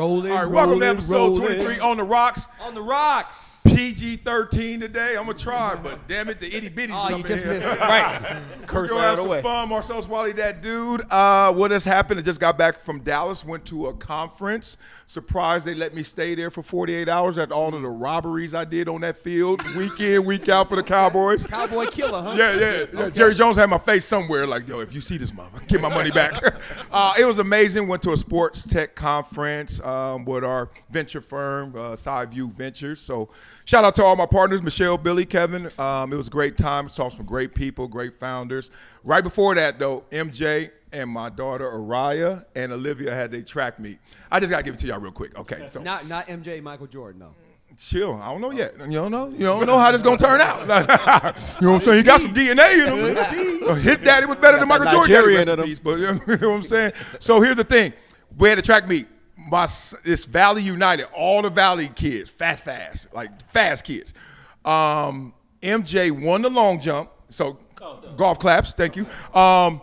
Rolling, All right, welcome to episode 23 on the rocks. On the rocks. PG-13 today. I'm gonna try, but damn it, the itty bitties Oh, up you just in here. missed it. Right. We're gonna have some fun. Marcellus Wiley, that dude. What has happened? I just got back from Dallas. Went to a conference. Surprised they let me stay there for 48 hours after all of the robberies I did on that field, week in, week out for the Cowboys. Cowboy killer, huh? Yeah. Okay. Jerry Jones had my face somewhere like, yo, if you see this mother, get my money back. It was amazing. Went to a sports tech conference with our venture firm, Sideview Ventures. So shout out to all my partners, Michelle, Billy, Kevin. It was a great time. Saw some great people, great founders. Right before that, though, MJ and my daughter, Araya, and Olivia had their track meet. I just got to give it to y'all real quick. Okay. So. Not MJ, Michael Jordan, no. Chill. I don't know yet. You don't know? You don't know how this going to turn out. You know what I'm saying? He got some DNA in him. Hit daddy was better than Michael Jordan. But you know what I'm saying? So here's the thing. We had a track meet. It's Valley United, all the Valley kids, fast kids. MJ won the long jump, so golf claps, thank you. The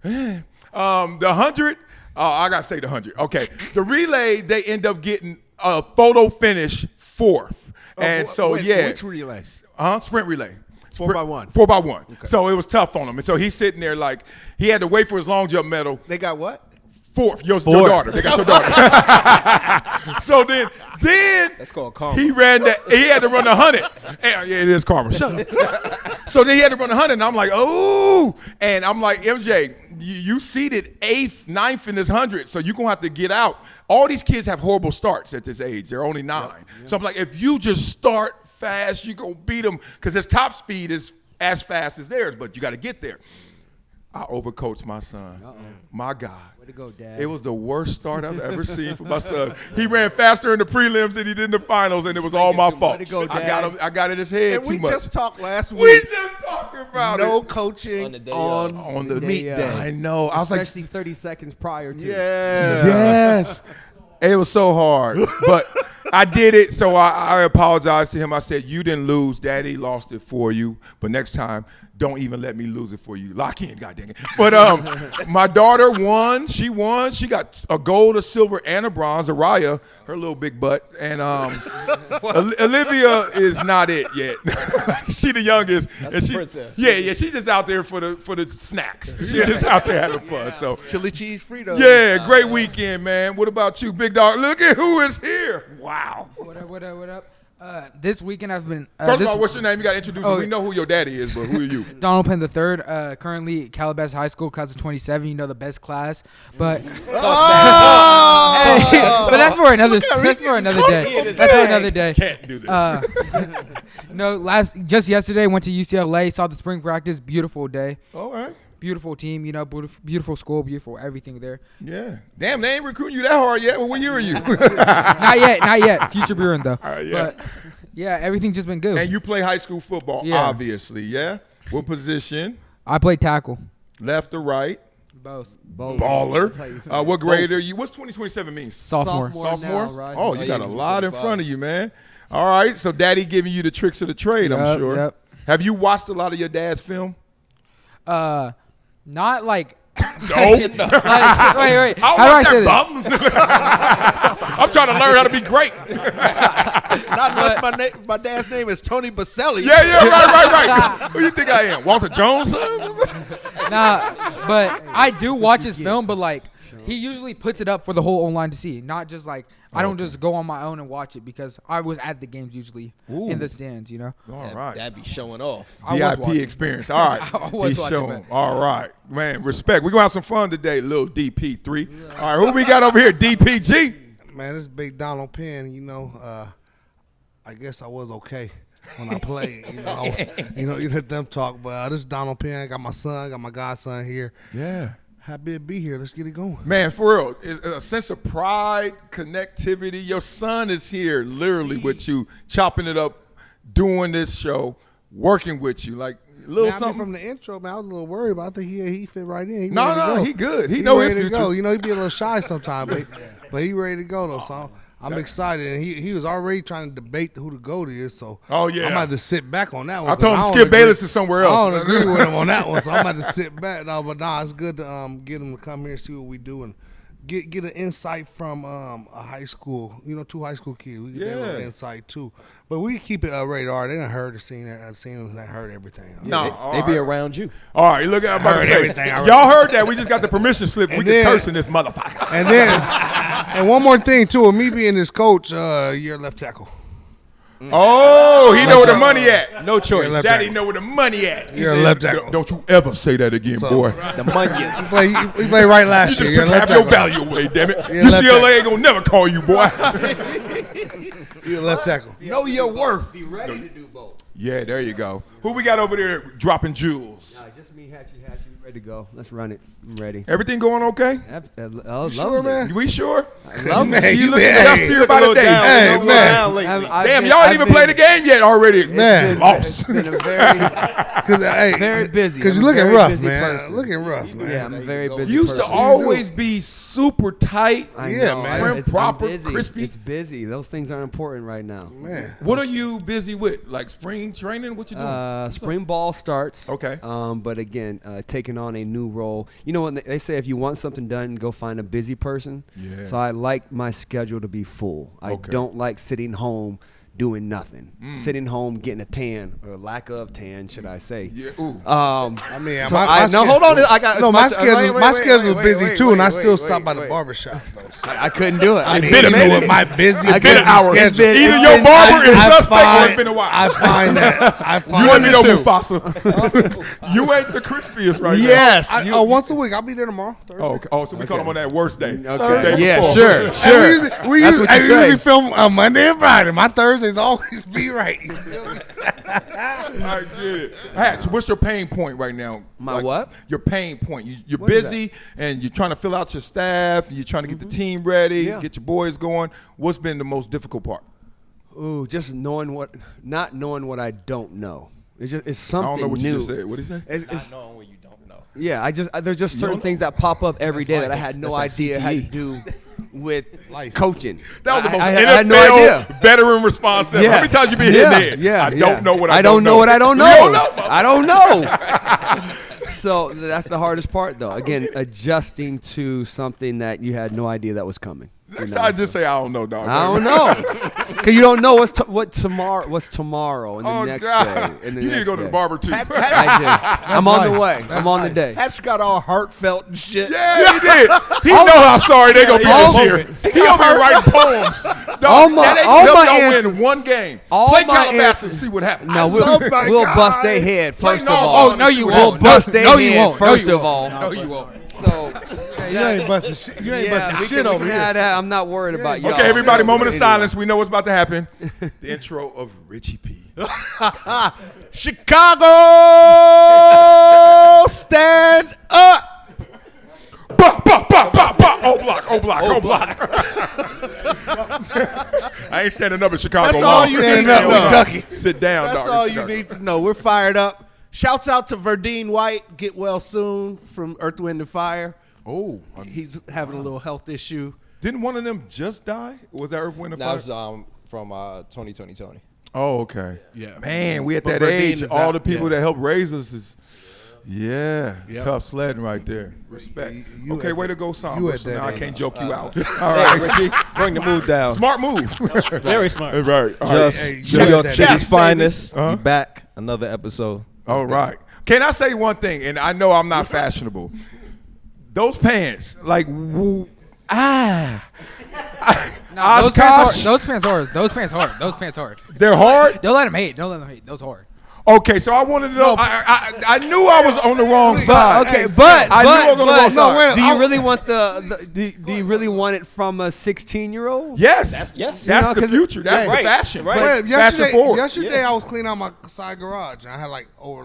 100, I gotta say the 100. Okay, the relay, they end up getting a photo finish fourth, Which relay? Sprint relay. 4x1. 4x1. Okay. So it was tough on him, and so he's sitting there like he had to wait for his long jump medal. They got what? Fourth, your daughter. They got your daughter. So then That's called karma. he had to run the 100. Yeah, it is karma. Shut up. So then he had to run the 100, and I'm like, oh. And I'm like, MJ, you seeded 8th, 9th in this 100, so you're going to have to get out. All these kids have horrible starts at this age. They're only 9. Yep. So I'm like, if you just start fast, you're going to beat them because his top speed is as fast as theirs, but you got to get there. I overcoached my son. My God. Way to go, Dad. It was the worst start I've ever seen for my son. He ran faster in the prelims than he did in the finals, and it was all my fault. Way to go, Dad. I got in his head And too we much. just talked last week. We just talked about no it. coaching On the meet day. I know. I was like, especially 30 seconds prior to. Yeah. yes. It was so hard, but I did it, so I apologized to him. I said, you didn't lose. Daddy lost it for you, but next time, don't even let me lose it for you. Lock in, goddamn it. But my daughter won. She won. She got a gold, a silver, and a bronze. Araya, her little big butt. And Olivia is not it yet. She the youngest. That's and the princess. Yeah. She's just out there for the snacks. She's just out there having fun. So Chili cheese Fritos. yeah, great weekend, man. What about you, big dog? Look at who is here. Wow. What up? This weekend I've been. First of all, what's your name? You got to introduce him. Oh, We know who your daddy is, but who are you? Donald Penn III, currently at Calabasas High School, class of 27. You know, the best class, but but that's for another. That's for another day. That's for another day. Can't do this. Just yesterday went to UCLA, saw the spring practice. Beautiful day. All right. Beautiful team, you know, beautiful school, beautiful everything there. Yeah. Damn, they ain't recruiting you that hard yet. Well, what year are you? Not yet. Future Buren though. Yeah. But yeah, everything's just been good. And you play high school football, obviously, yeah? What position? I play tackle. Left or right? Both. Baller. What grade are you? What's 2027 mean? Sophomore. Now, right? Oh, you got a lot in front of you, man. All right, so daddy giving you the tricks of the trade, I'm sure. Yep. Have you watched a lot of your dad's film? Not like. No. Wait. How do I say this? I'm trying to learn how to be great. Not unless my dad's name is Tony Baselli. Yeah, right. Who you think I am? Walter Jones? Nah, but I do watch his film, but like he usually puts it up for the whole online to see, not just like I don't just go on my own and watch it because I was at the games usually in the stands, you know. All right. That'd be showing off. VIP experience. All right. I was watching. All right. Man, respect. We're going to have some fun today, little DP3. All right, who we got over here? DPG. Man, this big Donald Penn, you know, I guess I was okay when I played. You let them talk, but this is Donald Penn. I got my son, got my godson here. Yeah. Happy to be here. Let's get it going. Man, for real, a sense of pride, connectivity. Your son is here literally with you, chopping it up, doing this show, working with you. Like, little something. From the intro, man, I was a little worried, but I think he fit right in. He good. He know his ready future. to go. You know, he be a little shy sometimes, but he ready to go, though, so I'm excited. And he was already trying to debate who the GOAT is, so I'm going to have to sit back on that one. I told him Skip Bayless is somewhere else. I don't agree with him on that one, so I'm going to have to sit back. No, but it's good to get him to come here and see what we do and get an insight from a high school, 2 high school kids. We get that little insight too. But we keep it radar. They done heard the scene. I've seen them. They heard everything. They be around you. All right, look at I'm about to say. Everything. Y'all heard that? We just got the permission slip. We can curse in this motherfucker. And then, and one more thing too. With me being this coach, you're left tackle. Oh, he know where the money at. No choice. Daddy know where the money at. You're a left tackle. Don't you ever say that again, boy. The money. We played right last You year. just took half your value away, damn it. UCLA ain't gonna never call you, boy. You're a left tackle. Know your worth. Be ready to do both. Yeah, there you go. Who we got over there dropping jewels? Nah, just me, Hatchie. We ready to go. Let's run it. I'm ready. Everything going okay? Sure, man. We sure? Man, You you looking been dustier by the day. Hey, man. Damn, y'all ain't even played the game yet already. Man. Lost. Been a very, very busy. Because I'm you're a looking very rough, busy man. person. Looking rough, man. Yeah, I'm a very busy You used to person. always be super tight. I Yeah, know, man. Prim, I'm proper, busy. crispy. It's busy. Those things are important right now. Man. What are you busy with? Like spring training? What you doing? Spring ball starts. Okay. But again, taking on a new role. You know what they say? If you want something done, go find a busy person. Yeah. So I like my schedule to be full. I Okay. don't like sitting home doing nothing. Sitting home getting a tan or lack of tan, should I say? Yeah. Ooh. I mean, So no, hold on. I got No, my schedule. My schedule's wait, busy wait, too, and I wait, still wait, stop by the wait. barbershop though. So I couldn't do it. I been couldn't a make minute. it. My busy I couldn't- schedule. it's been- Either it's your been- barber is I suspect or find- it's been a while. I find that. I find You let me know, that. Mufasa. You ain't the crispiest right Yes. Once a week. I'll be there tomorrow. Thursday. now. Oh, so we call him on that worst day. Okay. Day Yeah, before. sure, And sure. we That's usually, what you we say. usually film on Monday and Friday. My Thursdays always be right. You feel me? I get it. Hatch, what's your pain point right now? My what? Your pain point. You're What is busy and you're trying to fill out your staff. You're trying to get the team ready, Yeah. get your boys going. What's been the most difficult part? Ooh, just not knowing what I don't know. It's something I don't know what new. you just said. What did he say? It's, knowing what you don't know. yeah, there's just certain things that pop up every day that I had no That's idea like had to CTE. do with Life. coaching. That was the most I NFL had no idea. veteran response ever. Yeah. How many times you been Yeah. hitting there? Yeah, I don't know what I I don't know what I don't You know. don't know? I don't know. So that's the hardest part, though. Again, adjusting to something that you had no idea that was coming. Next time I just say I don't know, dog. I don't know, because you don't know what's tomorrow and the Oh, next God. day. And the You need to next go to the day. barber, too. I did. I'm on the way. I'm on the day. Hatch got all heartfelt and shit. Yeah, he did. He know how sorry they gonna be this year. He over here writing poems. Dog, All my- that ain't all help my y'all answers- win one game. all Play my Calabasas answers- and see what happens. No, love my we'll bust guy. their head first Play of no all. ball. No, you We'll won't. bust their No, you head won't. No, first you of all. No, you won't. So You ain't busting shit. You ain't busting we shit can over have here. that. I'm not worried about y'all. Okay, everybody, moment of Anyway. silence. We know what's about to happen. The intro of Richie P. Chicago, stand up. Bah, bah, bah, bah, bah. Oh block, oh block, oh block. I ain't standing up in Chicago. That's all long. you Standing need up to with know. Ducky. Sit down, That's dog. all in you Chicago. need to know. We're fired up. Shouts out to Verdine White. Get well soon from Earth, Wind, and Fire. Oh, He's having a little health issue. didn't one of them just die? Was that Earth, Wind, and That Fire? was from 2020. Oh, okay. Yeah. Man, we at But that Verdine age. is All out, the people yeah. that helped raise us is, Yep. tough sledding right there. Respect. You Okay, at way that- to go, Sam. you at that Now I age. can't joke you out. All right, Richie, bring the mood down. Smart move. Very smart. Right. All right. Just Hey, New check York that City's chest, baby. finest. Uh-huh. We back. Another episode. All right. Can I say one thing? And I know I'm not fashionable. Those pants, like, No, Oshkosh, those pants hard. they're hard. Don't let them hate. Those hard. Okay, so I wanted to know. I knew I was on the wrong side. Okay, but I knew I was on the wrong no, side. do you really want do you really want it from a 16-year-old? Yes, yes. That's You know, the 'cause future. That's right, the fashion. right. Wait, Fashion forward. yesterday I was cleaning out my side garage and I had over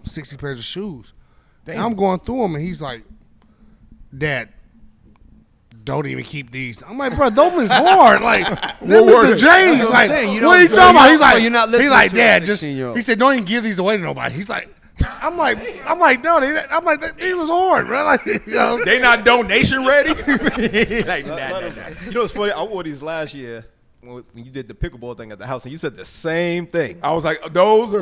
60 pairs of shoes. And I'm going through them and he's like, "Dad, don't even keep these." I'm like, "Bro, those hard." Like, them word Mr. it? James, That's what I'm like, saying. You what are you don't- talking about? so He's like, you're not he's listening like, to a "Dad, just," 16-year-old. he said, "Don't even give these away to nobody." He's like, I'm like, no, he was hard, bro. Like, you know, They not donation ready. Like, You know what's funny? I wore these last year, when you did the pickleball thing at the house, and you said the same thing. I was like, those are.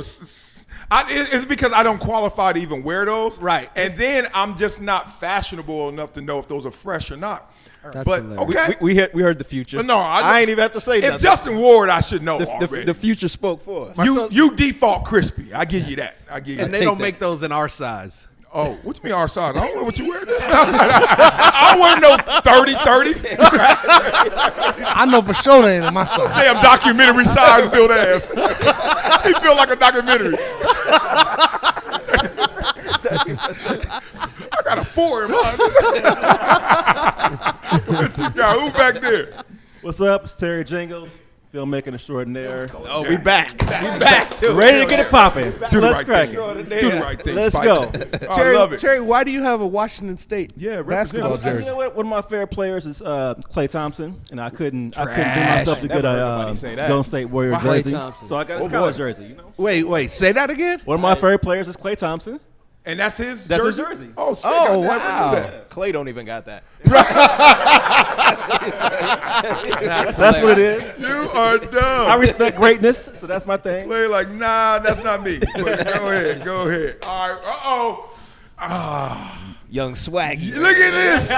It's because I don't qualify to even wear those. Right. And then I'm just not fashionable enough to know if those are fresh or not. That's but hilarious. okay. We heard the future. But no, I ain't even have to say if nothing. Justin wore it, I should know already. The future spoke for us. You default crispy. I give you that. I give you And that. they don't make those in our size. Oh, what you mean our size? I don't know what you wear. I don't wear no 30-30. I know for sure they ain't in my size. Damn documentary size built ass. He built like a documentary. I got a 4 in mine. What you got? Who back there? What's up? It's Terry Jingles, filmmaking extraordinaire. Oh, we back. We back too. Ready to get it popping. Do the Let's right crack thing. it. Do the right thing. Let's Spike. go. I love it. Terry, why do you have a Washington State basketball represent. jersey? You know what? One of my favorite players is Klay Thompson, and I couldn't bring myself to get Never heard a nobody say that. Golden State Warrior Klay jersey. Thompson. So I got his college jersey. You know. Wait, say that again? One of my favorite players is Klay Thompson. And that's his That's his jersey? jersey. Oh, sick. Oh, I never wow. knew that. Clay don't even got that. That's what it is. You are dumb. I respect greatness, so that's my thing. Clay like, nah, that's not me. But go ahead. All right. Uh-oh. Young swaggy. Look at this.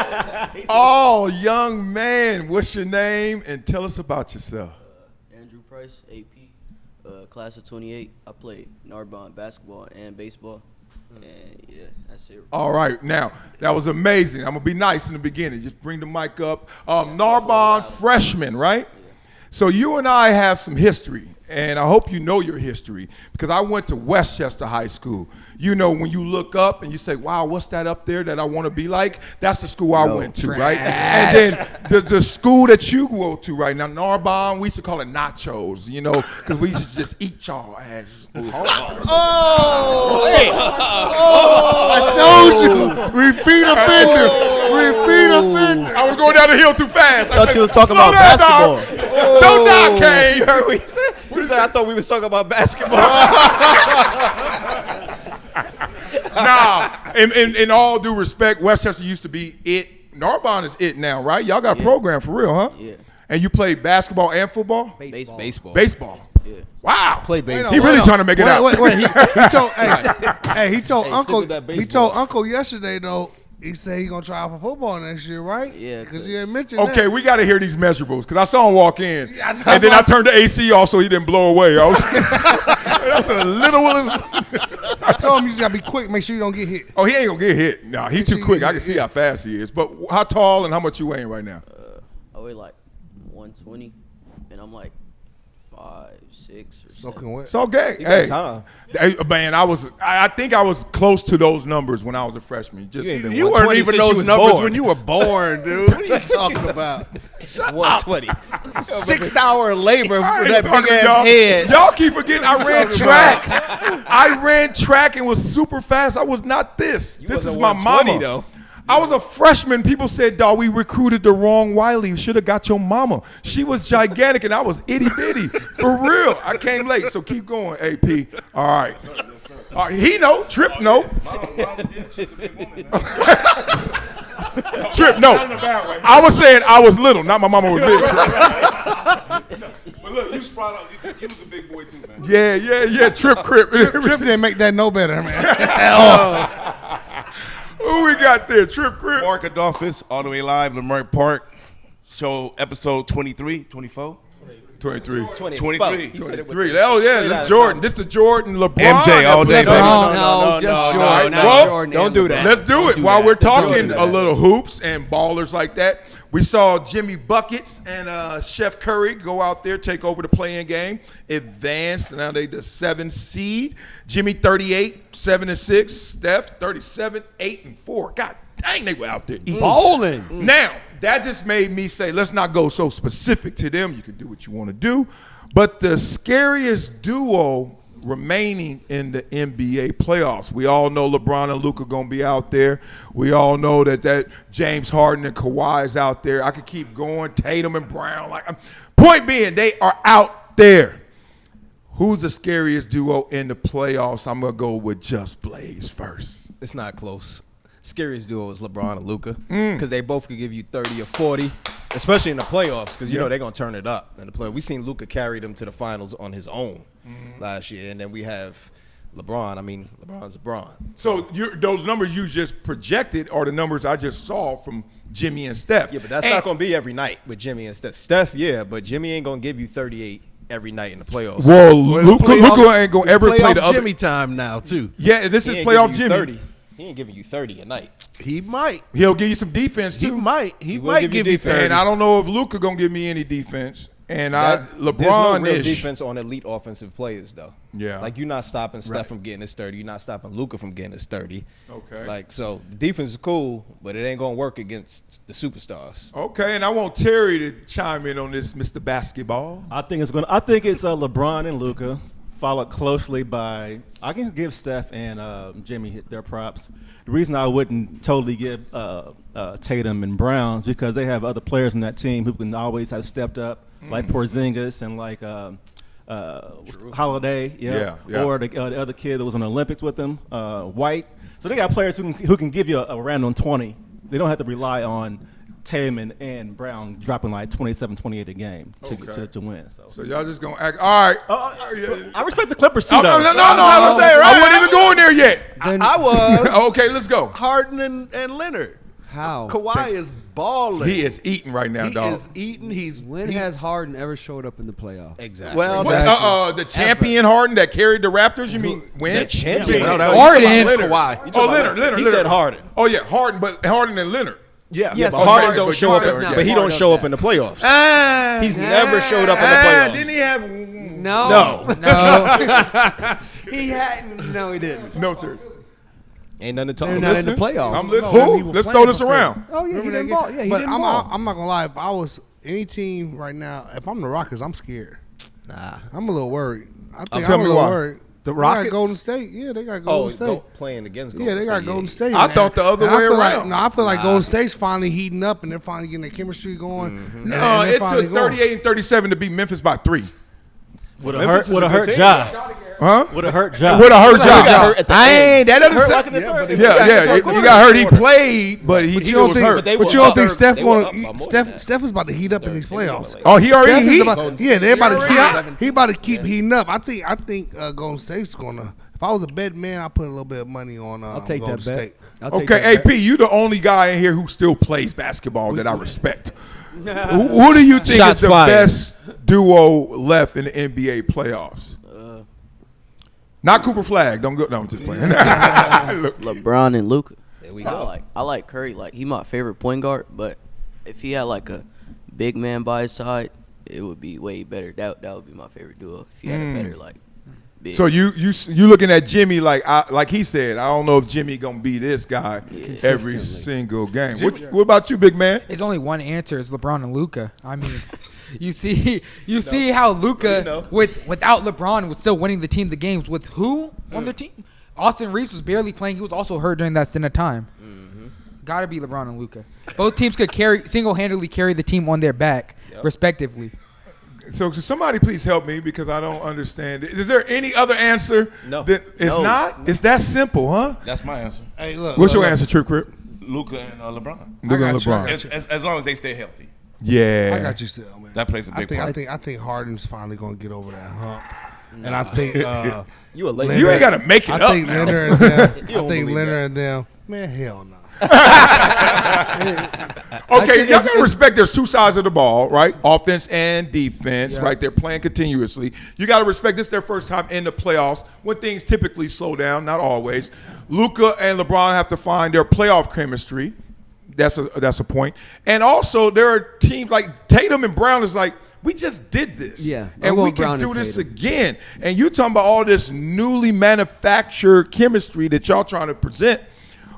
Oh, young man. What's your name? And tell us about yourself. Andrew Price, AP, class of 28. I played Narbonne basketball and baseball. And yeah, that's it. All right. Now, that was amazing. I'm going to be nice in the beginning. Just bring the mic up. Narbonne freshman, right? Yeah. So you and I have some history, and I hope you know your history because I went to Westchester High School. You know, when you look up and you say, wow, what's that up there that I want to be like? That's the school I went to, right? And then the school that you go to right now, Narbonne, we used to call it nachos, you know, because we used to just eat y'all ass. I told you. Repeat offender. Repeat offender. I was going down the hill too fast. I thought you was talking Slow about down, basketball. dog. Don't die, Kane. You heard what he said? He said, I thought we was talking about basketball. Nah, in all due respect, Westchester used to be it. Narbonne is it now, right? Y'all got a program for real, huh? Yeah. And you played basketball and football? Baseball. Baseball. Yeah. Wow. Play baseball. He really trying to make it out. Wait. He told, he told Uncle. with that He told Uncle yesterday though. He said he gonna try out for football next year, right? Yeah, because he had mentioned Okay, that. we got to hear these measurables because I saw him walk in, Yeah, and then I turned the AC off so he didn't blow away. I was, that's a little. I told him you just gotta be quick. Make sure you don't get hit. Oh, he ain't gonna get hit. Nah, he too he quick. get I can hit, see yeah. how fast he is. But how tall and how much you weighing right now? I weigh like 120, and I'm like 5'6" or Soaking 7. wet. It's okay. You got Hey, time. man, I think I was close to those numbers when I was a freshman. Just You ain't been You 120 weren't even since you those was numbers born. when you were born, dude. What are you talking about? 120. 6 hour labor for I ain't that talking big to ass y'all. head. Y'all keep forgetting I ran talking track. I ran track and was super fast. I was not this. This wasn't is my 120 mama. though. I was a freshman. People said, dawg, we recruited the wrong Wiley. Should have got your mama. She was gigantic and I was itty bitty. For real. I came late, so keep going, AP. All right. All right. He know. Trip know. Trip no. I was saying I was little, not my mama was big. But look, you sprung up. You was a big boy too, man. Yeah. Trip crip. Trip didn't make that no better, man. Who we got there? Trip crip. Mark Adolphus, all the way live, Lamert Park. Show episode 23, 24. 23. 23. He said it with 3. the- Oh, yeah, straight out this of Jordan. This the Jordan LeBron. MJ all day, baby. No, just Jordan. not Well, Jordan don't and do LeBron. that. Let's do Don't it do while that. we're Don't talking do a that. little hoops and ballers like that. We saw Jimmy Buckets and Chef Curry go out there, take over the play-in game, advanced. Now they the 7th seed. Jimmy 38, 7-6. Steph 37, 8-4. God dang, they were out there eating. Bowling. Now, that just made me say, let's not go so specific to them. You can do what you want to do. But the scariest duo remaining in the NBA playoffs. We all know LeBron and Luka going to be out there. We all know that James Harden and Kawhi is out there. I could keep going. Tatum and Brown. Point being, they are out there. Who's the scariest duo in the playoffs? I'm going to go with Just Blaze first. It's not close. Scariest duo is LeBron and Luka because they both could give you 30 or 40. especially in the playoffs, because you know they're gonna turn it up in the playoffs. We seen Luka carry them to the finals on his own last year, and then we have LeBron. I mean, LeBron's LeBron. So those numbers you just projected are the numbers I just saw from Jimmy and Steph. Yeah, but that's not gonna be every night with Jimmy and Steph. Steph, yeah, but Jimmy ain't gonna give you 38 every night in the playoffs. Well, Luka ain't gonna ever play the other. Jimmy time now too. Yeah, this is playoff Jimmy. 30. He ain't giving you 30 a night. He might. He'll give you some defense too. He might give you 30. And I don't know if Luka gonna give me any defense. And There's no LeBron real is defense on elite offensive players though. Yeah. Like you're not stopping Steph from getting his 30. You're not stopping Luka from getting his 30. Okay. Like so, the defense is cool, but it ain't gonna work against the superstars. Okay, and I want Terry to chime in on this, Mr. Basketball. I think it's LeBron and Luka, followed closely by. I can give Steph and Jimmy their props. The reason I wouldn't totally give Tatum and Brown is because they have other players in that team who can always have stepped up, like Porzingis and like Holiday, Yeah. or the other kid that was in the Olympics with them, White. So they got players who can give you a random 20. They don't have to rely on Tatum and Brown dropping like 27, 28 a game to win. So y'all just gonna act all right. I respect the Clippers too, though. No, I was saying, right? I wasn't even going there yet. I was. Okay, let's go. Harden and Leonard. How? Kawhi is balling. He is eating right now, dog. He is eating. When has Harden ever showed up in the playoffs? Exactly. Well, the champion Harden that carried the Raptors. You mean when? The champion. No, Harden. Kawhi. Leonard. He said Harden. Oh yeah, Harden, but Harden and Leonard. Yeah. Yes, But Harden don't but show up, Harden's not but he part don't of show up that. in the playoffs. He's never showed up in the playoffs. Didn't he have? No. No. He hadn't. No, he didn't. No, sir. Ain't nothing to talk They're about. not in the playoffs. I'm listening. Who? Let's throw this around. Oh yeah, he Remember didn't that ball. game? Yeah, he But didn't ball. I'm not gonna lie. If I was any team right now, if I'm the Rockets, I'm scared. Nah. I'm a little worried. I think Tell I'm a me little why. worried. The They Rockets? got Golden State. Yeah, they got Oh, Golden State. playing against Golden Yeah, they got State. Golden State. I man. thought the other And I way feel around. Like, I feel like Golden State's finally heating up and they're finally getting their chemistry going. No, and they're it finally took going. 38 and 37 to beat Memphis by 3. Would have Memphis is a hurt good Ja. Huh? Would have hurt Ja. Would have hurt He got Ja. hurt at the I end. ain't. That doesn't Hurt sound. like in the third. Yeah, he got hurt. He played, but he But you still don't was think, hurt. they but were you don't up. think Steph They were going up by more to than that. Steph is about to heat up in these playoffs. Oh, he already Steph is heat. about, yeah, they're about to already keep. He about to keep heating up. I think Golden State's gonna. If I was a bet man, I'd put a little bit of money on. I'll take Golden that bet. State. I'll take Okay, that AP, you the only guy in here who still plays basketball that I respect. Who do you think Shots is the fired. best duo left in the NBA playoffs? Not Cooper Flag. Don't go. No, I'm just playing. Look. LeBron and Luka. There we go. I like Curry. Like he my favorite point guard, but if he had like a big man by his side, it would be way better. That would be my favorite duo. If he had a better like. Big. So you looking at Jimmy like he said. I don't know if Jimmy gonna be this guy every single game. What about you, big man? It's only one answer. It's LeBron and Luka. I mean, you see how Luka without LeBron was still winning the games with who on their team? Austin Reeves was barely playing. He was also hurt during that stint of time. Got to be LeBron and Luka. Both teams could single-handedly carry the team on their back, respectively. So somebody please help me because I don't understand. Is there any other answer? No. It's not? It's that simple, huh? That's my answer. Hey, look. What's your answer, Trip Crip? Luka and LeBron. Look at got you, I LeBron. got As long as they stay healthy. Yeah. I got you still, man. That plays a big part. I think Harden's finally gonna get over that hump, and I think You a late. You ain't gotta make it I up think now. Leonard and them. You I don't think believe Leonard and them. Man, hell no. Okay, y'all gotta respect there's two sides of the ball, right? Offense and defense, right? They're playing continuously. You gotta respect this their first time in the playoffs when things typically slow down, not always. Luka and LeBron have to find their playoff chemistry. That's a point. And also there are teams like Tatum and Brown is like, we just did this. Yeah, I'm And we going can Brown do and this Tatum. again. And you talking about all this newly manufactured chemistry that y'all trying to present.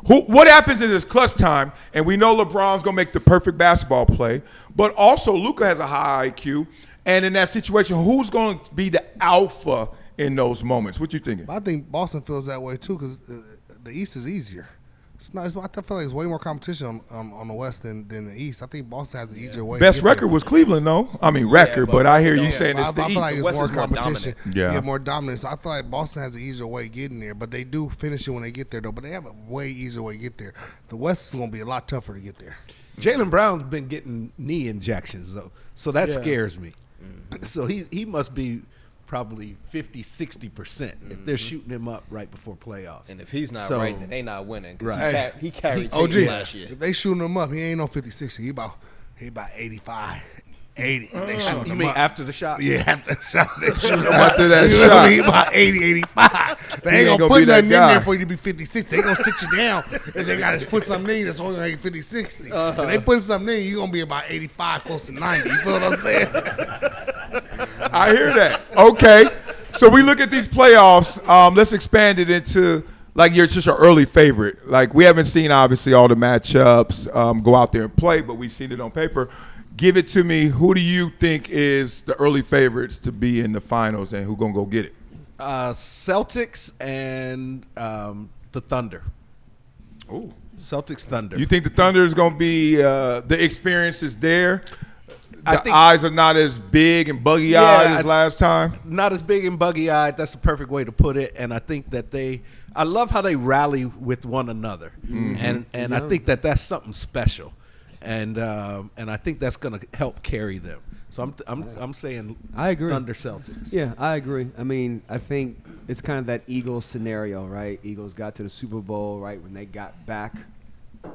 What happens in this clutch time, and we know LeBron's going to make the perfect basketball play, but also Luka has a high IQ, and in that situation, who's going to be the alpha in those moments? What you thinking? I think Boston feels that way too because the East is easier. I feel like it's way more competition on the West than the East. I think Boston has an easier way. Best to get record there. was Cleveland, though. I mean, record, but I hear you saying it's the I feel like East. it's West more is more competition. dominant. Yeah. More dominant. So I feel like Boston has an easier way getting there, but they do finish it when they get there, though. But they have a way easier way to get there. The West is going to be a lot tougher to get there. Jaylen Brown's been getting knee injections though, so that scares me. So he must be probably 50-60% if they're shooting him up right before playoffs. And if he's not right, then they not winning. Because Right. he carried OG, Tatum last year. if they shooting him up, he ain't no 50-60. He about 85, 80. If they shooting You him mean up. after the shot? Yeah, after the shot, they shooting him up. After that You know what I shot. mean? He about 80, 85. They ain't gonna gonna put be that nothing in guy. there for you to be 50-60. They gonna sit you down if they gotta put something in that's only like 50-60. If they put something in, you gonna be about 85, close to 90. You feel what I'm saying? I hear that. Okay. So we look at these playoffs. Let's expand it into like you're just your early favorite. Like we haven't seen obviously all the matchups go out there and play, but we've seen it on paper. Give it to me. Who do you think is the early favorites to be in the finals, and who gonna go get it? Celtics and the Thunder. Ooh. Celtics Thunder. You think the Thunder is gonna be the experience is there? I The think- eyes are not as big and buggy eyed as last time. Not as big and buggy eyed. That's the perfect way to put it. And I think that I love how they rally with one another, and I think that that's something special, and I think that's going to help carry them. So I'm saying I agree. Thunder Celtics. Yeah, I agree. I mean, I think it's kind of that Eagles scenario, right? Eagles got to the Super Bowl, right? When they got back,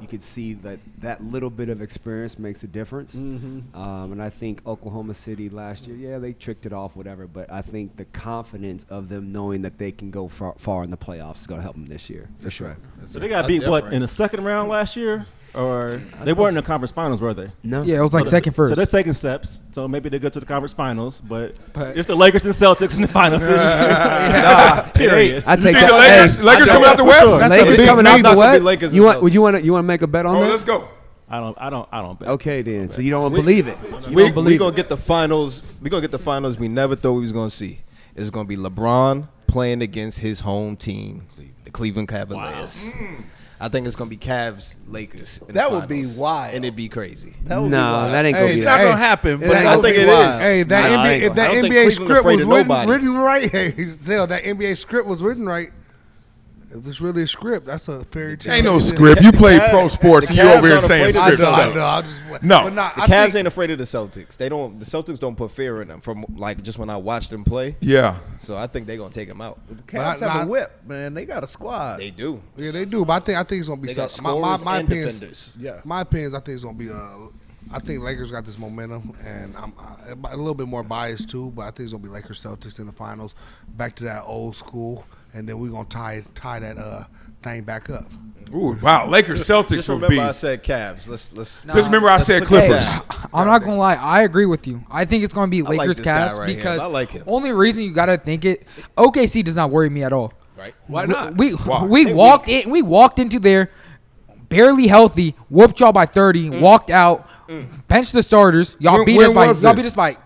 you could see that little bit of experience makes a difference. And I think Oklahoma City last year, yeah, they tricked it off, whatever. But I think the confidence of them knowing that they can go far in the playoffs is going to help them this year, for sure. So they got beat in the second round last year, or they weren't in the conference finals, were they? No. Yeah, it was like second, first. So they're taking steps. So maybe they go to the conference finals, but it's the Lakers and Celtics in the finals. Period. I take You think that. the Lakers coming out the West? Lakers That's coming not out the gonna be West. Lakers You and want? Would you want to make a bet on Oh, that? let's go. I don't bet. Okay, then. So you don't believe it. You We don't believe gonna it. get the finals. We gonna get the finals we never thought we was gonna see. It's gonna be LeBron playing against his home team, the Cleveland Cavaliers. I think it's gonna be Cavs Lakers. In That the would be finals. wild. And it'd be crazy. That would be No, wild. that ain't gonna Hey, be It's that. not gonna happen, but I that would think be it wild. is. Hey, that Nah, I NBA, ain't if that I don't think NBA Cleveland script afraid was of written, nobody. written right, hey, Zell, that NBA script was written right. If it's really a script, that's a fairy tale. Ain't no script. You play Cavs- pro sports the and you over Cavs here aren't saying afraid of I script know, I stuff. know. I just No. but nah, The I Cavs think, ain't afraid of the Celtics. They don't. The Celtics don't put fear in them. From like just when I watched them play. Yeah. So I think they're gonna take them out. Cavs But have I- a whip, man. They got a squad. They do. yeah, they do. But I think it's gonna be They got something. scorers My and opinions, defenders. Yeah. my opinions. I think it's gonna be. I think Lakers got this momentum, and I'm a little bit more biased too. But I think it's gonna be Lakers Celtics in the finals. Back to that old school, and then we're gonna tie that thing back up. Ooh, wow. Lakers Celtics Just will remember be. I said Cavs. Let's. Just remember I said put that Clippers. down. I'm not gonna lie. I agree with you. I think it's gonna be like Lakers this guy Cavs right here. because I like him. only reason you gotta think it. OKC does not worry me at all. Right. Why not? We Why? we walked into there barely healthy, whooped y'all by 30, walked out, benched the starters. Y'all When- beat when us by was y'all this? beat us by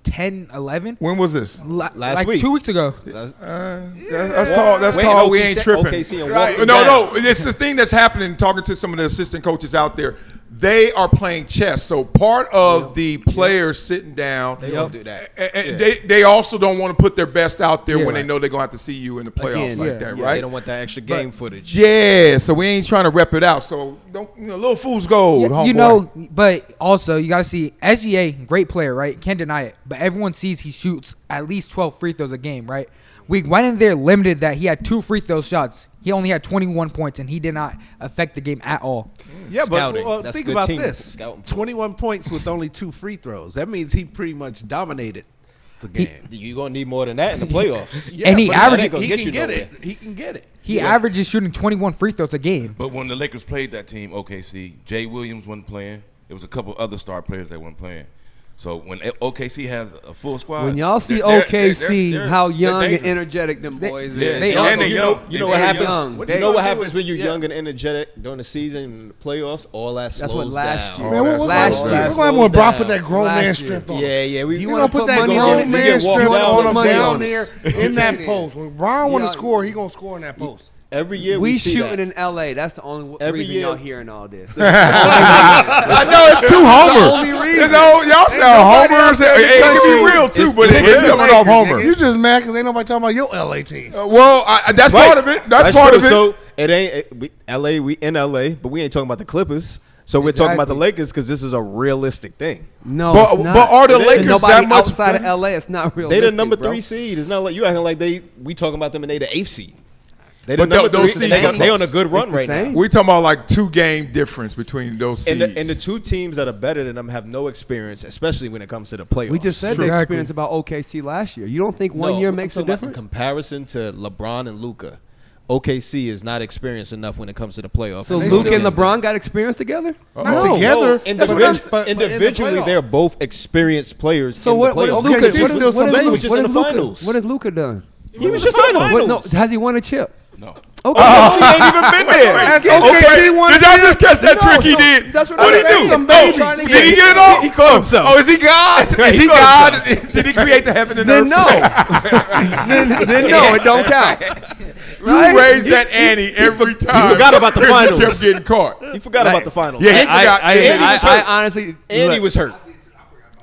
10, 11 When was this? Last like week. 2 weeks ago. That's called. That's Wait, called. no, We he ain't said tripping. OKC and Right. walked No, down. no. It's the thing that's happening. Talking to some of the assistant coaches out there, they are playing chess. So part of the players sitting down, They don't do that. and they also don't want to put their best out there Yeah. when they know they're gonna have to see you in the playoffs Again, like yeah. that, Yeah, right? They don't want that extra game footage. Yeah, so we ain't trying to rep it out. So don't, little fool's gold, Yeah, homeboy. you know, but also you got to see SGA, great player, right? Can't deny it. But everyone sees he shoots at least 12 free throws a game, right? We went in there limited that he had 2 free throw shots. He only had 21 points, and he did not affect the game at all. Yeah, Scouting. but That's think good about team this: scouting. 21 points with only 2 free throws. That means he pretty much dominated the game. You're gonna need more than that in the playoffs. Yeah, And he but averaged- ain't gonna He get can you get nowhere. it. He can get it. He averages shooting 21 free throws a game. But when the Lakers played that team, OKC, Jay Williams wasn't playing. There was a couple other star players that weren't playing. So when OKC has a full squad, When y'all see they're- OKC, they're- how they're young and dangerous. energetic them boys Yeah, is. they and are- they young. You know They what very happens? young. You know what happens when with- you're yeah. young and energetic during the season and the playoffs? All that slows That's what last down. year. Man, what Last what year. What's gonna happen when Brown put Slows that grown down. man Last year. strength on? Yeah, yeah. We You wanna gonna put put that money grown on it? man You get strength walked on him money down on there it. in that post. When Brown want to Yeah. score, he gonna score in that post. Every year We see shooting that. in LA. That's the only Every reason year- y'all hearing all this. I know it's too Homer. the only reason. You know, y'all sound nobody out homers. there in the It can country. be real too, It's- but it's coming off Homer. You just mad because ain't nobody talking about your LA team. Well, that's Right. part of it. That's part true. of it. So it ain't we in LA, but we ain't talking about the Clippers. So we're talking about the Lakers because this is a realistic thing. No, but, it's not. but are the Lakers nobody that much outside of LA? It's not real. They the number 3 seed. It's not like you acting like we talking about them and they the 8th seed. They the But number those 3. seeds- They on a good run the right same. now. We talking about like 2-game difference between those And seeds. the 2 teams that are better than them have no experience, especially when it comes to the playoffs. We just said the experience about OKC last year. You don't think one year makes a difference? In comparison to LeBron and Luka, OKC is not experienced enough when it comes to the playoffs. So Luka and LeBron got experience together? Not together. Individually, they're both experienced players. So in what the is playoffs. Luka? Luka was just in the finals. What has Luka done? He was just in the finals. Has he won a chip? No. Okay. He ain't even been there. Did y'all just catch that trick he did? That's what What I'm did he saying. do? Some baby. Oh, did he get it all? He called himself. Oh, is he God? Is he God? Did he create the heaven and earth? Then no. then no, it don't count. You raised that ante every time. You forgot about the Chris finals. kept getting caught. He forgot about the finals. Yeah, he forgot. I honestly. And he was hurt.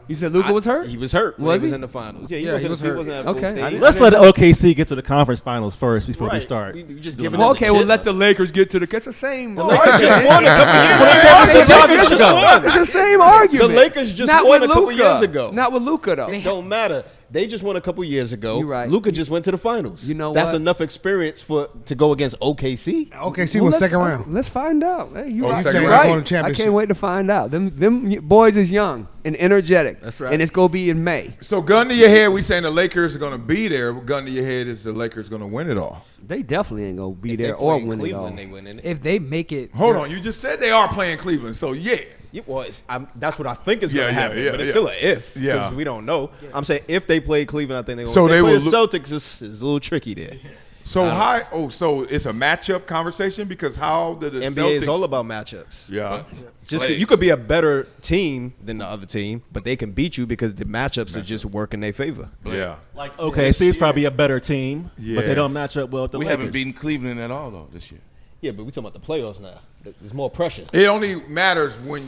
You said Luka was hurt? He was hurt. Was he was he? in the finals. Yeah, Yeah, he was he hurt. wasn't at full Okay. stage. Let's let OKC get to the conference finals first before we Right. start. We just giving Well, them the okay, well, chip. let the Lakers get to the. It's the same. Lakers just won a couple years ago. It's the same argument. The Lakers just Not won with a couple Luka. years ago. Not with Luka though. Don't matter. They just won a couple years ago. You're right. Luka just went to the finals. You know That's what? enough experience to go against OKC. OKC Well, was let's- second round. Let's find out. Hey, you Oh, right. second You're round. right. Going to I championship. can't wait to find out. Them boys is young and energetic. That's right. And it's gonna be in May. So gun to your head, we saying the Lakers are going to be there. Gun to your head is the Lakers going to win it all. They definitely ain't gonna be If there they or play in win it all. Cleveland, they win it. If they make it, Hold on, you just said they are playing Cleveland, so yeah. Well, that's what I think is going to Yeah, happen, yeah, but it's yeah. still an if because Yeah. we don't know. I'm saying if they play Cleveland, I think they're going So to they play will the Celtics. Is a little tricky there. So so it's a matchup conversation because how did the NBA Celtics? is all about matchups. Yeah. Just you could be a better team than the other team, but they can beat you because the matchups are just work in their favor. Yeah. Like OKC is probably a better team, Yeah. but they don't match up well with the We Lakers. haven't beaten Cleveland at all though this year. Yeah, but we're talking about the playoffs now. There's more pressure. It only matters when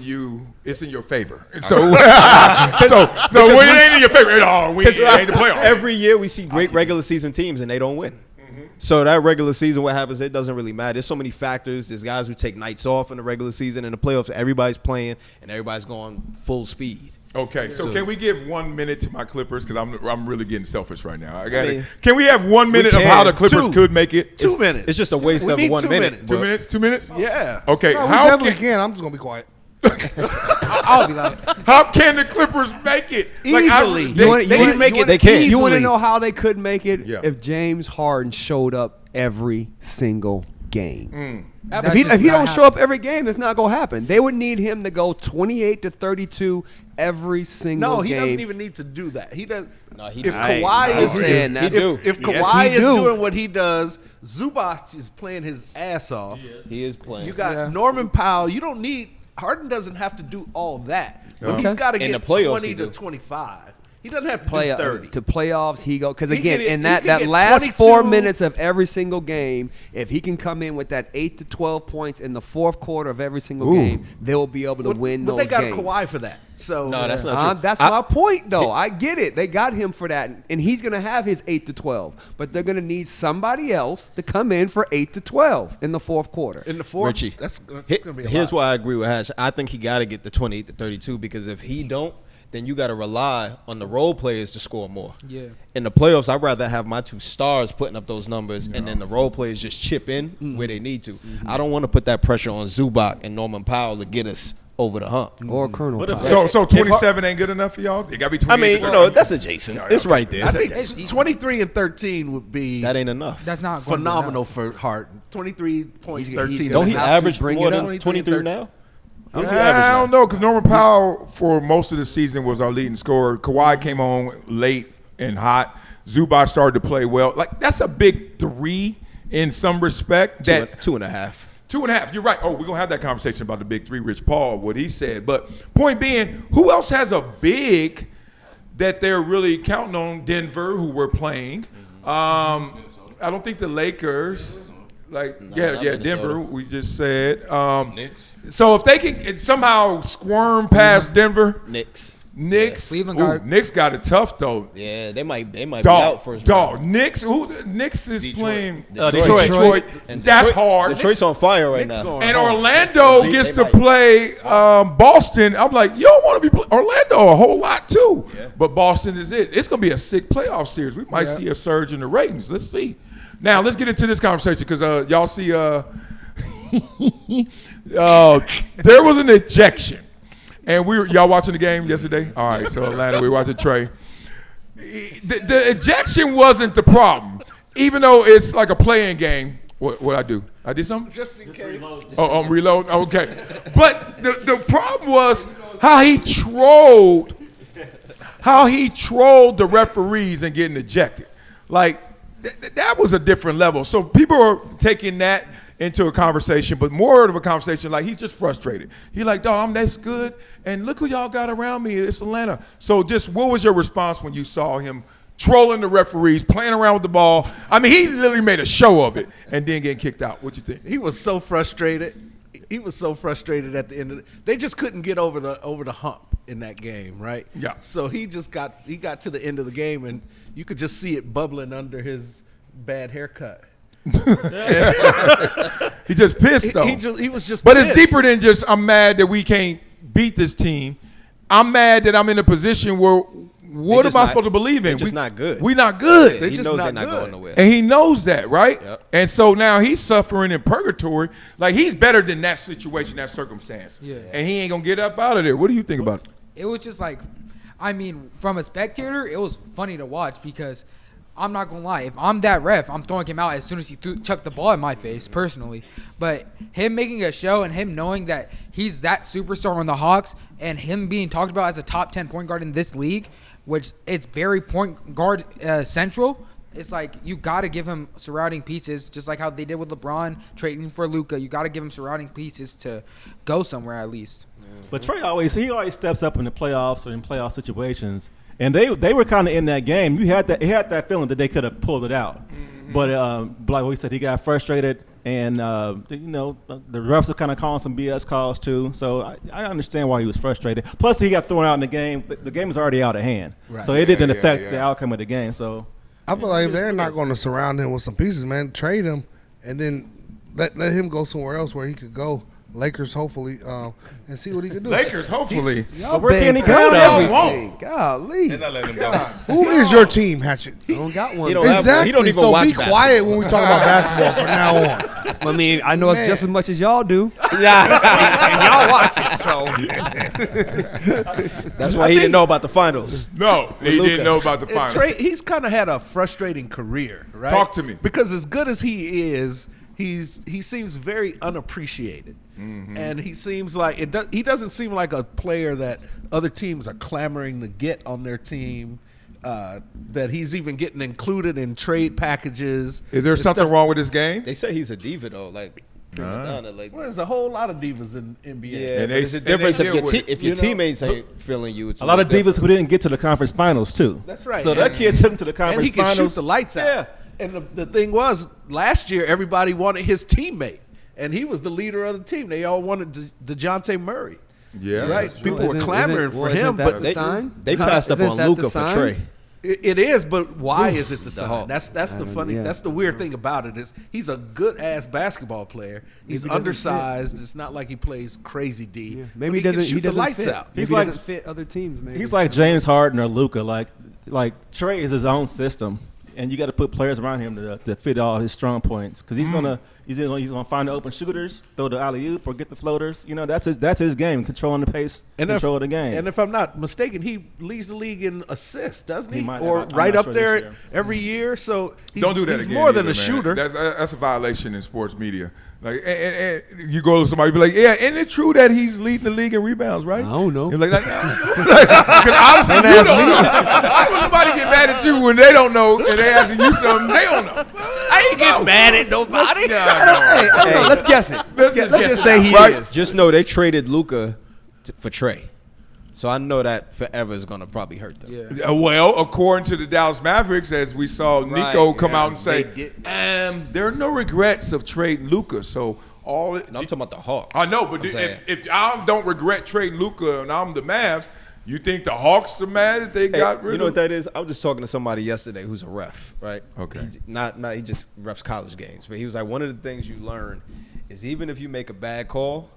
it's in your favor. So, when it ain't in your favor at all, it ain't the playoffs. Every year we see great regular season teams and they don't win. So that regular season, what happens, it doesn't really matter. There's so many factors. There's guys who take nights off in the regular season. In the playoffs, everybody's playing and everybody's going full speed. Okay, so can we give 1 minute to my Clippers? Because I'm really getting selfish right now. I got mean, it. Can we have 1 minute of can. how the Clippers 2. could make it? 2 minutes. It's just a waste We of need 1 2 minute. minutes. 2 minutes? 2 minutes? Yeah. Okay, No, we how definitely can, can. I'm just gonna be quiet. I'll be like, how can the Clippers make it? Easily. They- You wanna- They you can make wanna- it they can. You want to easily. know how they could make it? Yeah. If James Harden showed up every single game. that's If he just don't not show up every game, it's not gonna happen. They would need him to go 28 to 32 every single No, he game. doesn't even need to do that. He does. No, he if do. Kawhi He's is saying that. if Yes, Kawhi he is do. doing what he does, Zubac is playing his ass off. He is playing. You got Yeah. Norman Powell. You don't need Harden. Doesn't have to do all that, but Okay. he's got to In get the playoffs, 20 he to do. 25. He doesn't have to play do 30. to playoffs. He go because He again can- in he that can get last 22. 4 minutes of every single game, if he can come in with that 8 to 12 points in the fourth quarter of every single game, they'll be able to win but those they got games. Kawhi for that. So No, that's not true. That's my point, though. I get it. They got him for that, and he's gonna have his 8 to 12. But they're gonna need somebody else to come in for 8 to 12 in the fourth quarter. in the fourth. Richie, That's gonna be a here's lot. why I agree with Hatch. I think he got to get the 28 to 32 because if he don't, then you got to rely on the role players to score more. Yeah. In the playoffs, I'd rather have my 2 stars putting up those numbers and then the role players just chip in where they need to. I don't want to put that pressure on Zubac and Norman Powell to get us over the hump. Or Colonel. But if- Powell. So 27 ain't good enough for y'all? It got to be 28. I mean, you know, that's adjacent. It's right there. I think It's decent. 23 and 13 would be That ain't enough. that's not gonna be phenomenal enough. for Harden. 23 points, He's 13. Don't he Have to average bring more it up. than 23 now? What's he I average don't now? know because Norman Powell for most of the season was our leading scorer. Kawhi came on late and hot. Zubac started to play well. Like that's a big 3 in some respect. That 2.5. 2.5. You're right. Oh, we're gonna have that conversation about the big 3. Rich Paul, what he said. But point being, who else has a big that they're really counting on? Denver, who we're playing. I don't think the Lakers. Like not Denver. Minnesota. We just said. Knicks. So if they can somehow squirm past Denver, Knicks. Knicks. Cleveland Knicks got it tough though. Yeah, they might be out first round. Knicks is Detroit. playing Detroit. And That's hard. Detroit's on fire right now. And Orlando gets to play Boston. I'm like, you don't want to be Orlando a whole lot too. Yeah. But Boston is it. It's going to be a sick playoff series. We might see a surge in the ratings. Let's see. Now, let's get into this conversation because y'all see there was an ejection. And y'all watching the game yesterday? All right, so Atlanta, we watching Trey. The ejection wasn't the problem, even though it's like a playing game. What I do? I did something? Just in case. I'm reloading? Okay. But the problem was how he trolled the referees and getting ejected. Like, that was a different level. So people are taking that into a conversation, but more of a conversation like he's just frustrated. He's like, dog, I'm this good, and look who y'all got around me. It's Atlanta. So just what was your response when you saw him trolling the referees, playing around with the ball? I mean, he literally made a show of it and then getting kicked out. What you think? He was so frustrated. He was so frustrated at the end of it. They just couldn't get over the hump in that game, right? Yeah. So he got to the end of the game, and you could just see it bubbling under his bad haircut. He just pissed though. He was just. But pissed. it's deeper than just I'm mad that we can't beat this team. I'm mad that I'm in a position where what am I supposed to believe in? They're just not good. We not good. He knows they're not going nowhere. And he knows that, right? Yep. And so now he's suffering in purgatory. Like he's better than that situation, that circumstance. Yeah. And he ain't gonna get up out of there. What do you think about it? It was just like, I mean, from a spectator, it was funny to watch because I'm not gonna lie. If I'm that ref, I'm throwing him out as soon as he chucked the ball in my face, personally. But him making a show and him knowing that he's that superstar on the Hawks and him being talked about as a top 10 point guard in this league, which it's very point guard central. It's like you got to give him surrounding pieces, just like how they did with LeBron trading for Luka. You got to give him surrounding pieces to go somewhere at least. But Trey always steps up in the playoffs or in playoff situations. And they were kind of in that game. He had that feeling that they could have pulled it out. Mm-hmm. But like we said, he got frustrated, and the refs are kind of calling some BS calls too. So I understand why he was frustrated. Plus, he got thrown out in the game. The game was already out of hand, right. So it didn't affect the outcome of the game. So I feel like if they're not going to surround him with some pieces, man, trade him, and then let him go somewhere else where he could go. Lakers, hopefully, and see what he can do. Lakers, hopefully. Where can he go now? Golly. They're not letting him go. Who is your team, Hatchet? I don't got one. Exactly. He don't even so watch be quiet when we talk about basketball from now on. I mean, I know it's just as much as y'all do. Yeah. And y'all watch it, so. That's why he didn't know about the finals. No, he didn't know about the finals. Trey, he's kind of had a frustrating career, right? Talk to me. Because as good as he is, he seems very unappreciated. Mm-hmm. And he seems like he doesn't seem like a player that other teams are clamoring to get on their team. That he's even getting included in trade packages. Is there something wrong with his game? They say he's a diva though, like. Well, there's a whole lot of divas in NBA. Yeah, and there's a difference if your teammates ain't feeling you. It's a lot of divas who didn't get to the conference finals too. That's right. So that kid took him to the conference and he finals. Can shoot the lights out. Yeah. And the thing was, last year everybody wanted his teammate, and he was the leader of the team. They all wanted DeJounte Murray. Yeah, right. People were clamoring for him, but they passed up on Luka for Trey. It is, but why is it the sign? That's the funny. Yeah. That's the weird thing about it is he's a good ass basketball player. He's undersized. It's not like he plays crazy D. Yeah. Maybe he doesn't shoot the lights fit. out. He's like doesn't fit other teams. Maybe he's like James Harden or Luka. Like Trey is his own system, and you got to put players around him to fit all his strong points because he's gonna find the open shooters, throw the alley oop or get the floaters. You know that's his game, controlling the pace, control the game. And if I'm not mistaken, he leads the league in assists, doesn't he? Or right up there every year. So don't do that he's again. More than either, a shooter. That's a violation in sports media. Like, and you go to somebody be like, yeah, isn't it true that he's leading the league in rebounds, right? I don't know. You're like, because obviously you don't know. How would somebody get mad at you when they don't know and they asking you something they don't know? I ain't get mad at nobody. I don't know. Let's guess it. Let's just say he is. Just know they traded Luka for Trey. So I know that forever is going to probably hurt them. Yeah. Well, according to the Dallas Mavericks, as we saw Nico come out and say, there are no regrets of trading Luka. So I'm talking about the Hawks. I know, but if I don't regret trading Luka and I'm the Mavs, You think the Hawks are mad that they got rid of? You know what that is? I was just talking to somebody yesterday who's a ref, right? Okay. He just refs college games, but he was like, one of the things you learn is even if you make a bad call,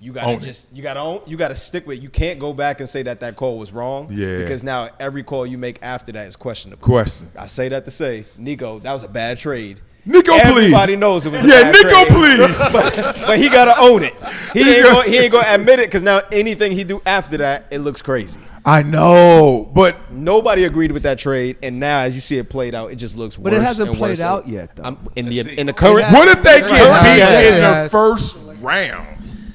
you gotta stick with it. You can't go back and say that call was wrong. Yeah. Because now every call you make after that is questionable. Question. I say that to say, Nico, that was a bad trade. Nico, please. Everybody knows it was a Yeah, bad Nico, trade. please. But he gotta own it. He ain't gonna admit it because now anything he do after that, it looks crazy. I know, but Nobody agreed with that trade, and now as you see it played out, it just looks worse. But it hasn't and played worse. out yet, though. In the current. what if they get beat Yes, in yes. the first round?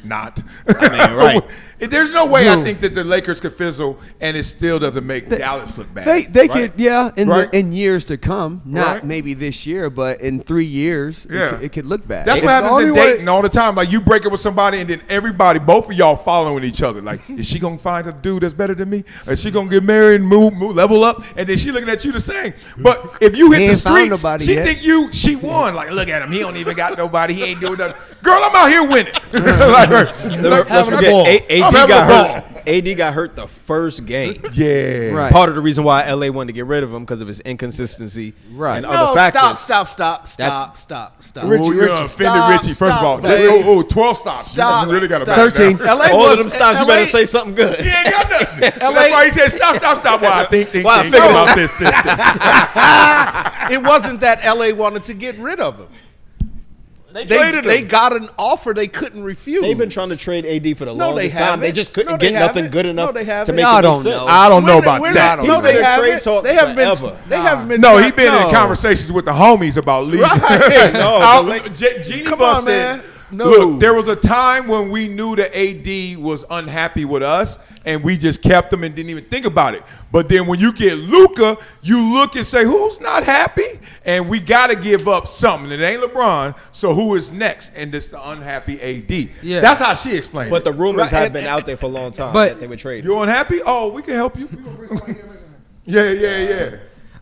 Not. I mean, right. There's no way I think that the Lakers could fizzle and it still doesn't make Dallas look bad. They right? could, yeah, Right? in years to come. Not Right? maybe this year, but in 3 years, Yeah. it could look bad. That's what happens in dating all the time. Like you break up with somebody and then everybody, both of y'all following each other. Like, is she gonna find a dude that's better than me? Or is she gonna get married and move, level up? And then she looking at you the same. But if you hit He the ain't found streets, nobody she yet. think she won. Like, look at him. He don't even got nobody. He ain't doing nothing. Girl, I'm out here winning. Let's forget, AD got hurt. AD got hurt the first game. Yeah. Right. Part of the reason why LA wanted to get rid of him because of his inconsistency and other No, factors. stop. Richie, you're offended Richie. First of all, 12 stops. Stop. You really got to Stop. 13. LA All was, of them stops, you LA better say something good. He ain't got nothing. That's LA why he said stop. Why? Think. figure about this. It wasn't that LA wanted to get rid of him. They traded They him. got an offer they couldn't refuse. They've been trying to trade AD for the No, they longest time. They haven't. just couldn't No, they get nothing haven't. good No, enough they to haven't. make Y'all it make don't sense. know. I don't know about that. He's No, been they in haven't. trade talks They haven't been. forever. They haven't been. No, he been no. in conversations with the homies about leaving. Right. No, Jeannie Come Buss on, said, man. No. Look, there was a time when we knew that AD was unhappy with us, and we just kept him and didn't even think about it. But then when you get Luka, you look and say, who's not happy? And we got to give up something. It ain't LeBron, so who is next? And it's the unhappy AD. Yeah. That's how she explained But it. the rumors Right, have been out there for a long time But- that they would trade. You unhappy? Oh, we can help you. Yeah.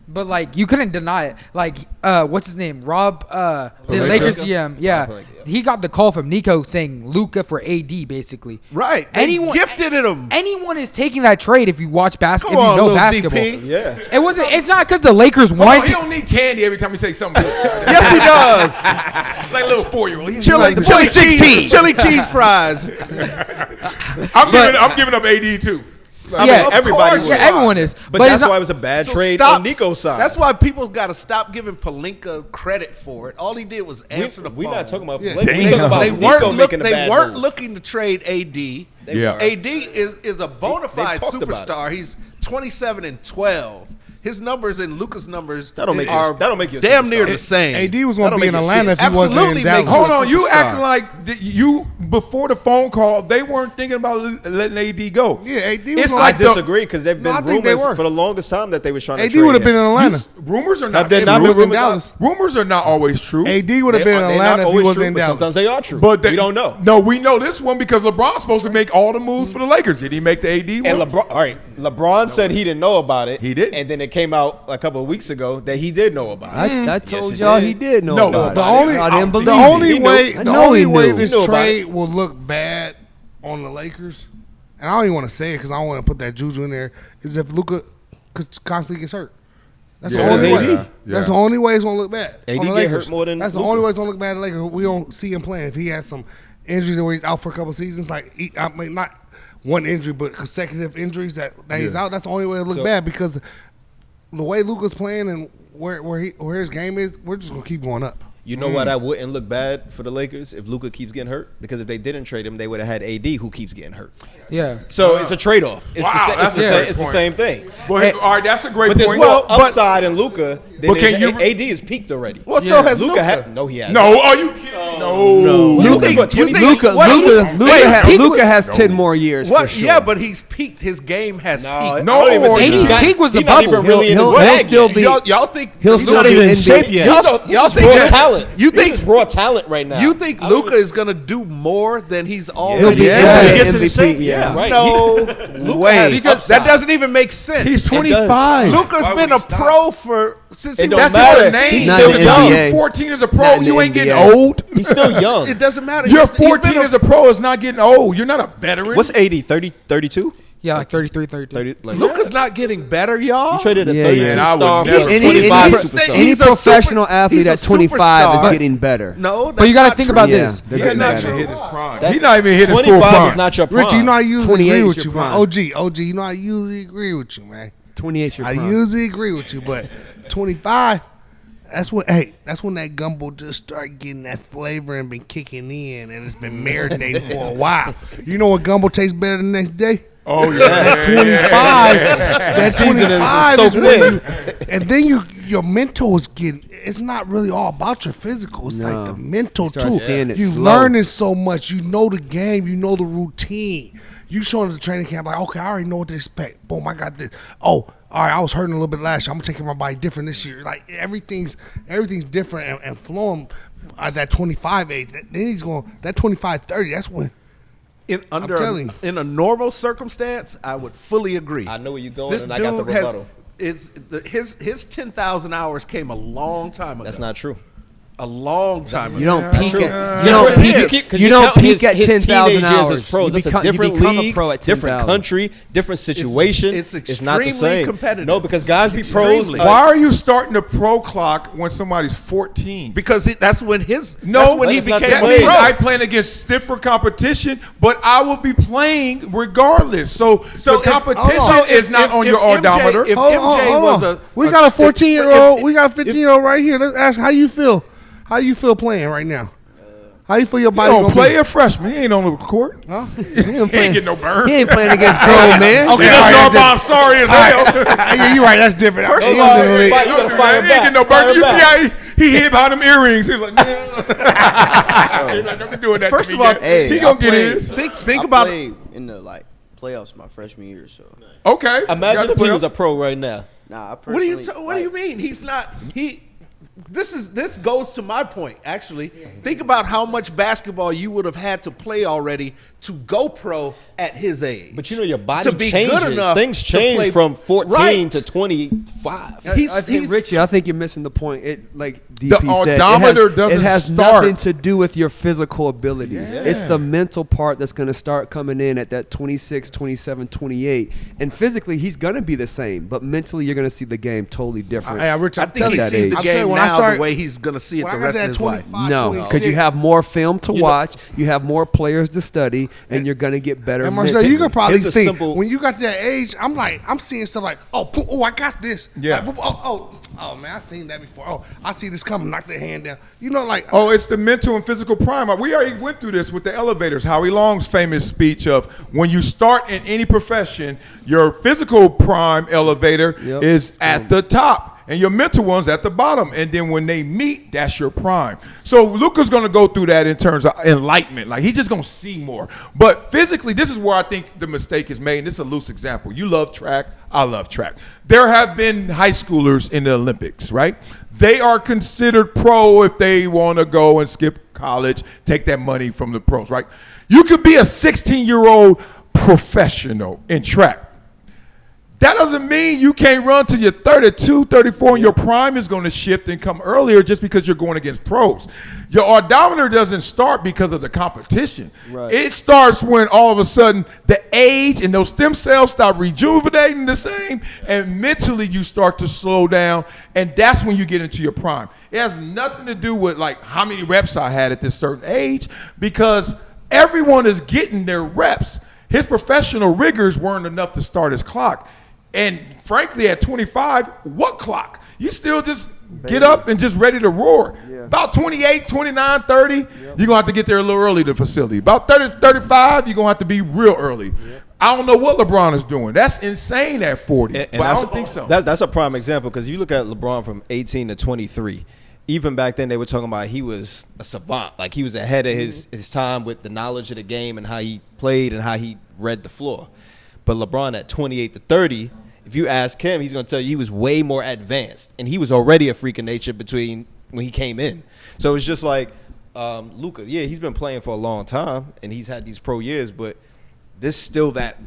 But like you couldn't deny it. Like what's his name? Rob the Lakers GM. Yeah. He got the call from Nico saying Luka for AD basically. Right. They gifted it him. Anyone is taking that trade if you watch basketball. Come If on, you know little basketball. DP. Yeah. It's not because the Lakers Hold on, wanted he to. don't need candy every time he say something good. Yes, he does. Like a little 4-year-old. Chili cheese fries. I'm giving up AD too. I Yeah, mean, of everybody course, would. yeah, everyone is. But it's that's not- why it was a bad So trade stop. on Nico's side. That's why people got to stop giving Pelinka credit for it. All he did was answer the phone. We're not talking about Yeah. Lakers. Damn. We're talking about They Nico weren't, making a bad they weren't move. looking to trade AD. Yeah. AD is a bona fide talked about superstar. He's 27-12. His numbers and Luka's numbers That'll make you- are that'll make you a damn superstar. near the same. AD was going to That'll be in make you Atlanta if he wasn't absolutely in Dallas. make you Hold on, you superstar. acting like you before the phone call, they weren't thinking about letting AD go. Yeah, AD was It's gonna- I like disagree because there've No, been I think they rumors were. for the longest time that they was trying to AD trade would have been in him. Atlanta. Rumors are not. Have there true. not been was in rumors? Dallas. Rumors are not always true. AD would have been in They're not Atlanta if he always was true, in but Dallas. sometimes they are true. But we don't know. No, we know this one because LeBron's supposed to make all the moves for the Lakers. Did he make the AD one? And LeBron, all right, LeBron said he didn't know about it. He didn't. And then it came out a couple of weeks ago that he did know about it. I Yes, told it y'all did. he did know No, about the it. only- I didn't believe The it. only He knew. way, I the know only he way knew. this He knew about trade will look bad on the Lakers, and I don't even want to say it because I don't want to put that juju in there, is if Luka constantly gets hurt. That's Yeah, the only yeah, way. yeah. That's the only way it's gonna look bad. AD on the get Lakers. hurt more than That's the Luka. only way it's gonna look bad. On the Lakers, we don't see him playing. If he has some injuries where he's out for a couple seasons, like I mean, not one injury, but consecutive injuries that he's out. That's the only way it look So- bad because the way Luka's playing and where his game is, we're just gonna keep going up. You know why that wouldn't look bad for the Lakers if Luka keeps getting hurt? Because if they didn't trade him, they would have had AD who keeps getting hurt. Yeah. So it's a trade-off. It's, Wow, that's a great it's the point. same thing. Well, all right, that's a great But there's point. more upside in Luka than but can you- AD is peaked already. Well, so has Luka Luka. no, he hasn't. No, are you kidding? No. Luka has 10 more years for What? sure. Yeah, but he's peaked. His game has No, peaked. No, AD's peak was the he's not bubble. even really in his He'll bag still yet. be. Y'all think He'll Luka- still be even in in shape shape yet. Y'all Y'all think think raw that's- talent. you This think- is raw talent right now. You think Luka is gonna do more than he's He'll already be done? He NBA gets in MVP. shape, Yeah. Right. No way. has Because upside. that doesn't even make sense. He's It does. 25. Luka's Why been would a he stop? pro for since he It was don't That's matter. his name. He's Not still in the young. NBA. 14 as a Not pro, in you the ain't getting NBA. old. He's still young. It doesn't matter. You're He's been 14 as a pro is not getting old. You're not a veteran. What's AD? 30, 32? Yeah, like 33, 32. 30, like, Luka's not getting better, y'all. you traded a Yeah, 32 yeah, and I would star for never- a Any- 25 any- superstar. Any He's a professional super- athlete he's a at 25 superstar. is getting better. No, But you got got to think about this. they're He's getting not better. even hit his prime. He's not even hit his full 25 prime. is not your prime. Richie, you know I usually 28 agree is with your you, man. prime. OG, you know I usually agree with you, man. 28 your I prime. usually agree with you, but 25, that's when that gumbo just start getting that flavor and been kicking in, and it's been marinating for a while. You know what gumbo tastes better the next day? Oh, yeah. That 25, that Seasoning is 25 so is when quick. you, and then your mental is getting. It's not really all about your physical. It's like the mental You start too. seeing it You slow. learning so much. You know the game. You know the routine. You showing at the training camp like, okay, I already know what to expect. Boom, I got this. Oh, all right, I was hurting a little bit last year. I'm gonna take care of my body different this year. Like everything's different and flowing at that 25 age. Then he's going that 25, 30. That's when. in telling you. in a normal circumstance, I would fully agree. I know where you're going, This and I got the dude rebuttal. his 10,000 hours came a long time ago. That's not true. A long time ago. You don't peak true. at you don't Yes, peak it is. you don't count peak at his 10,000 teenage years hours as pros. You That's become- a different you become league, a pro at different 10,000. country, different situation. it's not the extremely same. competitive. No, because guys be pros. Extremely. Why are you starting the pro clock when somebody's 14? Because that's when that's No, when he that's not became the that a same. means pro. I playing against stiffer competition, but I will be playing regardless. So the if- competition hold on. is not If- on if your MJ odometer. if Hold MJ on, was hold on. a We got a 14-year-old. We got a 15-year-old right here. Let's ask how you feel. How you feel playing right now? How you feel your You body don't gonna play be? a freshman. He ain't on the court. Huh? He ain't He ain't playing, getting no burn. he ain't playing against grown men. Okay, That's all right, Norm sorry as hell. Yeah, you're right. That's different. First of He all, was in the league. Fight, you gotta fire He ain't getting no back. burn. You Fire see how he hid behind them earrings. He was like, nah. He's like, don't be doing that to First me of all, yet. Hey, he I gonna get played- his. think I about played in the playoffs my freshman year, so Okay. Imagine Got if the he was a playoff. pro right now. nah. I what do you personally, what do you mean? He's not This goes to my point, actually. Think about how much basketball you would have had to play already to go pro at his age. But you know your body To be good changes. enough Things to change play- from 14 Right. to 25. I think Richie, I think you're missing the point. It like DP The said, odometer it doesn't has start. nothing to do with your physical abilities. Yeah. It's the mental part that's going to start coming in at that 26, 27, 28. And physically, he's going to be the same, but mentally, you're going to see the game totally different. Hey, Rich, I I'm think he that sees age. the I'm telling you, game when I now started- the way he's going to see it when the I got rest of that his life. 25, No, 26, because you have more film to watch, you have more players to study, and you're going to get better. And Marcel, mentally. you could probably Here's a think simple- when you got to that age, I'm seeing stuff like, oh, I got this. Yeah. Like, oh, man, I seen that before. Oh, I see this coming. Knock their hand down. You know, like, Oh, it's the mental and physical prime. We already went through this with the elevators. Howie Long's famous speech of when you start in any profession, your physical prime elevator Yep. is at the top. And your mental one's at the bottom. And then when they meet, that's your prime. So Luka's going to go through that in terms of enlightenment. Like, he's just going to see more. But physically, this is where I think the mistake is made. And this is a loose example. You love track. I love track. There have been high schoolers in the Olympics, right? They are considered pro if they want to go and skip college, take that money from the pros, right? You could be a 16-year-old professional in track. That doesn't mean you can't run till you're 32, 34, and your prime is going to shift and come earlier just because you're going against pros. Your odometer doesn't start because of the competition. Right. It starts when all of a sudden the age and those stem cells stop rejuvenating the same, and mentally you start to slow down, and that's when you get into your prime. It has nothing to do with like how many reps I had at this certain age, because everyone is getting their reps. His professional rigors weren't enough to start his clock. And frankly, at 25, what clock? You still just get up and just ready to roar. Yeah. About 28, 29, 30, you're going to have to get there a little early to the facility. About 30, 35, you're going to have to be real early. I don't know what LeBron is doing. That's insane at 40, And but I don't think so. That's a prime example because you look at LeBron from 18 to 23. Even back then, they were talking about he was a savant. Like, he was ahead of his time with the knowledge of the game and how he played and how he read the floor. But LeBron at 28 to 30, if you ask him, he's going to tell you he was way more advanced. And he was already a freak of nature between when he came in. So it's just like Luka. Yeah, he's been playing for a long time, and he's had these pro years, but this still that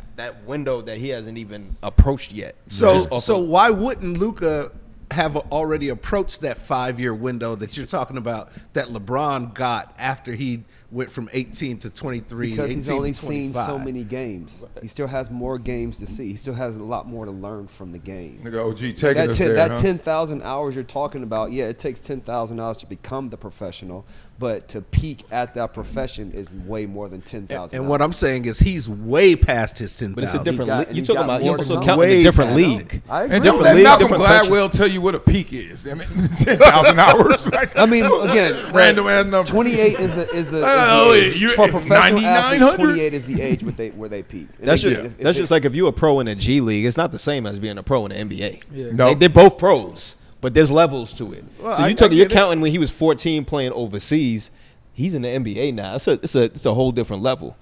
window that he hasn't even approached yet. So why wouldn't Luka have already approached that 5-year window that you're talking about that LeBron got after he went from 18 to 23. Because 18 he's only to seen 25. so many games. He still has more games to see. He still has a lot more to learn from the game. Nigga, OG taking us there, That 10,000 hours you're talking about, yeah, it takes 10,000 hours to become the professional, but to peak at that profession is way more than 10,000 And what I'm saying is he's way past his 10,000. But it's a different got- league. and You're he's talking got about, more you're to also know. counting a different Way league. I agree. And don't Different let league, Malcolm different country. Gladwell tell you what a peak is. I mean, 10,000 hours. Like, I mean, again, random ass number. 28 is the Oh, age. you- For professional 9,900? athletes, 28 is the age where they peak. And That's again, just if that's they- just like if you're a pro in a G League, it's not the same as being a pro in the NBA. Yeah. No. They're both pros, but there's levels to it. Well, So I you're get it. counting when he was 14 playing overseas. He's in the NBA now. It's a whole different level,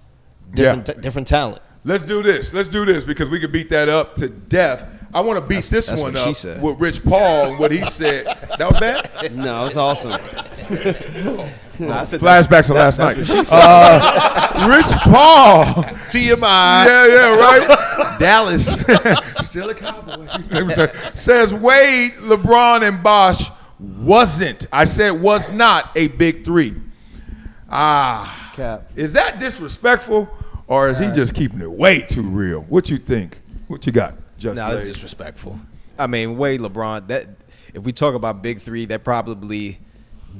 different talent. Let's do this. Let's do this because we could beat that up to death. I want to beat this that's one what she up said. with Rich Paul and what he said. That was bad? No, it's awesome. Nah, I said Flashbacks to last that's night. what she said. Rich Paul. TMI. Yeah, right? Dallas. Still a Cowboy. Says Wade, LeBron, and Bosh wasn't. I said was not a big three. Cap. Is that disrespectful or is he just keeping it way too real? What you think? What you got? Just Nah, that's disrespectful. I mean, Wade, LeBron. That if we talk about big three, they're probably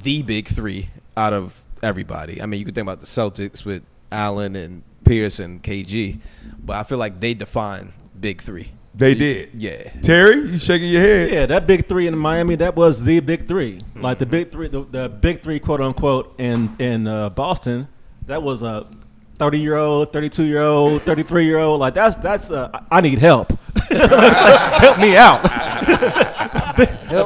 the big three out of everybody. I mean, you could think about the Celtics with Allen and Pierce and KG, but I feel like they define big three. They did. Yeah. Terry, you shaking your head? Yeah, that big three in Miami, that was the big three. Like the big three, the big three, quote unquote, in Boston. That was a 30-year-old, 32-year-old, 33-year-old. Like that's I need help. Help me out.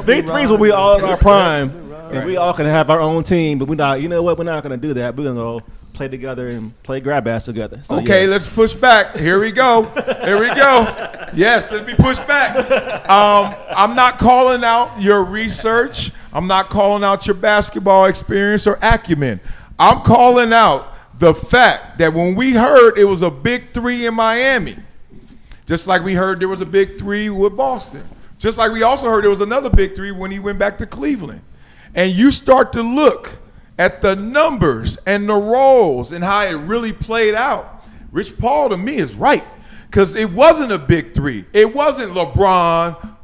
Big threes will be all in our prime, and we all can have our own team. But we're not. You know what? We're not going to do that. We're going to go play together and play grab ass together. So, Okay, yeah. let's push back. Here we go. Here we go. Yes, let me push back. I'm not calling out your research. I'm not calling out your basketball experience or acumen. I'm calling out the fact that when we heard it was a big three in Miami, just like we heard there was a big three with Boston, just like we also heard there was another big three when he went back to Cleveland. And you start to look at the numbers and the roles and how it really played out. Rich Paul, to me, is right. Because it wasn't a big three. It wasn't LeBron,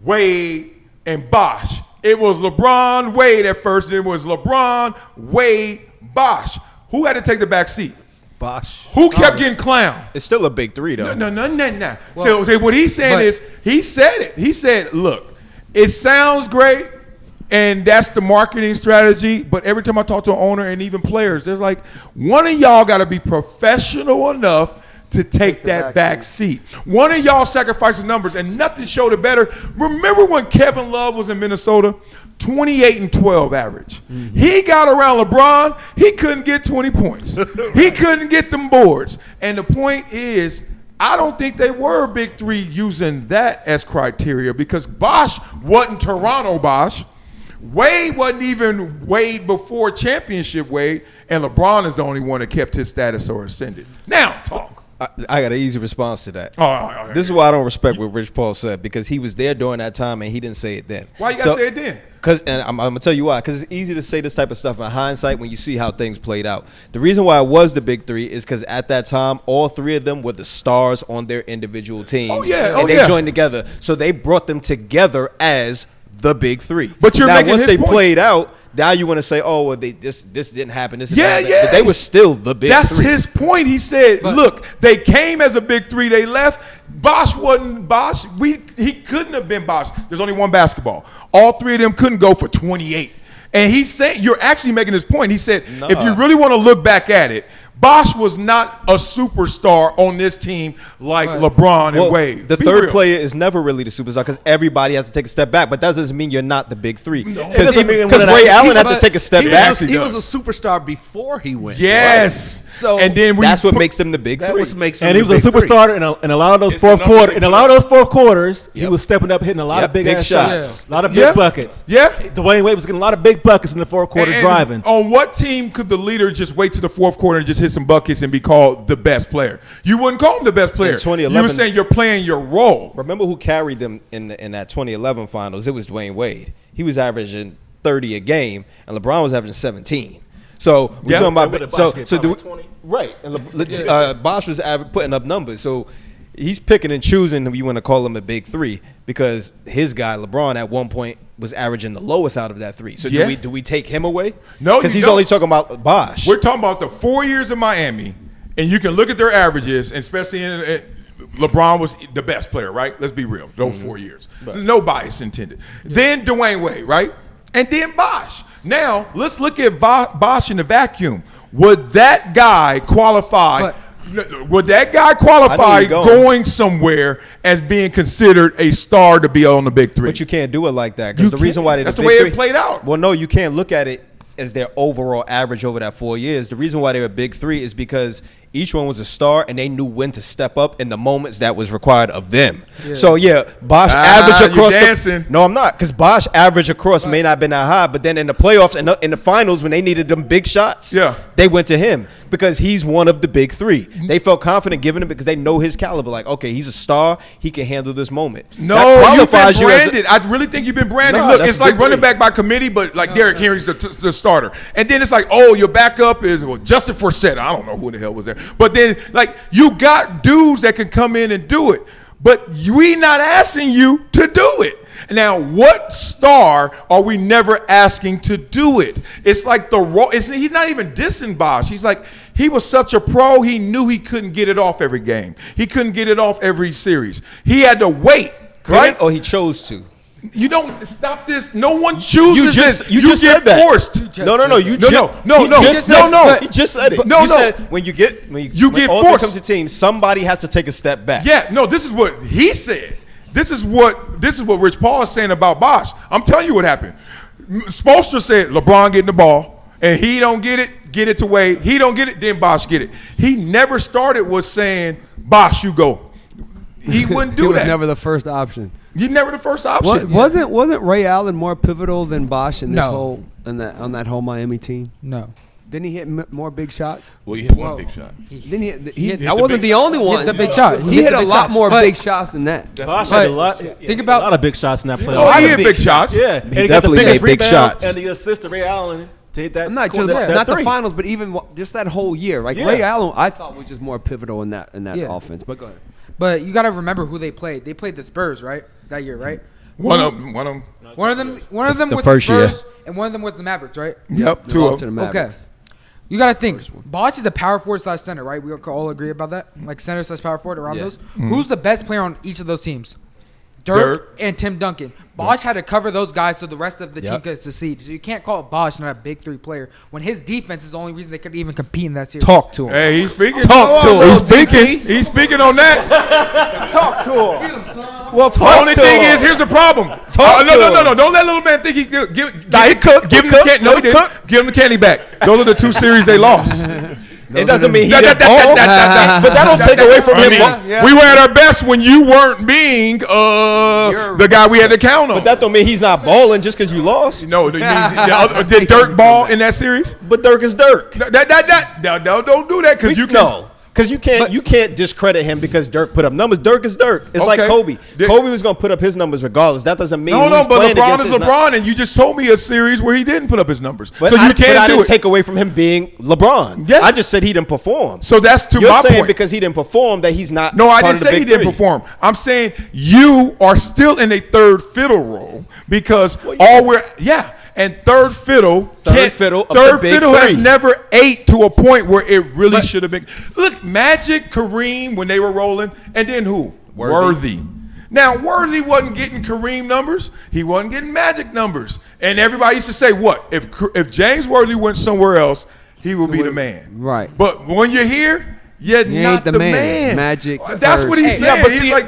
Wade, and Bosh. It was LeBron, Wade at first. And it was LeBron, Wade, Bosh. Who had to take the back seat? Bosh. Who kept getting clowned? It's still a big three, though. No. So what he's saying is, he said it. He said, look, it sounds great, and that's the marketing strategy, but every time I talk to an owner and even players, they're like, one of y'all got to be professional enough to take that back seat. One of y'all sacrificing numbers, and nothing showed it better. Remember when Kevin Love was in Minnesota? 28 and 12 average. He got around LeBron. He couldn't get 20 points. He couldn't get them boards. And the point is, I don't think they were a big three using that as criteria because Bosh wasn't Toronto Bosh. Wade wasn't even Wade before championship Wade, and LeBron is the only one that kept his status or ascended. Now, talk. I got an easy response to that. Oh, all right. This is why I don't respect what Rich Paul said, because he was there during that time and he didn't say it then. Why you got to say it then? And I'm going to tell you why. Because it's easy to say this type of stuff in hindsight when you see how things played out. The reason why it was the big three is because at that time, all three of them were the stars on their individual teams. And they joined together. So they brought them together as the big three. But you're now, making once his they point. played out, now you want to say, oh, well, this didn't happen. This didn't happen. Yeah. But they were still the big That's three. his point. He said, look, they came as a big three. They left. Bosh wasn't Bosh. He couldn't have been Bosh. There's only one basketball. All three of them couldn't go for 28. And he's saying, you're actually making this point. He said, if you really want to look back at it, Bosh was not a superstar on this team like LeBron and Wade. The third player is never really the superstar because everybody has to take a step back. But that doesn't mean you're not the big three. Because Ray Allen has to take a step back. He was a superstar before he went. Yes. Right? So and then that's what makes them the big three. And he was a superstar in a lot of those fourth quarters. In a lot of those fourth quarters, he was stepping up, hitting a lot of big ass shots, a lot of big buckets. Yeah. Dwayne Wade was getting a lot of big buckets in the fourth quarter driving. On what team could the leader just wait to the fourth quarter and just hit some buckets and be called the best player? You wouldn't call him the best player. In 2011, you were saying you're playing your role. Remember who carried them in that 2011 finals? It was Dwayne Wade. He was averaging 30 a game, and LeBron was averaging 17. So we're talking What about did so Bosh get, so do probably 20? right. And Bosh was putting up numbers. So he's picking and choosing if you want to call him a big three because his guy LeBron at one point was averaging the lowest out of that three. So do we take him away? No, because he's only talking about Bosh. We're talking about the 4 years in Miami, and you can look at their averages, and especially in LeBron was the best player, right? Let's be real. Those 4 years. Right. No bias intended. Yeah. Then Dwayne Wade, right? And then Bosh. Now, let's look at Bosh in the vacuum. Would that guy qualify? Would that guy qualify going somewhere as being considered a star to be on the big three? But you can't do it like that because the reason why that's the way it played out. Well, no, you can't look at it as their overall average over that 4 years. The reason why they were big three is because each one was a star and they knew when to step up in the moments that was required of them. Yeah. So Bosh average across no, I'm not, because Bosh average across may not have been that high, but then in the playoffs and in the finals when they needed them big shots, they went to him because he's one of the big three. They felt confident giving him because they know his caliber. Like, okay, he's a star, he can handle this moment. No, you've been branded. I really think you've been branded. Look, it's like running back by committee, but like Derrick Henry's the starter. And then it's like, oh, your backup is Justin Forsett. I don't know who the hell was there. But then, like, you got dudes that can come in and do it. But we not asking you to do it. Now, what star are we never asking to do it? It's like he's not even dissing Bosh. He's like, he was such a pro, he knew he couldn't get it off every game. He couldn't get it off every series. He had to wait, right? Or he chose to. You don't stop this. No one chooses this. You just get said that. Forced. No. He just said it. No. Said when you get forced. When it comes to teams, somebody has to take a step back. Yeah. No. This is what he said. This is what Rich Paul is saying about Bosh. I'm telling you what happened. Spoelstra said LeBron getting the ball, and he don't get it to Wade. He don't get it, then Bosh get it. He never started with saying Bosh, you go. He wouldn't do he was that. Never the first option. You never the first option. Wasn't Ray Allen more pivotal than Bosh in this on that whole Miami team? No. Didn't he hit more big shots? Well, he hit one big shot. That wasn't the only one. He hit the big shot. He hit a lot more big shots than that. Bosh had a lot of big shots in that playoff. Oh, he hit big shots. Yeah, he definitely made big shots. And the assist to Ray Allen to hit that. I'm not just not the finals, but even just that whole year. Like Ray Allen, I thought was just more pivotal in that offense. But go ahead. But you got to remember who they played. They played the Spurs, right? That year, right? One of them was the Spurs, and one of them was the Mavericks, right? Yep, two of them. Okay. You got to think. Bosh is a power forward / center, right? We all agree about that? Like center / power forward around those? Mm-hmm. Who's the best player on each of those teams? Dirk and Tim Duncan. Bosh had to cover those guys so the rest of the team could succeed. So you can't call Bosh not a big three player when his defense is the only reason they could even compete in that series. Talk to him. Hey, he's speaking. Talk to him. He's speaking. He's speaking on that. Talk to him. Well, the only thing is, here's the problem. No. Don't let little man think he give him the candy back. Those are the two series they lost. It doesn't mean he didn't ball, but that don't take away from him. We were at our best when you weren't being the guy we had to count on. But that don't mean he's not balling just because you lost. No, did Dirk ball in that series? But Dirk is Dirk. Don't do that because you can. No. Because you can't discredit him because Dirk put up numbers. Dirk is Dirk. It's like Kobe. Kobe was going to put up his numbers regardless. That doesn't mean but LeBron is LeBron, and you just told me a series where he didn't put up his numbers. But so you can't I didn't take away from him being LeBron. Yes. I just said he didn't perform. So that's to my point. You're saying because he didn't perform that he's not. No, I didn't say he didn't perform. I'm saying you are still in a third fiddle role because and third fiddle has never ate to a point where it really should have been. Look, Magic, Kareem when they were rolling, and then who? Worthy. Now, Worthy wasn't getting Kareem numbers. He wasn't getting Magic numbers. And everybody used to say, what? If James Worthy went somewhere else, he would be the man. Right. But when you're here, you're not the man. Magic. That's what he said.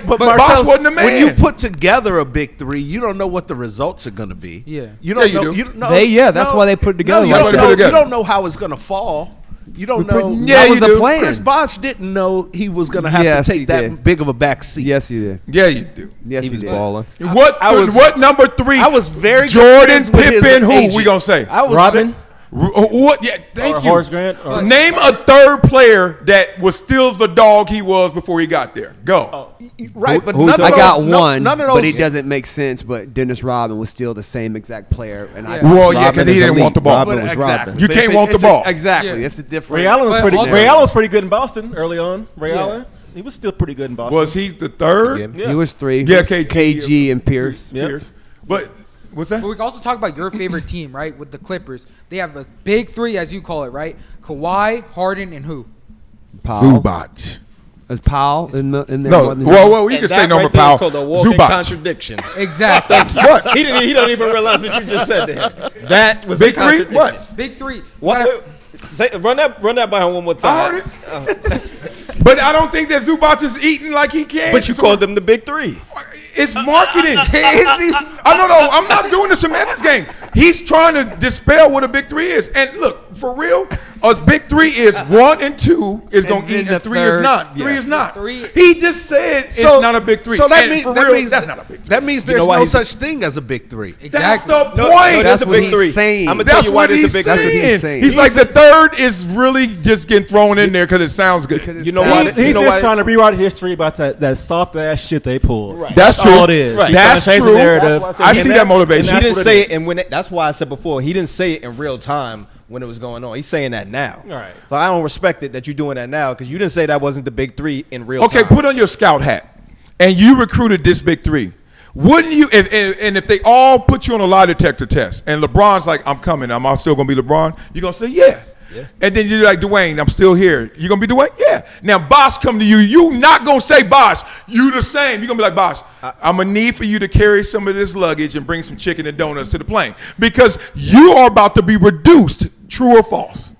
But Bosh wasn't the man. When you put together a big three, you don't know what the results are going to be. Yeah. You don't know. You do. That's why they put it together. You don't know how it's going to fall. You don't know. That was the plan. Chris Bosh didn't know he was going to have to take that big of a back seat. Yes, he did. Yeah, you do. Yes, he was balling. What number three? I was very Jordan, Pippen, who we going to say? Robin. What? Yeah, thank you. Horace Grant. Or, Name a third player that was still the dog he was before he got there. Go. Right, but Who's none of I those, got one, none of those. but he doesn't make sense. But Dennis Rodman was still the same exact player, and I. Well, yeah, because Rodman he is didn't elite. want the ball. Rodman was Exactly. Rodman. You But can't it's want the it's ball. Exactly. Yeah. That's the difference. Ray Allen was pretty. also- Ray Allen was pretty good in Boston early on. Ray Allen, he was still pretty good in Boston. Was he the third? Yeah. He was 3. Yeah, KG and Pierce. Yep. Pierce. But what's that? But we can also talk about your favorite team, right? With the Clippers, they have the big 3, as you call it, right? Kawhi, Harden, and who? Powell. Zubac. Is Powell in there? No, wasn't he? well, you And can say that Norman right there is Powell. called a walking Zubac. contradiction. Exactly. What? He don't even realize what you just said to him. That was Big a three? contradiction. What? Big 3. What? Run that by him one more I time. heard it. But I don't think that Zubac is eating like he can. But you called them the big 3. It's marketing. I don't know. I'm not doing the semantics game. He's trying to dispel what a big 3 is. And look, for real, a big 3 is 1 and 2 is going to then eat, the and 3 is third, not. 3 yes. is not. Three- He just said it's not a big 3. So that And means for that real, means that's not a big 3. That means You there's know why no he's- such thing as a big 3. That's Exactly. the point. No, that's there's a what big he's 3. saying. I'm gonna tell That's you why what there's he's a big That's what 3. he's saying. He's like the third is really just getting thrown in there because it sounds good. Because it You know sounds- why? He's You know just why? trying to rewrite history about that soft ass shit they pulled. Right. That's true. all it is. Right. He's trying That's to change true. the narrative. That's why I And see that- that motivation. He that's didn't what say it it, and that's why I said before he didn't say it in real time when it was going on. He's saying that now. Right. So I don't respect it that you're doing that now because you didn't say that wasn't the big 3 in real time. Okay, put on your scout hat, and you recruited this big 3. Wouldn't you? If they all put you on a lie detector test, and LeBron's like, "I'm coming. I'm still gonna be LeBron." You're gonna say, "Yeah." And then you're like, Dwayne, I'm still here. You're going to be Dwayne? Yeah. Now, Bosh come to you. You not going to say, Bosh, you the same. You're going to be like, Bosh, I'm going to need for you to carry some of this luggage and bring some chicken and donuts to the plane. Because you are about to be reduced. True or false?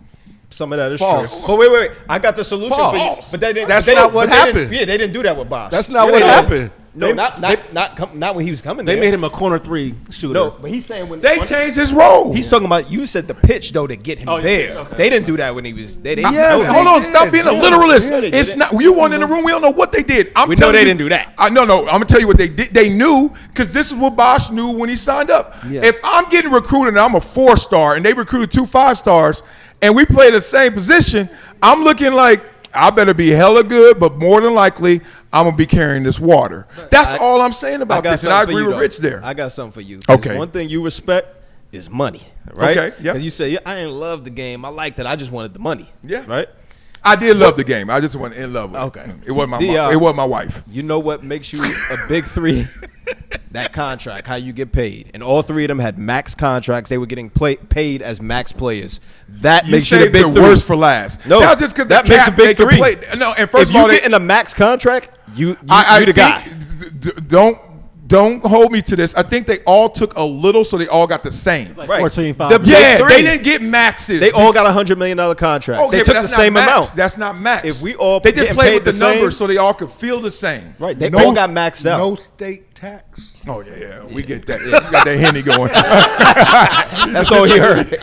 Some of that is False. true. But wait. I got the solution for you. False. But they didn't. That's but they not didn't- what but they didn't- happened. Yeah, they didn't do that with Bosh. That's not Yeah, what they happened. No, not when he was coming They there. made him a corner 3 shooter. No, but he's saying when They changed his role. He's talking about you said the pitch though to get him Oh, yeah, there. okay. They didn't do that when he was. They didn't. Yes, know hold that. on, stop being a literalist. Yeah, they did It's it. not you weren't in the room. We don't know what they did. We know they didn't do that. No, I'm gonna tell you what they did. They knew because this is what Bosh knew when he signed up. Yeah. If I'm getting recruited and I'm a 4-star and they recruited 2 5-stars and we play the same position, I'm looking like I better be hella good, but more than likely I'm gonna be carrying this water. That's all I'm saying about this, and I agree with Rich there. I got something for you. 'Cause Okay. One thing you respect is money, right? Okay, yeah. 'Cause you say, yeah, I didn't love the game. I liked it. I just wanted the money. Yeah. Right? I did love the game. I just wasn't in love with it. Okay. It wasn't The, it wasn't my wife. You know what makes you a big 3? That contract, how you get paid. And all 3 of them had max contracts. They were getting paid as max players. That makes you the saved big the 3. worst for last. No, that was just because that makes a big 3. No, and first If of all, you get in a max contract, you the guy. Don't hold me to this. I think they all took a little, so they all got the same. Like Right. 14-5. The Yeah, big they 3. didn't get maxes. They all got $100 million contracts. Okay, They but took the that's not same max. amount. That's not max. If we all they just getting played paid with the the same- numbers so they all could feel the same. Right. They all got maxed out. No state tax. Oh yeah, we get that. Yeah, you got that Henny going. That's all he heard.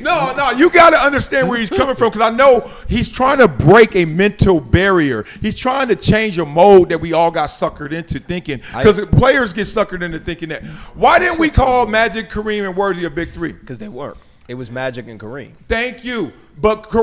No, you got to understand where he's coming from because I know he's trying to break a mental barrier. He's trying to change a mode that we all got suckered into thinking because players get suckered into thinking that. Why didn't we call Magic, Kareem, and Worthy a big 3? Because they weren't. It was Magic and Kareem. Thank you. But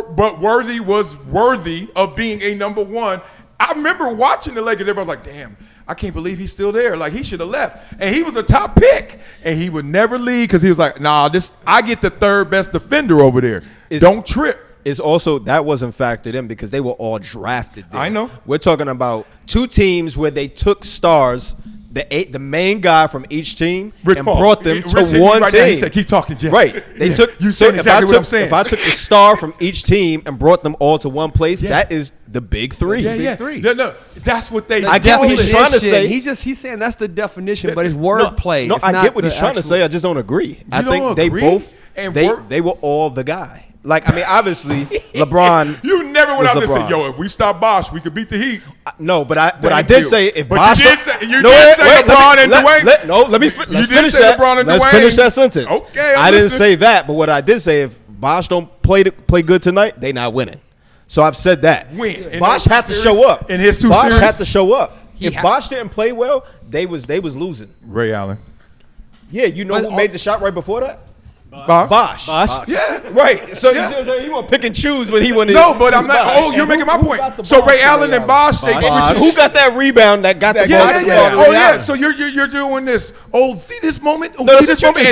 Worthy was worthy of being a number 1. I remember watching the Lakers. Everybody was like, damn, I can't believe he's still there. Like, he should have left. And he was a top pick. And he would never leave because he was like, nah, I get the 3rd best defender over there. Don't trip. It's also, that wasn't factored in because they were all drafted there. I know. We're talking about 2 teams where they took stars, the main guy from each team, Rich and Paul. brought them Rich to hit me one right now. He team. said, keep talking, Jeff. Right. They Yeah. took. You so said if exactly I what took, I'm saying. If I took the star from each team and brought them all to one place, Yeah. that is the big 3. Yeah. 3. No, that's what they I get what he's trying to say. He's saying that's the definition, but it's No, wordplay. No, It's I not get what the he's trying to actual- say. I just don't agree. I don't think they agree? both. And They were all the guy. Like, I mean, obviously, LeBron. You never went was out there and LeBron. said, yo, if we stop Bosh, we could beat the Heat. No, but I Thank did you. say if But Bosh you did don't- say- you No, did say wait, LeBron and Dwayne. Let me You let's did finish say that. LeBron and Let's Dwayne. finish that sentence. Okay, I'm I didn't listening. say that, but what I did say, if Bosh don't play good tonight, they not winning. So I've said that. Win. In Bosh those had to series? show up. In his 2 Bosh series? had to show up. He If had- Bosh didn't play well, they was losing. Ray Allen. Yeah, you know But who all- made the shot right before that? Bosh. Yeah. Right. So he want to pick and choose when he want to. No, but I'm not. Oh, you're making my point. So Ray Allen and Bosh. Who got that rebound that got the ball? Yeah. Oh, yeah. So you're doing this. Oh, see this moment? Oh, No, see this moment?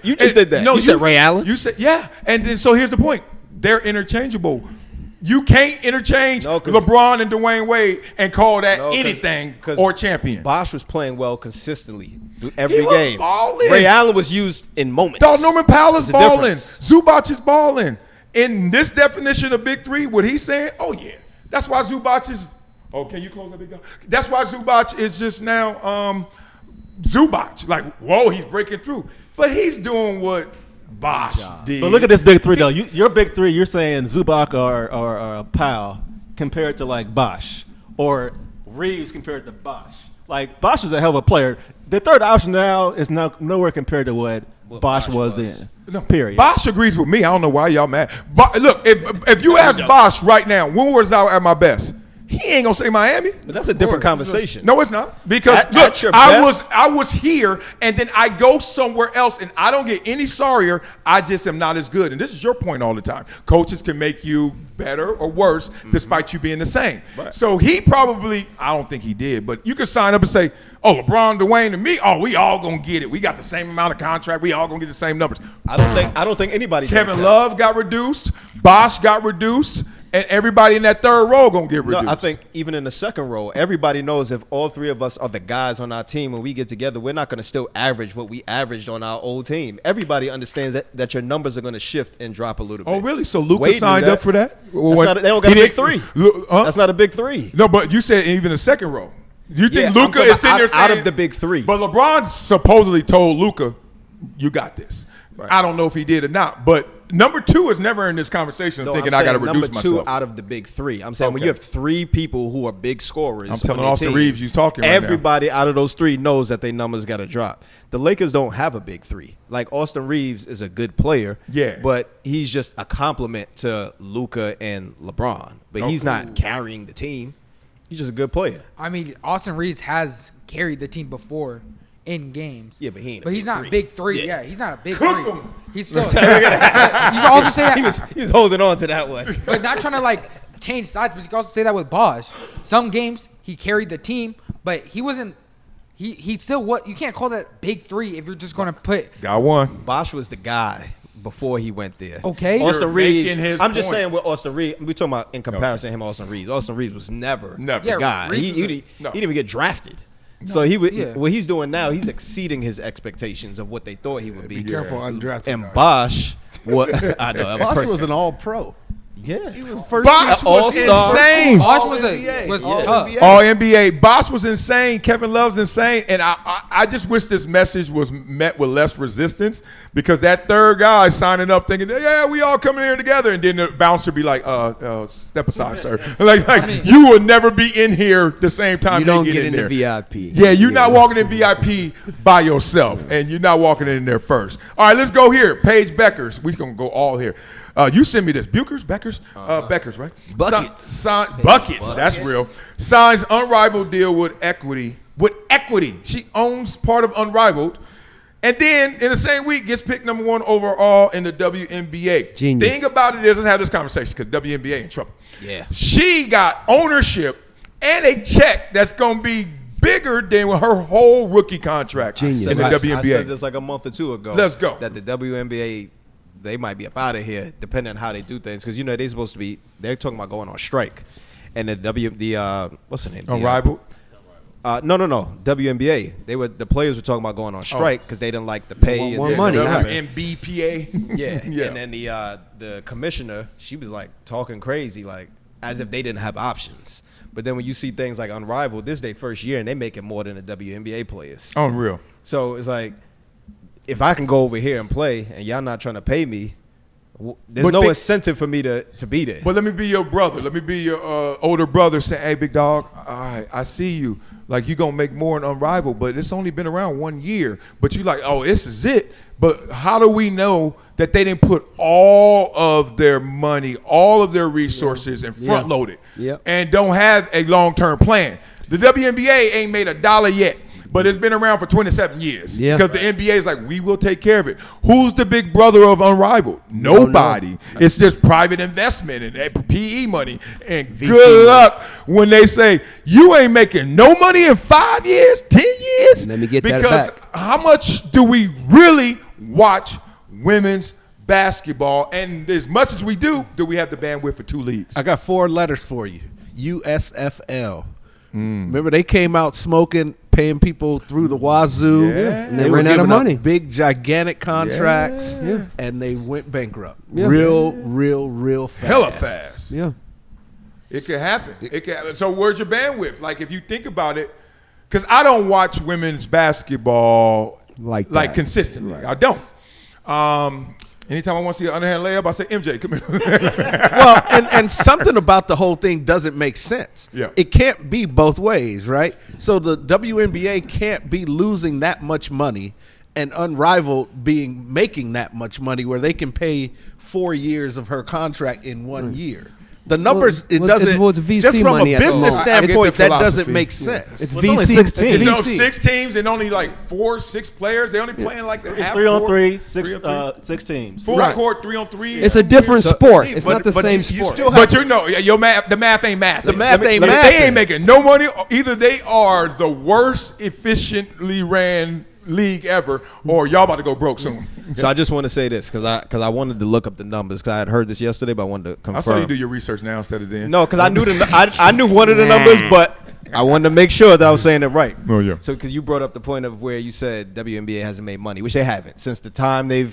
You just did that. No, you said Ray Allen? You said, yeah. And then, so here's the point. They're interchangeable. You can't interchange LeBron and Dwayne Wade and call that anything or champion. Bosh was playing well consistently through every game. Balling. Ray Allen was used in moments. Dog, Norman Powell is balling. Difference. Zubac is balling. In this definition of big three, what he's saying, oh, yeah. That's why Zubac is – oh, can you close that big dog? That's why Zubac is just now Zubac. Like, whoa, he's breaking through. But he's doing what – Bosh did. But look at this big three, though. Your big three, you're saying Zubac or Powell compared to, like, Bosh. Or Reeves compared to Bosh. Like, Bosh is a hell of a player. The third option now is nowhere compared to what Bosh was then. No, period. Bosh agrees with me. I don't know why y'all mad. But look, if you ask Bosh right now, when was I at my best? He ain't gonna say Miami. But that's a different conversation. No, it's not. Because look, I was here, and then I go somewhere else, and I don't get any sorrier. I just am not as good. And this is your point all the time. Coaches can make you better or worse despite you being the same. Right. So he probably, I don't think he did, but you could sign up and say, oh, LeBron, Dwayne, and me, oh, we all gonna get it. We got the same amount of contract. We all gonna get the same numbers. I don't think anybody. Kevin Love got reduced. Bosh got reduced. And everybody in that third row gonna get reduced. No, I think even in the second row, everybody knows if all three of us are the guys on our team when we get together, we're not gonna still average what we averaged on our old team. Everybody understands that your numbers are gonna shift and drop a little bit. Oh, really? So Luka signed up for that? They don't got a big three. That's not a big three. No, but you said even the second row. You think Luka is sitting there saying, out of the big three? But LeBron supposedly told Luka, "You got this." Right. I don't know if he did or not, but number two is never in this conversation thinking I got to reduce myself. Number two out of the big three. I'm saying when you have three people who are big scorers, I'm telling Austin Reeves you're talking right everybody out of those three knows that their numbers got to drop. The Lakers don't have a big three. Like Austin Reeves is a good player, but he's just a complement to Luka and LeBron. But he's not carrying the team. He's just a good player. I mean, Austin Reeves has carried the team before in games. Yeah, but he ain't. But he's not big three. Yeah, he's not a big Cook three. him. He's still. You can also say that he was holding on to that one. But not trying to like change sides. But you can also say that with Bosh. Some games he carried the team, but he wasn't. He still what you can't call that big three if you're just going to put. Got one. Bosh was the guy before he went there. Okay. Austin Reeves. I'm just saying with Austin Reeves, we're talking about in comparison to him, Austin Reeves. Austin Reeves was never the guy. He didn't even get drafted. So what he's doing now, he's exceeding his expectations of what they thought he would be. Be careful, undrafted. And Bosh, I know. Bosh was an all-pro. Yeah, he was first. Bosh was insane. Bosh was tough. All NBA. Bosh was insane. Kevin Love's insane, and I just wish this message was met with less resistance because that third guy signing up thinking, yeah, we all coming here together, and then the bouncer be like, step aside, sir. like you will never be in here the same time. You don't get in there. the VIP. Yeah, you're not walking in VIP by yourself, and you're not walking in there first. All right, let's go here. Paige Bueckers. We're gonna go all here. You send me this. Bueckers? Bueckers, right? Buckets. Buckets. That's real. Signs unrivaled deal with equity. She owns part of Unrivaled. And then, in the same week, gets picked number 1 overall in the WNBA. Genius. Thing about it is, let's have this conversation because WNBA in trouble. Yeah. She got ownership and a check that's going to be bigger than her whole rookie contract in the WNBA. I said this like a month or two ago. Let's go. That the WNBA, they might be up out of here depending on how they do things because they're supposed to be. They're talking about going on strike, and what's the name? Unrivaled. No. WNBA. The players were talking about going on strike because they didn't like the pay more and money. MBPA. Yeah. And then the commissioner, she was like talking crazy, like as if they didn't have options. But then when you see things like Unrivaled, this is their first year and they making more than the WNBA players. Unreal. So it's like, if I can go over here and play and y'all not trying to pay me, there's no incentive for me to be there. But let me be your brother. Let me be your older brother saying, hey, big dog, all right, I see you. Like, you're going to make more in Unrivaled, but it's only been around 1 year. But you like, oh, this is it. But how do we know that they didn't put all of their money, all of their resources and front-load it and don't have a long-term plan? The WNBA ain't made $1 yet. but it's been around for 27 years. Yeah. Because the NBA is like, we will take care of it. Who's the big brother of Unrivaled? Nobody. It's just private investment and PE money. And VC good luck when they say, you ain't making no money in 5 years, 10 years. Let me get that because back. how much do we really watch women's basketball? And as much as we do we have the bandwidth for 2 leagues? I got 4 letters for you. USFL. Remember they came out smoking, paying people through the wazoo. Yeah. And they were ran out of giving up money. big, gigantic contracts. Yeah. And they went bankrupt. Yeah. Real fast. Hella fast. Yeah. It could happen. It can. So where's your bandwidth? Like if you think about it, because I don't watch women's basketball Like that. consistently. I don't. Anytime I want to see an underhand layup, I say, MJ, come here. Well, and something about the whole thing doesn't make sense. Yeah. It can't be both ways, right? So the WNBA can't be losing that much money and Unrivaled making that much money where they can pay 4 years of her contract in 1 year. The numbers, it doesn't, it's VC just from a money at the business moment. I get standpoint, the that doesn't philosophy. make sense. It's Well, it's only VC. 6 teams. It's So VC. 6 teams and only like 4, 6 players. They only playing like the It's half 3-on-3, court, 6 3-on-3. 6 teams. Full Right. court, 3-on-3. It's a different sport. It's not the same you sport. still But you know, your math, the math ain't math. The math ain't They mathing. ain't making no money. Either they are the worst efficiently ran league ever, or y'all about to go broke soon. So I just want to say this because I wanted to look up the numbers because I had heard this yesterday, but I wanted to confirm. I saw you do your research now instead of then. No, because I knew I knew one of the numbers, but I wanted to make sure that I was saying it right. Oh, yeah. So because you brought up the point of where you said WNBA hasn't made money, which they haven't since the time the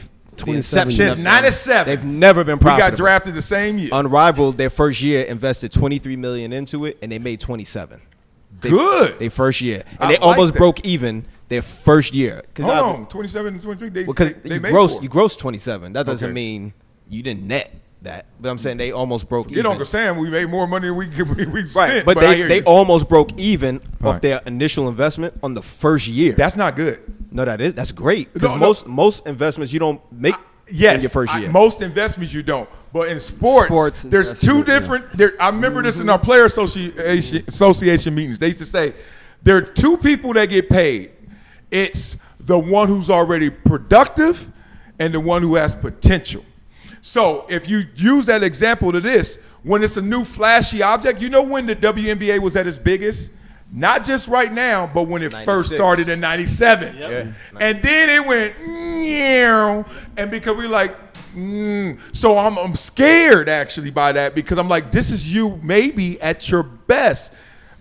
inception. Since of them, 97. they've never been We profitable. got drafted the same year. Unrivaled, their first year invested $23 million into it, and they made 27. Good. Their first year, and I they like almost that. broke even their first year. Hold on, 27 and 23. Because They you made gross 4. you gross 27. That doesn't Okay. mean you didn't net that. But I'm saying they almost broke Get even. Uncle Sam, we made more money than we spent. Right, but I hear they you. almost broke even Right. off their initial investment on the first year. That's not good. No, that's great. Because No, no. most investments you don't make Yes, in your first year. most investments you don't. But in sports there's two investment, yeah. different. I remember this in our player association meetings. They used to say there are 2 people that get paid. It's the one who's already productive and the one who has potential. So if you use that example to this, when it's a new flashy object, you know when the WNBA was at its biggest? Not just right now, but when it first 96. started in 97. Yeah. And then it went, meow, and because we like, so I'm scared actually by that because I'm like, this is you maybe at your best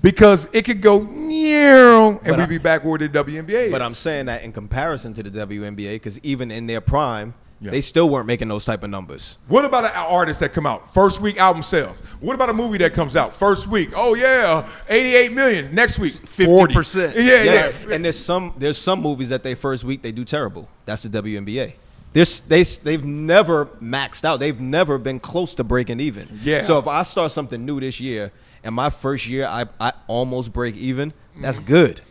because it could go, meow, and we'd be back where the WNBA is. But I'm saying that in comparison to the WNBA, because even in their prime, Yeah. they still weren't making those type of numbers. What about an artist that come out? First week album sales. What about a movie that comes out? First week, oh yeah, 88 million. Next week, 50%. Yeah. And there's some movies that they first week they do terrible. That's the WNBA. They've never maxed out. They've never been close to breaking even. Yeah. So if I start something new this year and my first year I almost break even, that's good.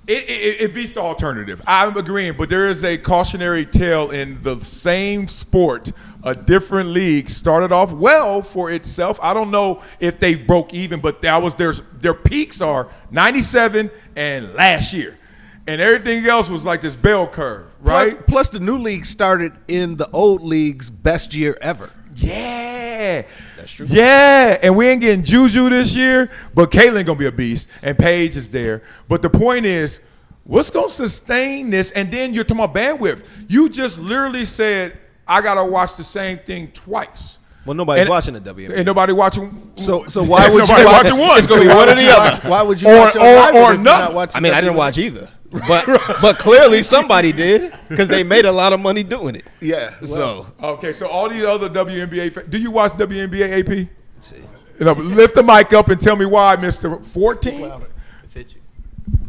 It beats the alternative. I'm agreeing, but there is a cautionary tale in the same sport. A different league started off well for itself. I don't know if they broke even, but that was their peaks are 97 and last year. And everything else was like this bell curve, right? Plus the new league started in the old league's best year ever. Yeah. That's true. Yeah, and we ain't getting Juju this year, but Caitlyn gonna be a beast, and Paige is there. But the point is, what's gonna sustain this? And then you're talking about bandwidth. You just literally said, I gotta watch the same thing twice. Well, nobody's And- watching the WNBA. And nobody watching. So why would you nobody watch? watching one? It's gonna be So one why or would the you other. watch- Why would you Or- watch or Unrivaled if you're nothing. not watching I mean, I didn't WNBA? watch either, but clearly somebody did because they made a lot of money doing it. Yeah. So Okay, so all these other WNBA. Do you watch WNBA AP? Let's see. Lift the mic up and tell me why, Mr. 14?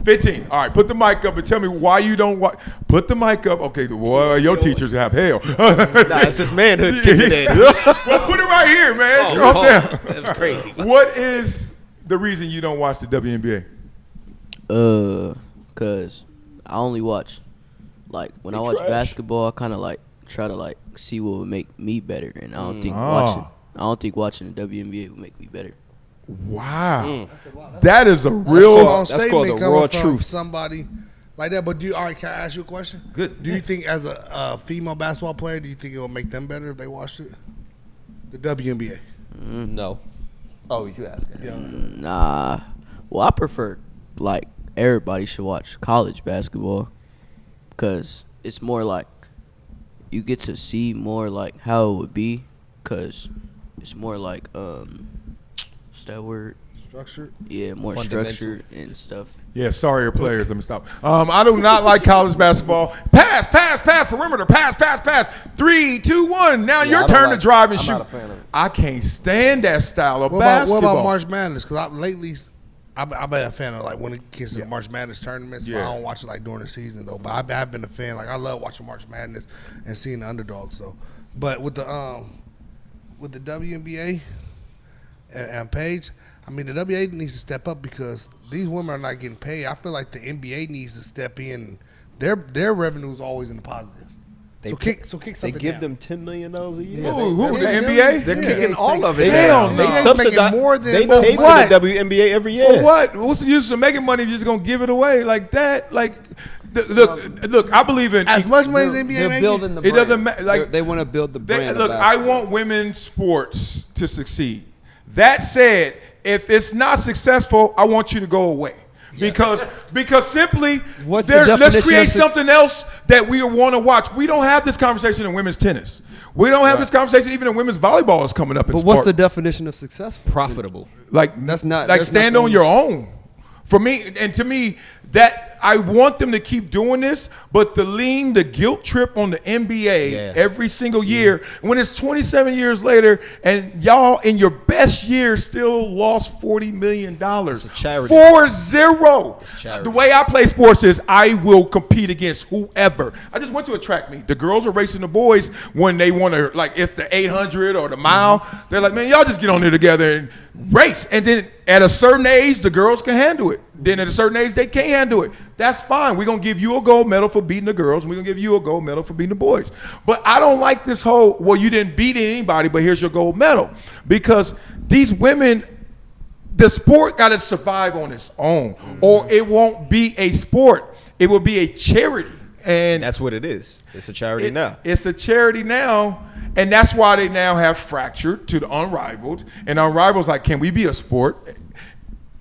15. All right, put the mic up and tell me why you don't watch. Put the mic up. Okay, boy, your teachers have hell. nah, it's this manhood kicking in. Well, put it right here, man. Calm down. That's crazy. What is the reason you don't watch the WNBA? Cause I only watch, like, when I watch basketball, I kind of like try to like see what would make me better, and I don't think watching the WNBA would make me better. Wow, that is a real. Strong that's called statement the raw coming from truth. Somebody like that. But all right, can I ask you a question? Good. Do you think as a female basketball player, do you think it will make them better if they watched it? The WNBA. No. Oh, you asking? Yeah. Nah. Well, I prefer like everybody should watch college basketball because it's more like you get to see more like how it would be because it's more like what's that word? Structured. Yeah, more structured and stuff. Yeah, sorrier players. Let me stop. I do not like college basketball. Pass, perimeter, pass. 3, 2, 1. Now your turn to drive and shoot. I can't stand that style of basketball. What about March Madness? Because lately, I've been a fan of like when it gets to the March Madness tournaments. But I don't watch it like during the season though. But I've been a fan. Like I love watching March Madness and seeing the underdogs though. But with the WNBA and Paige, I mean, the WNBA needs to step up because these women are not getting paid. I feel like the NBA needs to step in. Their revenue is always in the positive. So kick something They give down. them $10 million a year. Who? The NBA? They're kicking all of it. Hell no. They subsidize more than They for pay for what? the WNBA every year. For what? What's the use of making money if you're just gonna give it away like that? Like, look. I believe in As much money as the NBA They're making. building the It brand. doesn't matter. Like they want to build the brand. look, of I basketball. want women's sports to succeed. That said, if it's not successful, I want you to go away. Because simply, What's the let's definition create of something else that we want to watch. We don't have this conversation in women's tennis. We don't have this conversation even in women's volleyball is coming up in But what's sport. the definition of successful? Profitable. Like That's not- like there's stand nothing- on your own. For me, and to me, that I want them to keep doing this, but the guilt trip on the NBA every single year, when it's 27 years later, and y'all in your best year still lost $40 million. It's a charity. 4-0. It's charity. The way I play sports is I will compete against whoever. I just went to a track meet. The girls are racing the boys when they want to, like, it's the 800 or the mile. They're like, man, y'all just get on there together and race. And then at a certain age, the girls can handle it. Then at a certain age, they can't handle it. That's fine. We're going to give you a gold medal for beating the girls. And we're going to give you a gold medal for beating the boys. But I don't like this whole, well, you didn't beat anybody, but here's your gold medal. Because these women, the sport got to survive on its own. Or it won't be a sport. It will be a charity. And That's what it is. It's a charity now. It's a charity now. And that's why they now have fractured to the Unrivaled. And Unrivaled's like, can we be a sport?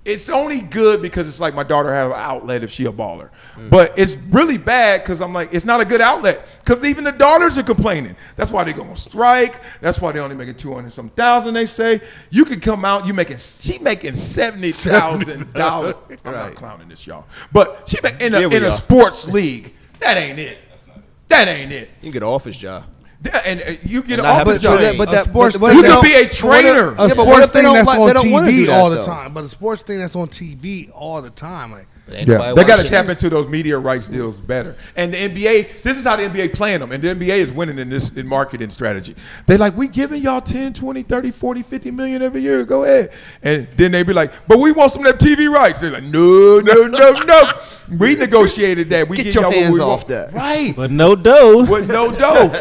It's only good because it's like my daughter have an outlet if she a baller. But it's really bad because I'm like, it's not a good outlet. Because even the daughters are complaining. That's why they going to strike. That's why they only making 200-some thousand, they say. You can come out, she making $70,000. I'm not clowning this, y'all. But she make in a sports league. That ain't it. That ain't it. You can get an office job. And you get an And not have office to job. train. But that sports but thing You they can don't- be a trainer. A but sports what if they thing don't that's like- on they don't wanna do TV that, all the though? time. But a sports thing that's on TV all the time. Like, But ain't nobody They got to watching tap it. into those media rights deals better. And the NBA, this is how the NBA playing them. And the NBA is winning in marketing strategy. They like, we giving y'all 10, 20, 30, 40, 50 million every year. Go ahead. And then they be like, but we want some of that TV rights. They're like, no. We negotiated that. We Get give your y'all what hands we off want. that. Right. But no dough. With no dough.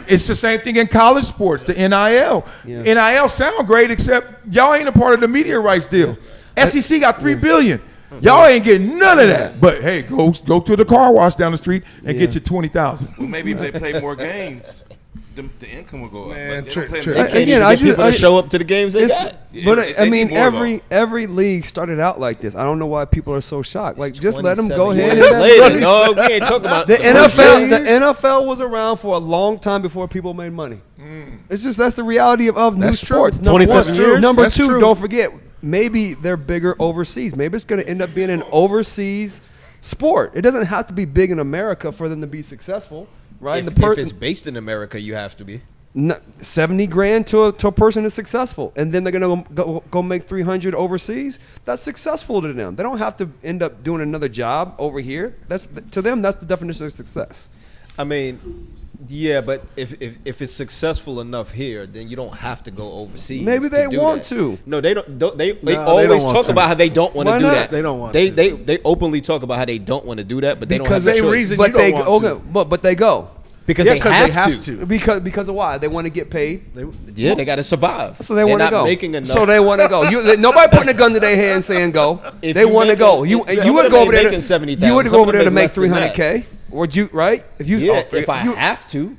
It's the same thing in college sports, the NIL. Yeah. NIL sound great, except y'all ain't a part of the media rights deal. SEC got $3 billion. Y'all ain't getting none of that. But hey, go to the car wash down the street and get your 20,000. Well, maybe if they play more games, the income will go up. Man, But they don't play Trick. many They can't Again, even I get people just- to show up to the games they It's- got. But They I mean, need more, every league started out like this. I don't know why people are so shocked. Like, just let them go 27 ahead. years And later. No, we ain't talking about the first NFL, year. the NFL was around for a long time before people made money. It's just that's the reality of new That's true. sports. 27 years? Number That's two, true. don't forget, maybe they're bigger overseas. Maybe it's going to end up being an overseas sport. It doesn't have to be big in America for them to be successful, right? If, And the if it's based in America, you have to be. $70,000 to a person is successful, and then they're gonna go make 300 overseas. That's successful to them. They don't have to end up doing another job over here. That's to them. That's the definition of success. I mean, yeah, but if it's successful enough here, then you don't have to go overseas. Maybe they do want that. to. No, they don't. They they always don't want talk to. about how they don't want to Why do not? that. They don't want they, to. They openly talk about how they don't want to do that, but they Because don't have they a choice. reason- but you they don't want okay, but they go. Because they have to. Because of why? They want to get paid. They got to survive. So they want to go. Making enough. So they want to go. Nobody putting a gun to their head and saying go. They want to go. You would go over there. You would go over there to make $300K. Would you? Right? If I have to.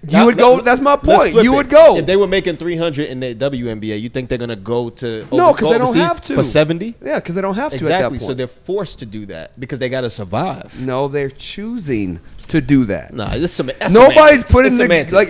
You would go. That's my point. You would go. If they were making 300 in the WNBA, you think they're gonna go to no? Because they don't have to for 70. Yeah, because they don't have to. Exactly. At that point. So they're forced to do that because they got to survive. No, they're choosing to do that. Nah, this nobody's putting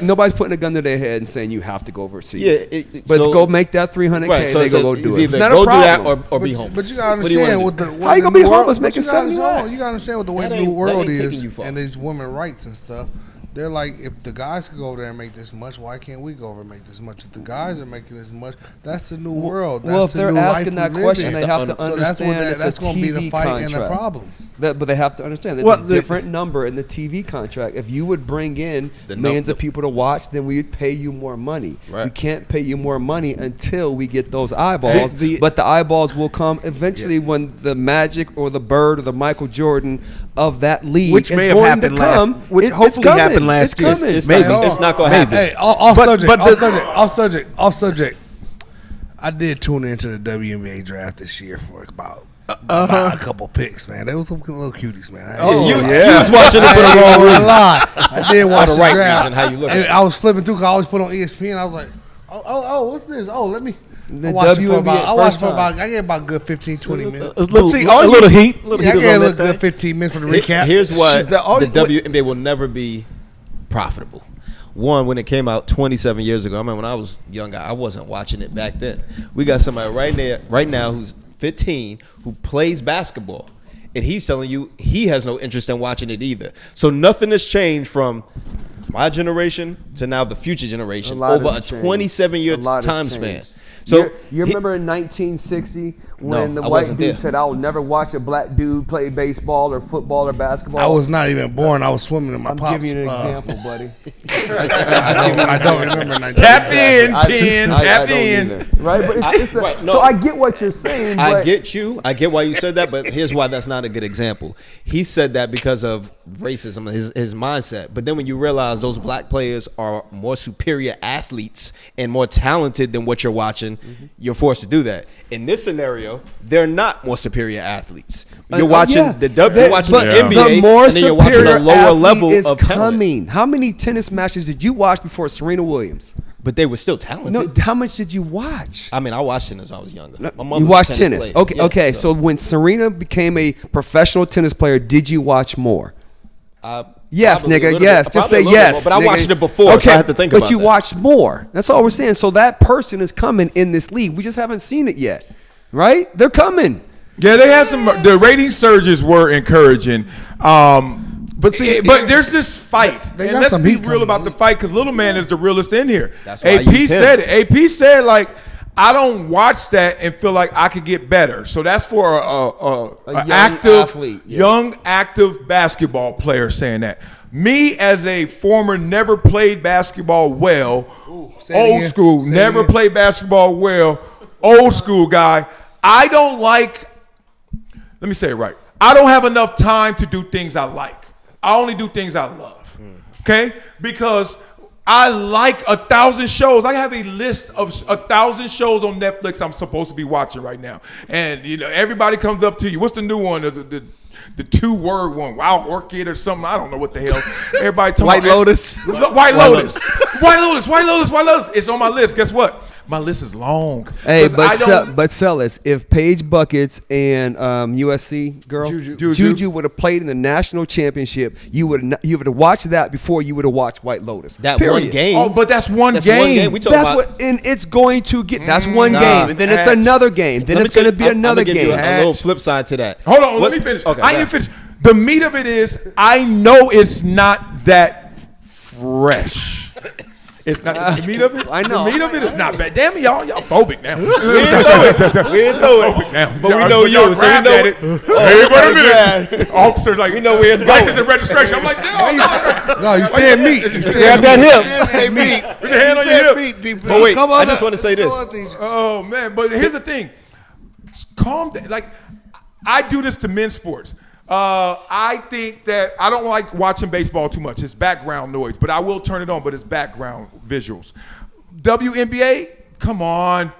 nobody's putting a gun to their head and saying you have to go overseas. Yeah, but go make that $300K. Right, so they go do it. It's not a problem. Or be homeless. But you gotta understand with the how you gonna be homeless making $70? You gotta understand what the way the new world is and these women's rights and stuff. They're like, if the guys could go over there and make this much, why can't we go over and make this much? If the guys are making this much, that's the new world. That's well, if the they're new asking life that question, they have to so understand that's going to be the fight and the problem. But they have to understand there's a different number in the TV contract. If you would bring in millions of people to watch, then we would pay you more money. Right. We can't pay you more money until we get those eyeballs. But the eyeballs will come eventually when the Magic or the Bird or the Michael Jordan of that league which may have happened which hopefully happened last year. It's not going to happen. Hey, off subject. I did tune into the WNBA draft this year for about a couple picks, man. They was some little cuties, man. You was watching it for the wrong reason. I did watch the right draft. reason. How you look? I was flipping through because I always put on ESPN. I was like, oh, what's this? Oh, let me. The I watched it for WNBA about. I gave about good 15, 20 minutes. A little heat. I gave a little good 15 minutes for the recap. Here's why the WNBA will never be profitable. One, when it came out 27 years ago, I mean, when I was younger, I wasn't watching it back then. We got somebody right now who's 15 who plays basketball, and he's telling you he has no interest in watching it either. So nothing has changed from my generation to now the future generation over a 27-year time span. So you remember in 1960 when the white dude said, "I will never watch a black dude play baseball or football or basketball"? I was not even born. I was swimming in my pops. I'm giving you an example, buddy. I don't remember 1960. Tap in, Penn. Tap in. Right, but so I get what you're saying. But I get you. I get why you said that, but here's why that's not a good example. He said that because of racism, his mindset. But then when you realize those black players are more superior athletes and more talented than what you're watching, you're forced to do that. In this scenario, they're not more superior athletes. You're watching the NBA, the more and then you're watching a lower level of talent. How many tennis matches did you watch before Serena Williams? But they were still talented. No, how much did you watch? I mean, I watched tennis when I was younger. You watched tennis. Okay. So when Serena became a professional tennis player, did you watch more? Yes, nigga. Yes, just say yes. But I watched it before, so I had to think about it. But you watched more. That's all we're saying. So that person is coming in this league. We just haven't seen it yet, right? They're coming. Yeah, they had some. The rating surges were encouraging. But there's this fight, and let's be real about the fight, because Little Man is the realest in here. That's why AP said it. AP said, like, I don't watch that and feel like I could get better. So that's for a young active athlete, young active basketball player saying that. Me as a former never played basketball well, old school, never played basketball well, old school guy. I don't like. Let me say it right. I don't have enough time to do things I like. I only do things I love, okay? Because I like 1,000 shows. I have a list of 1,000 shows on Netflix I'm supposed to be watching right now. And, you know, everybody comes up to you. What's the new one? The 2-word one, Wild Orchid or something. I don't know what the hell. Everybody talking White Lotus. White Lotus. White Lotus. White Lotus. White Lotus. It's on my list. Guess what? My list is long. Hey, but Sellers, if Paige Buckets and USC girl Juju would have played in the national championship, you would have watched that before you would have watched White Lotus. That one game. Oh, but that's one game. And it's going to get. That's one game, and then it's another game. Then it's going to be another game. Give you a little flip side to that. Hold on, let me finish. Okay, I ain't finished. The meat of it is, I know it's not that fresh. It's not the meat of it. I know. The meat of it is not bad. Damn y'all phobic now. We didn't know it. But we know you. So we know it. Hey, wait a minute. Officer, like, we know where it's going. License and registration. I'm like, no, you said meat. You said that hip. You say meat. Put your hand on your hip. But wait, I just want to say this. Oh man, but here's the thing. Calm down. Like, I do this to men's sports. I think that I don't like watching baseball too much. It's background noise, but I will turn it on, but it's background visuals. WNBA, come on.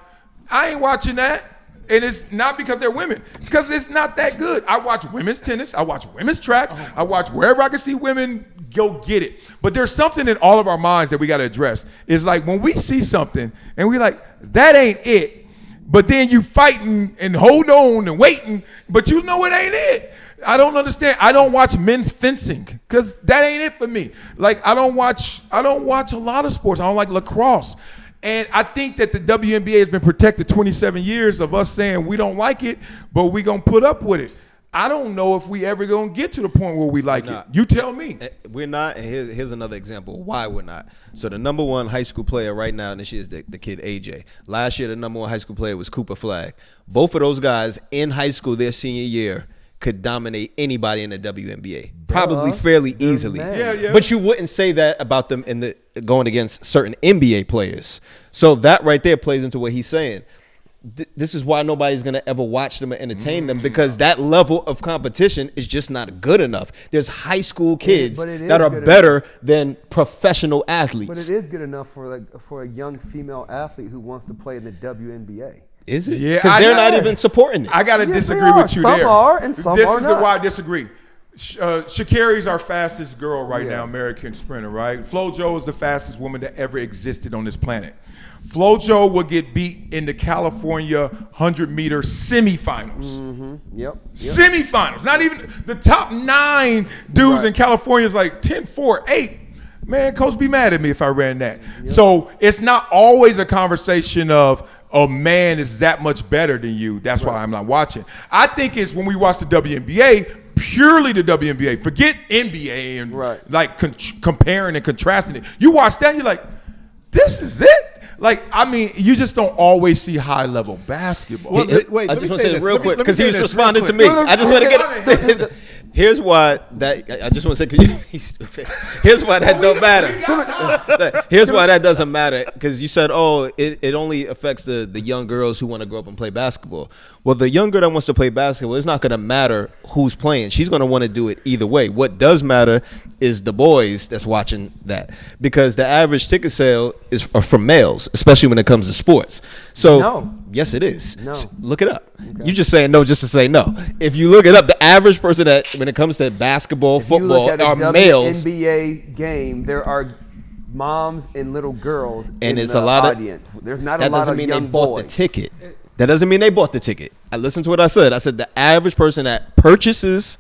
I ain't watching that. And it's not because they're women. It's because it's not that good. I watch women's tennis. I watch women's track. I watch wherever I can see women go get it. But there's something in all of our minds that we got to address. It's like when we see something and we like, that ain't it. But then you fighting and hold on and waiting, but you know it ain't it. I don't understand. I don't watch men's fencing because that ain't it for me. Like I don't watch a lot of sports. I don't like lacrosse. And I think that the WNBA has been protected 27 years of us saying we don't like it, but we going to put up with it. I don't know if we ever going to get to the point where we like it. You tell me. We're not, and here's another example why we're not. So the number one high school player right now, and this year is the kid AJ. Last year, the number one high school player was Cooper Flagg. Both of those guys in high school their senior year could dominate anybody in the WNBA, probably fairly easily. Yeah. But you wouldn't say that about them in the going against certain NBA players. So that right there plays into what he's saying. This is why nobody's gonna ever watch them or entertain them because that level of competition is just not good enough. There's high school kids that are better than professional athletes. But it is good enough for a young female athlete who wants to play in the WNBA. Is it? Yeah, because they're not even supporting it. I got to disagree with you some there. Some are, and some this are is not. why I disagree. Sha'Carri's our fastest girl right now, American sprinter, right? FloJo is the fastest woman that ever existed on this planet. FloJo will get beat in the California 100-meter semifinals. Yep. Semifinals. Not even the top 9 dudes in California is like 10, 4, 8. Man, coach be mad at me if I ran that. So it's not always a conversation of, a man is that much better than you. That's why I'm not watching. I think it's when we watch the WNBA, purely the WNBA. Forget NBA and like comparing and contrasting it. You watch that, you're like, this is it? Like, I mean, you just don't always see high-level basketball. Well, wait, I let just me want say to say this real quick because he was this responding to real me. quick. I just want to get. Here's why that. I just want to say. He's stupid. Here's why that don't matter. Here's why that doesn't matter because you said, oh, it only affects the young girls who want to grow up and play basketball. Well, the young girl that wants to play basketball, it's not going to matter who's playing. She's going to want to do it either way. What does matter is the boys that's watching that because the average ticket sale is for males, especially when it comes to sports. So, yes, it is. No. So, look it up. Okay. You just saying no just to say no. If you look it up, the average person that when it comes to basketball, football, are males. NBA game, there are moms and little girls and in it's the a lot audience. There's not a lot of young boys. That doesn't mean they bought the ticket. That doesn't mean they bought the ticket. I listened to what I said. I said the average person that purchases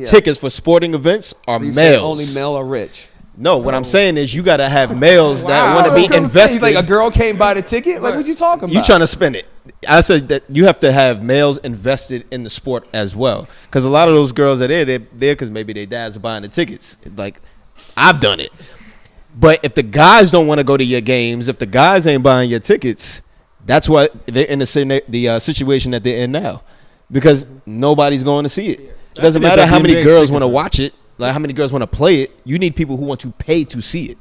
tickets for sporting events are males. Only male or rich. No, what I'm saying is you got to have males that want to be invested. Like a girl can't buy the ticket? Like, what you talking about? You trying to spend it. I said that you have to have males invested in the sport as well. Because a lot of those girls that they're there because maybe their dads are buying the tickets. Like, I've done it. But if the guys don't want to go to your games, if the guys ain't buying your tickets, that's why they're in the situation that they're in now. Because nobody's going to see it. It doesn't matter how many girls want to watch it. Like how many girls want to play it? You need people who want to pay to see it.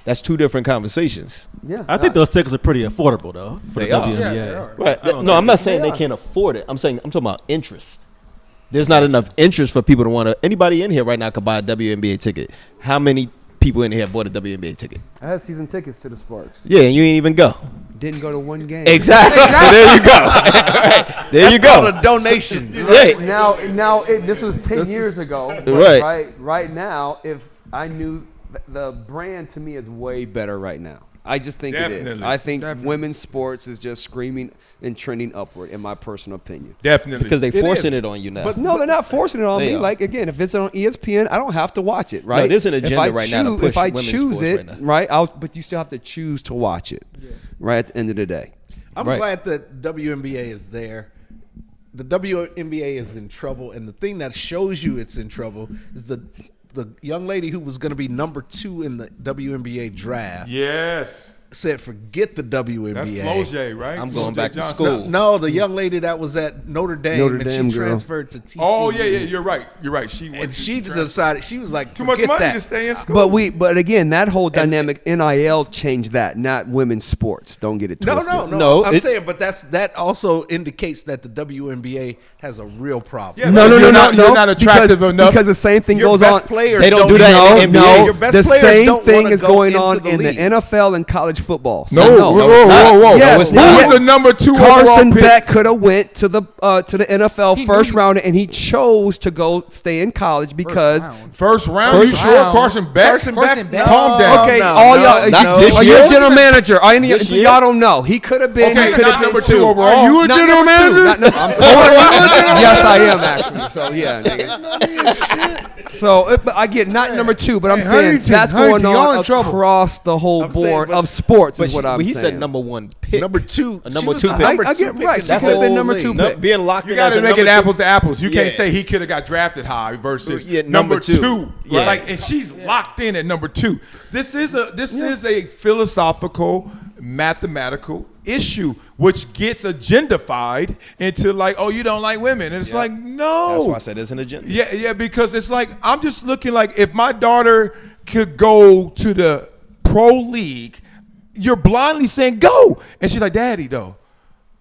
That's two different conversations. Yeah, I think those tickets are pretty affordable though. For they the are. WNBA. Yeah, they are. Right. No, I'm not saying they can't afford it. I'm talking about interest. There's not enough interest for people to want to. Anybody in here right now could buy a WNBA ticket. How many people in here bought a WNBA ticket? I had season tickets to the Sparks. Yeah, and you ain't even go. Didn't go to one game. Exactly. So there you go. Right. There you go. That's called a donation. Right. Now this was 10 years ago. Right. Right now, if I knew the brand to me is way better right now. I just think it is. I think women's sports is just screaming and trending upward, in my personal opinion. Definitely. Because they're forcing it on you now. But no, they're not forcing it on me. Like, again, if it's on ESPN, I don't have to watch it, right? No, there's an agenda right now to push if I women's choose sports it, right now. but you still have to choose to watch it, right, at the end of the day. I'm glad that WNBA is there. The WNBA is in trouble, and the thing that shows you it's in trouble is the young lady who was going to be number 2 in the WNBA draft. Yes. said, "Forget the WNBA." That's Floje, right? I'm going back to Johnson. school. No, the young lady that was at Notre Dame, Notre and Dame she girl. transferred to TCU. Oh yeah, you're right. She went And to she just transfer. decided she was like, Too much "Forget money that." to stay in school. But again, that whole dynamic NIL changed that, not women's sports. Don't get it twisted. No, I'm it- saying, but that also indicates that the WNBA has a real problem. Yeah, No, but no, you're no, not- no, you're not attractive because, enough. because the same thing Your goes best on. players They don't do that No, in the NBA. no, Your best the players same don't thing wanna is go going into on the in the league. NFL and college football. So No, whoa. Yes, it's Who not. was the number 2 Carson overall pick? Beck could have went to the NFL He first knew- round, and he chose to go stay in college because First round. You First sure? round. Carson Beck. Carson Carson Beck. Calm down. okay, no, all no, y'all, not this are you year? a general manager? This year? Y'all don't know. He could have been. Okay, he could have not been number 2 two. overall. Are you a Not general number two. manager? Not number, I'm yes, I am actually. So yeah, nigga. So but I get not number 2, but I'm Hey, saying Huntington, that's going Huntington, y'all in on trouble. across the whole I'm saying, board but- of sports. But, Is what I'm he saying. said number 1 pick. Number 2, A she number was 2 the pick. number I 2 get pick right. in She the could have been whole number league. 2 No, pick. being locked You in got as to a make number it 2. apples to apples. You can't Yeah. say he could have got drafted high versus Yeah, number number 2. two. Yeah. Like, and she's locked in at number 2. This is a philosophical, mathematical issue which gets agendified into like, oh, you don't like women, and it's Yeah. like, no. That's why I said it's an agenda. Yeah, because it's like I'm just looking like if my daughter could go to the pro league, you're blindly saying go, and she's like, Daddy, though,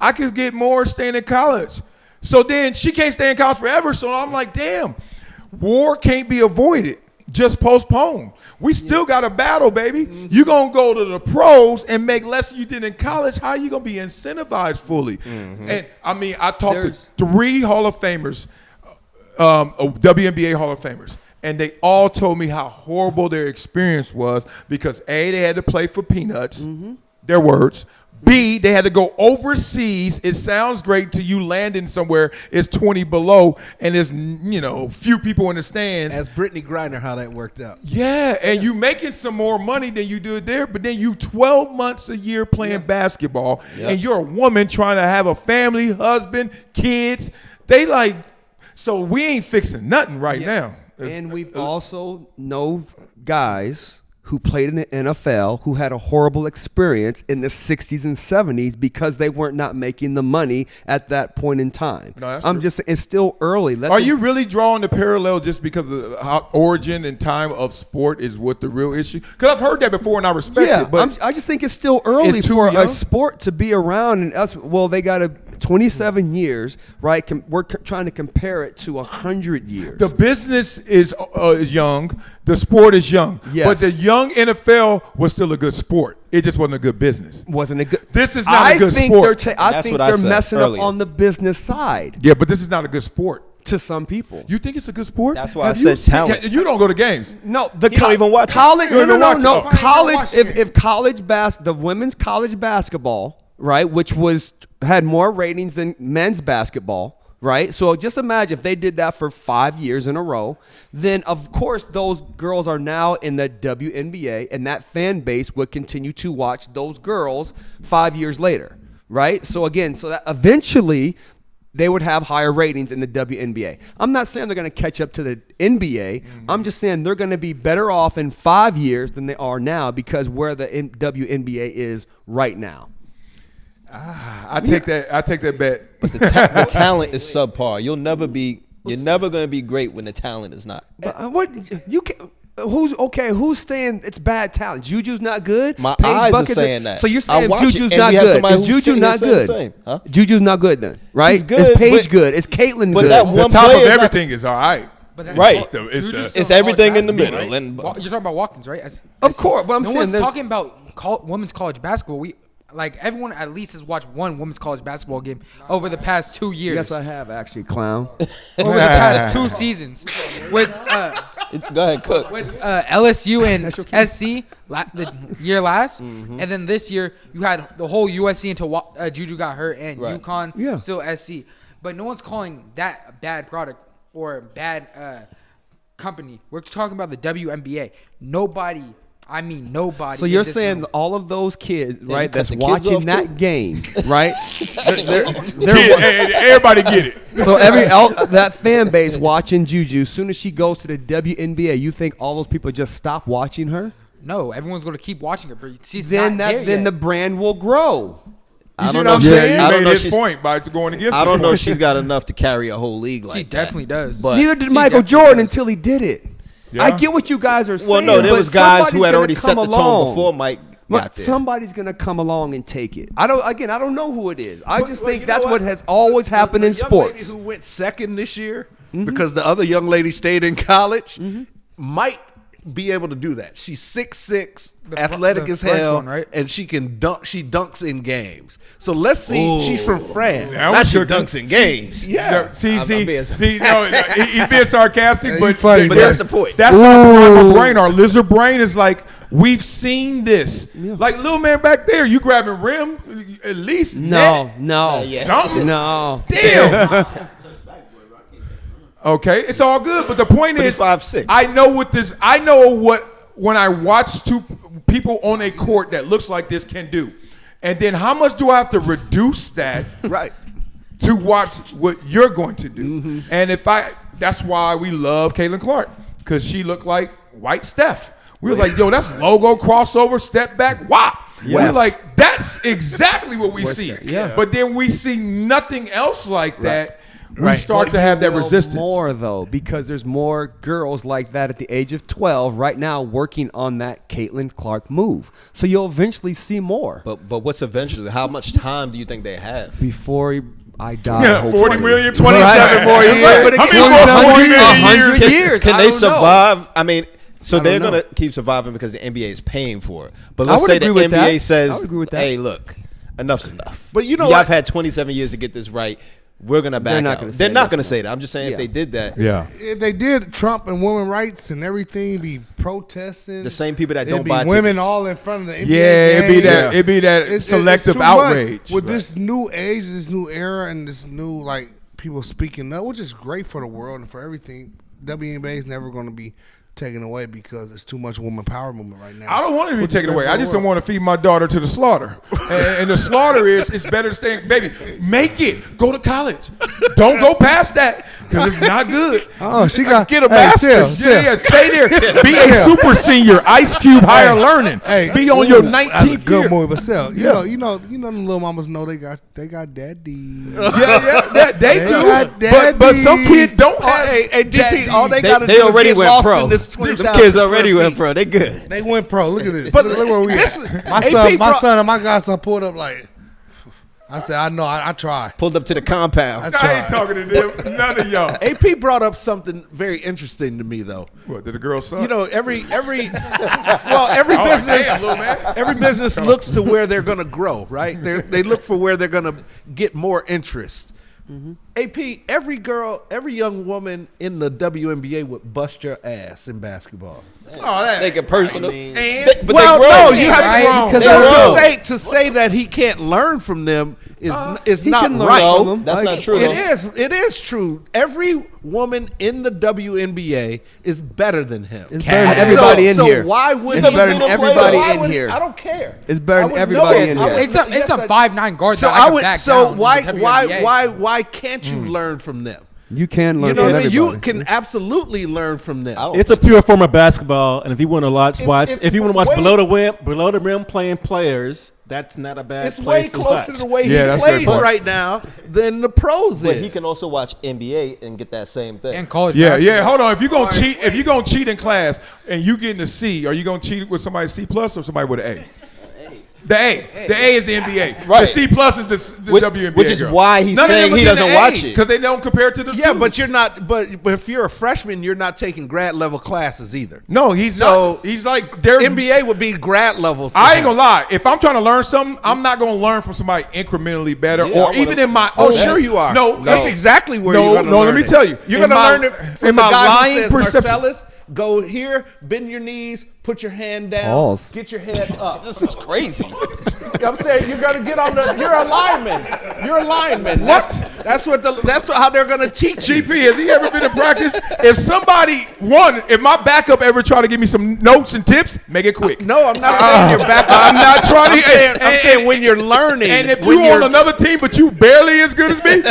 I could get more staying in college. So then she can't stay in college forever. So I'm like, damn, war can't be avoided. Just postpone. We still got a battle, baby. You gonna go to the pros and make less than you did in college. How you gonna be incentivized fully? And I mean, I talked to 3 Hall of Famers, WNBA Hall of Famers, and they all told me how horrible their experience was because A, they had to play for peanuts, their words. B, they had to go overseas. It sounds great till you landing somewhere. It's 20 below, and there's few people in the stands. As Brittany Griner, how that worked out. Yeah, and you making some more money than you do there, but then you 12 months a year playing basketball, and you're a woman trying to have a family, husband, kids. They like, so we ain't fixing nothing right now. And we've also know guys who played in the NFL who had a horrible experience in the 60s and 70s because they weren't not making the money at that point in time. No, that's I'm true. just it's still early. Are you really drawing the parallel just because of how origin and time of sport is what the real issue? Because I've heard that before and I respect Yeah, it. But I just think it's still early It's too for young? a sport to be around. And us, well, they got 27 years, right? We're trying to compare it to 100 years. the business is young, the sport is young, Yes. but the young NFL was still a good sport. It just wasn't a good business. Wasn't a good. This is not a good think sport. I That's think what I they're said messing earlier. up on the business side Yeah, but this is not a good sport. to some people. You think it's a good sport? That's why I Have said you seen- talent. You don't go to games. No, the You don't even watch it. college. You don't No, even no, watch it. no. Why you don't College. watch it? If college the women's college basketball, right, which had more ratings than men's basketball. Right, so just imagine if they did that for 5 years in a row, then of course those girls are now in the WNBA, and that fan base would continue to watch those girls 5 years later, right? So again, so that eventually they would have higher ratings in the WNBA. I'm not saying they're going to catch up to the NBA. I'm just saying they're going to be better off in 5 years than they are now because where the WNBA is right now. I take that bet. But the talent is subpar. You're never going to be great when the talent is not. What you can? Who's saying it's bad talent? Juju's not good. My Paige eyes are Buckers saying that. So you're I saying watch it, Juju's and not we have good? somebody Is who's Juju sitting there not saying the good? same. Huh? Juju's not good then, right? She's good, is Paige but- good? Is Caitlyn but good? that The one top of player is not- everything is all right. But that's Right. Juju's It's everything in the college middle. basketball, And right? You're talking about walk-ins, right? Of course, but I'm no saying one's there's- talking about women's college basketball. Everyone at least has watched one women's college basketball game over the past 2 years. Yes, I have actually, clown. Over the past 2 seasons, with Go ahead, Cook. LSU and SC the year last, and then this year you had the whole USC until Juju got hurt and Right. UConn still SC. But no one's calling that a bad product or a bad company. We're talking about the WNBA. Nobody. So you're saying all of those kids, right, cut that's the kids watching off that too? game, right? Everybody get it. So that fan base watching Juju, as soon as she goes to the WNBA, you think all those people just stop watching her? No, everyone's gonna keep watching her, but she's Then not there then yet. the brand will grow. I see don't what know. I'm She's, saying? I don't know. his She's, point by going against. I don't know. his She's got enough to carry a whole league like She definitely does. But Neither did She Michael definitely Jordan does. until he did it. Yeah. I get what you guys are saying. well, no, there but was guys who somebody's had gonna already set come the tone along. before Mike But got there. somebody's gonna come along and take it. I don't know who it is. I just think you that's know what has always happened The in young sports. lady who went second this year because the other young lady stayed in college might be able to do that. She's 6'6", athletic the as French hell, one, right? and she can dunk. She dunks in games. So let's see. She's from France. That Now was she good. dunks in games. Yeah. No, see, I'm being- he's being sarcastic, but funny, But that's the point. That's not the primal brain. Our lizard brain is like, we've seen this. Like, little man back there, you grabbing rim, at least net. No. Something. No. Damn. Okay, it's all good, but the point But is, he's 5'6". I know what when I watch two people on a court that looks like this can do, and then how much do I have to reduce that Right. to watch what you're going to do? And that's why we love Caitlin Clark, because she looked like white Steph. We were like, yo, that's logo crossover, step back, wow. We're like, that's exactly what we see. Yeah. But then we see nothing else like that. We Right. start to have that Well, resistance. more though, because there's more girls like that at the age of 12 right now working on that Caitlin Clark move. So you'll eventually see more. But what's eventually? How much time do you think they have? Before I die, Yeah, hopefully. 40 million, 27 more years. Right, but How it's many more 100 years? years. Can I they don't know. survive? I mean, so they're know. gonna keep surviving because the NBA is paying for it. But I let's would say the agree with that. NBA I says, would agree with that. "Hey, look, enough's enough." But you know y'all what? have had 27 years to get this right. We're gonna back not out. gonna say They're not that. gonna say that. I'm just saying Yeah. if they did that, Yeah. If they did, Trump and women's rights and everything be protesting. the same people that It'd don't be buy women tickets. all in front of the NBA Yeah, it'd be game. that. It'd be that It's selective too much. outrage. With this new age, this new era, and this new like people speaking up, which is great for the world and for everything. WNBA is never going to be taken away because it's too much woman power movement right now. I don't want it to be Which is taken good away. for I the just don't world. want to feed my daughter to the slaughter. And the slaughter is, it's better to stay, baby, make it. Go to college. Don't go past that because it's not good. Oh, she got Get a master's. Yeah, stay there. Be a super senior, Ice Cube higher learning. Be on your 19th good year. movie, but still, you Yeah. know, them little mamas know they got daddy. They do. got But some daddy. kids don't Oh, have hey, DP, all they They, got to they do is already get went lost pro. in this Them 20,000 kids square already feet. went pro. They good. They went pro. Look at this. But look where we this- at. My AP son and my godson pulled up like. I said, I know, I try. Pulled up to the compound. I ain't talking to them. None of y'all. AP brought up something very interesting to me, though. What, did the girl suck? You know, every Oh, business, damn, little man. every business looks to where they're going to grow, right? They look for where they're going to get more interest. AP, every young woman in the WNBA would bust your ass in basketball. Make it personal. And- But Well, they grown. no, you have Right? to Because so they're to say that he can't learn from them is He not can learn right. from them. That's not true. It is true. Every woman in the WNBA is better than him. It's better than everybody in so here. why would It's he- better than so everybody why in would- here. I don't care. It's better I than would everybody know in it. I here. would- It's a yes, I- 5'9" guard So that I can would. back So down why in the WNBA. why can't you learn from them? You can learn You know from what I mean? everybody. You can absolutely learn from them. It's a pure form of basketball, and if you want to watch, It's if you want to watch way- below the rim playing players, that's not a bad It's way place to closer watch. to the way Yeah, he that's plays great. right now than the pros But is. he can also watch NBA and get that same thing. And college Yeah, basketball. yeah. Hold on. If you're gonna cheat in class and you getting a C, are you gonna cheat with somebody C plus or somebody with an A? The A is the NBA. Right. The C plus is the WNBA. which is girl. why he's None of them saying was he in the doesn't A, watch it. because they don't compare it to the. Yeah, twos. but you're not. But if you're a freshman, you're not taking grad level classes either. no, he's So, not. He's like they're. NBA would be grad level. For I ain't him. gonna lie. If I'm trying to learn something, I'm not gonna learn from somebody incrementally better, Yeah, I or wanna- even in my. Oh, own. sure you are. No, That's exactly where no, you're going to no. learn Let me it. tell you, You're in going to my- learn it in from the my guy who lying says, perception. Marcellus, go here, bend your knees, put your hand down, Balls. get your head up. This is crazy. I'm saying you're gonna get on the. You're a lineman. You're a lineman. That's how they're gonna teach you. GP, has he ever been in practice? If my backup ever try to give me some notes and tips, make it quick. No, I'm not saying you're back. I'm not trying to. I'm saying when you're learning. And if when you on another team, but you barely as good as me,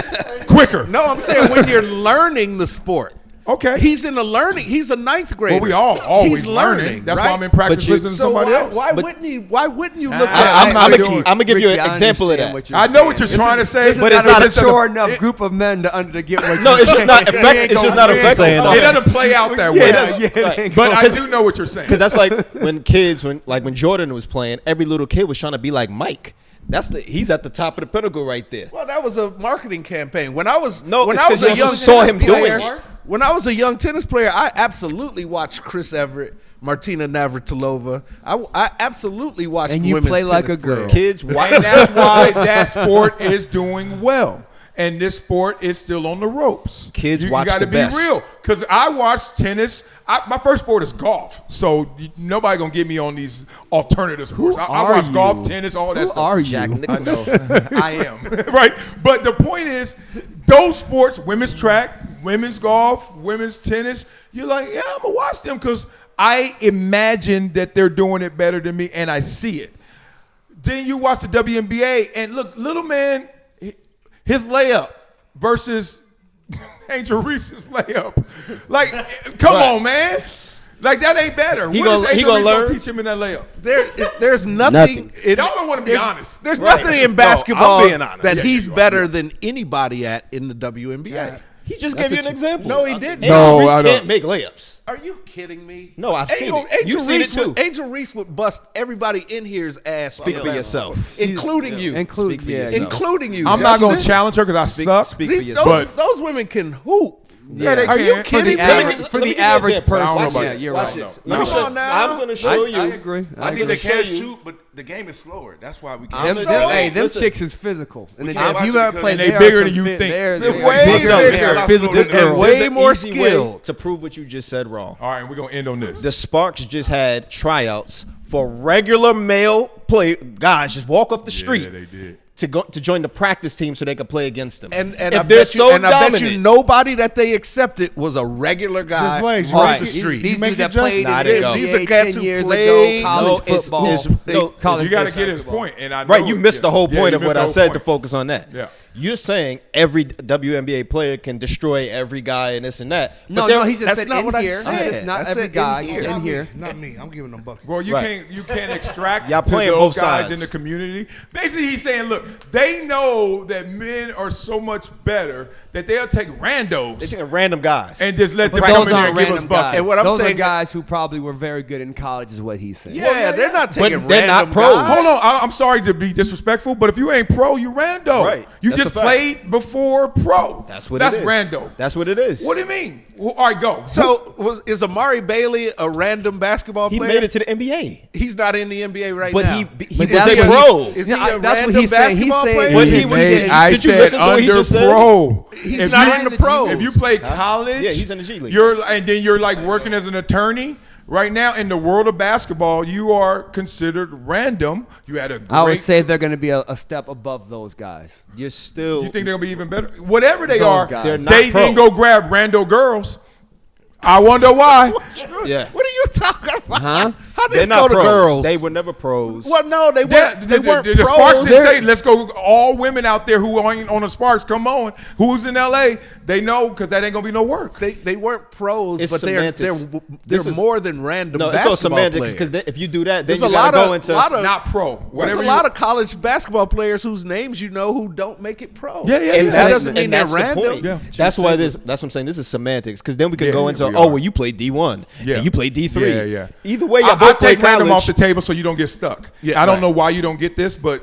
quicker. no, I'm saying when you're learning the sport. Okay. He's in the learning. He's a ninth grader. Well, we all always He's learning. That's right? why I'm in practice listening to So somebody else. why wouldn't he? Why wouldn't you look I'm at? not doing- I'm gonna give you Richie, an I example of understand that. what you're I know what you're saying. trying to say, This is but not it's not a a- mature enough group of men to get what No, you're it's just saying. not effective. It's just not effective. Saying It doesn't play out that way. Right. But I do know what you're saying. Because that's like when Jordan was playing, every little kid was trying to be like Mike. He's at the top of the pinnacle right there. Well, that was a marketing campaign. When I was No, when it's I was 'cause a you young saw him tennis doing player, it. when I was a young tennis player, I absolutely watched Chris Everett, Martina Navratilova. I absolutely watched And you women's play like tennis a girl. players. Kids, And that's why that sport is doing well. And this sport is still on the ropes. Kids you watch gotta the be best. real. Because I watch tennis. My first sport is golf. So nobody going to get me on these alternative sports. I watch golf, tennis, all that Who stuff. are you? Jack I Nicklaus. know. I am. Right. But the point is, those sports, women's track, women's golf, women's tennis, you're like, yeah, I'm going to watch them because I imagine that they're doing it better than me and I see it. Then you watch the WNBA and look, little man, his layup versus Angel Reese's layup. Like, come on, man. Like, that ain't better. He What gonna- is he Angel gonna Reese gonna learn? teach him in that layup? There's nothing. Nothing. Y'all don't want to be honest. There's nothing in No, basketball I'm being honest. that Yeah, he's you are. better than anybody at in the WNBA. He just gave you an example. No, he didn't. Angel Reese I don't. can't make layups. Are you kidding me? No, I've seen it. Angel You've seen Reese it too. Angel Reese would bust everybody in here's ass. Speak for yourself. including you. Speak for yourself. Including you. I'm not going to Justin. challenge her because I suck. Speak for These- yourself. those women can hoop. Yeah, they Are can. you For kidding the me? average, Let for me the give you an average example. I don't know person, about yeah, this. you're Watch right. this. Come Let me show on now. I'm going to show you. I agree. I think gonna they show can you. shoot, but the game is slower. That's why we I'm can't. gonna- Them, So- hey, them listen. chicks is physical. And We if can't watch you it ever because- play, And they there bigger are than some you fit- think. They're They're bigger. way So, bigger. there's Physical an and way more easy way skilled. to prove what you just said wrong. All right, we're going to end on this. The Sparks just had tryouts for regular male guys. Just walk off the street. Yeah, they did. To join the practice team so they could play against them. And if I they're bet you, so and I bet you dominant, nobody that they accepted was a regular guy Just plays, off right. the street. These make dudes that it played Nah, in there the you go. These are NBA cats 10 who years played- ago, college No, it's- football. it's- college You got to basketball. get his point, and I know right, you missed it. the whole Yeah, point you of missed what the I whole said point. to focus on that. Yeah. You're saying every WNBA player can destroy every guy and this and that. No, there- no, he just that's said not in what I here. said. Just not I every said guy in is here. in here. Not me. I'm giving them buckets. Well, you Right. can't extract Y'all to playing those both guys sides. in the community. Basically, he's saying, look, they know that men are so much better that they'll take randos They're taking random guys. and just let them But come those in there aren't and give us random buckets. guys. And what I'm those saying- are guys who probably were very good in college, is what he's saying. Yeah, they're not taking But they're not random pros. guys. Hold on, I'm sorry to be disrespectful, but if you ain't pro, you rando. Right. You That's just a fact. played before pro. That's what That's it is. rando. That's what it is. What do you mean? Well, all right, go. So is Amari Bailey a random basketball he player? made it to the NBA. He's not in the NBA right But now. he But was that's a what pro. Is he Yeah, a that's what random he's saying. He's basketball saying- player? But he Hey, was- I did you said listen to what he under just said? pro. He's If not you- in the pros. If you play college, Yeah, he's in the G League. And then you're like working as an attorney. Right now, in the world of basketball, you are considered random. You had a great. I would say they're going to be a step above those guys. You're still. You think they'll be even better? Whatever they Those are, guys. They're not they pro. didn't go grab rando girls. I wonder why. Yeah. What are you talking about? Huh? How They're this not go to pros. girls? They were never pros. Well, no, they weren't. They weren't the Sparks pros. didn't say, let's go, all women out there who ain't on the Sparks, come on. Who's in L.A., they know because that ain't going to be no work. They weren't pros, It's but semantics. they're This is- more than random No, it's basketball all semantics players. because if you do that, then There's you a gotta lot go of, into lot of Not pro. There's Whatever a you- lot of college basketball players whose names you know who don't make it pro. Yeah, yeah, and yeah. That that's, doesn't mean and they're that's the random. point. Yeah. That's why this. That's what I'm saying. This is semantics because then we can Yeah, go yeah, into we oh are. well you play D1 Yeah. and you play D3. Yeah, yeah. Either way, y'all I both play take random college. off the table so you don't get stuck. Yeah, I don't right. know why you don't get this, but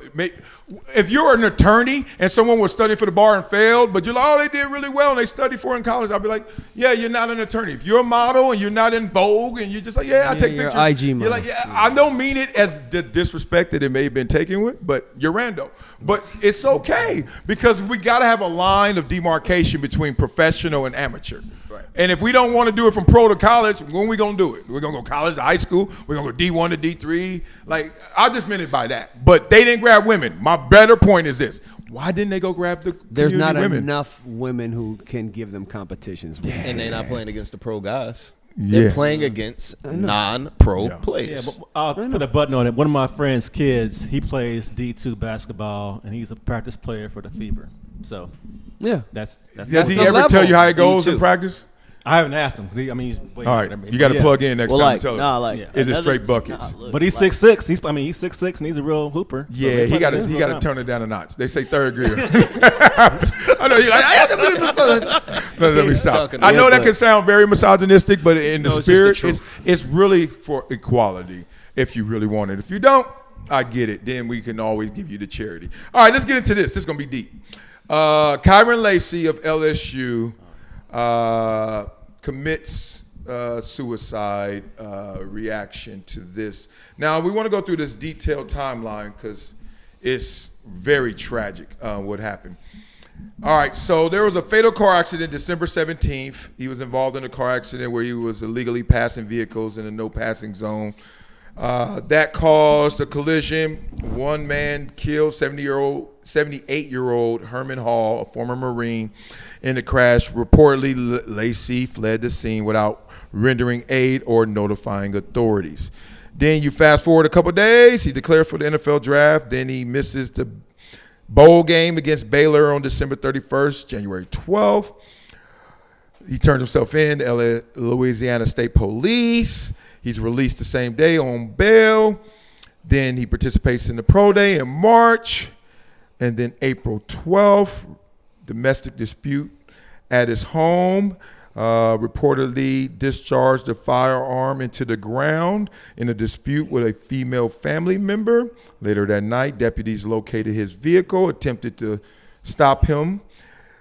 if you're an attorney and someone was studying for the bar and failed, but you're like, oh, they did really well and they studied for it in college, I'll be like, yeah, you're not an attorney. If you're a model and you're not in Vogue and you're just like, yeah, I take you're pictures. IG You're model. like, yeah, I don't mean it as the disrespect that it may have been taken with, but you're rando. But it's okay because we got to have a line of demarcation between professional and amateur. Right. And if we don't want to do it from pro to college, when we going to do it? We're going to go college to high school. We're going to go D1 to D3. Like, I just meant it by that. But they didn't grab women. My better point is this. Why didn't they go grab the There's community not women? enough women who can give them competitions. and they're not playing against the pro guys. Yeah. They're playing against non-pro Yeah. Yeah, players. but I'll put a button on it. One of my friend's kids, he plays D2 basketball, and he's a practice player for the Fever. So Yeah. that's Does he the ever level. tell you how it goes in D2. practice? I haven't asked him. I mean, All right, you got to plug in next time and tell us. Is it straight buckets? But he's 6'6". He's 6'6", and he's a real hooper. Yeah, he got to turn it down a notch. They say third grader. I know you're like, I have to put this in third. Let me stop. I know that can sound very misogynistic, but in the spirit, it's really for equality if you really want it. If you don't, I get it. Then we can always give you the charity. All right, let's get into this. This is going to be deep. Kyren Lacy of LSU commits suicide reaction to this. Now, we want to go through this detailed timeline because it's very tragic what happened. All right, so there was a fatal car accident December 17th. He was involved in a car accident where he was illegally passing vehicles in a no passing zone. That caused a collision. One man killed 78-year-old Herman Hall, a former Marine, in the crash. Reportedly, Lacy fled the scene without rendering aid or notifying authorities. Then you fast forward a couple days. He declared for the NFL draft. Then he misses the bowl game against Baylor on December 31st, January 12th. He turned himself in to Louisiana State Police. He's released the same day on bail. Then he participates in the pro day in March. And then April 12th, domestic dispute at his home. Reportedly discharged a firearm into the ground in a dispute with a female family member. Later that night, deputies located his vehicle, attempted to stop him.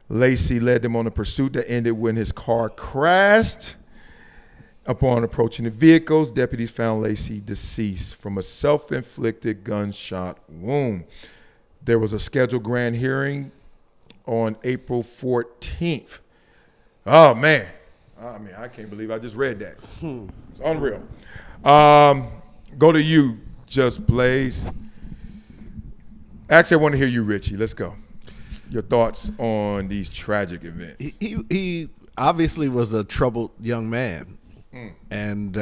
Lacy led them on a pursuit that ended when his car crashed. Upon approaching the vehicles, deputies found Lacy deceased from a self-inflicted gunshot wound. There was a scheduled grand hearing on April 14th. Oh, man. I mean, I can't believe I just read that. It's unreal. Go to you, Just Blaze. Actually, I want to hear you, Richie. Let's go. Your thoughts on these tragic events. He obviously was a troubled young man. And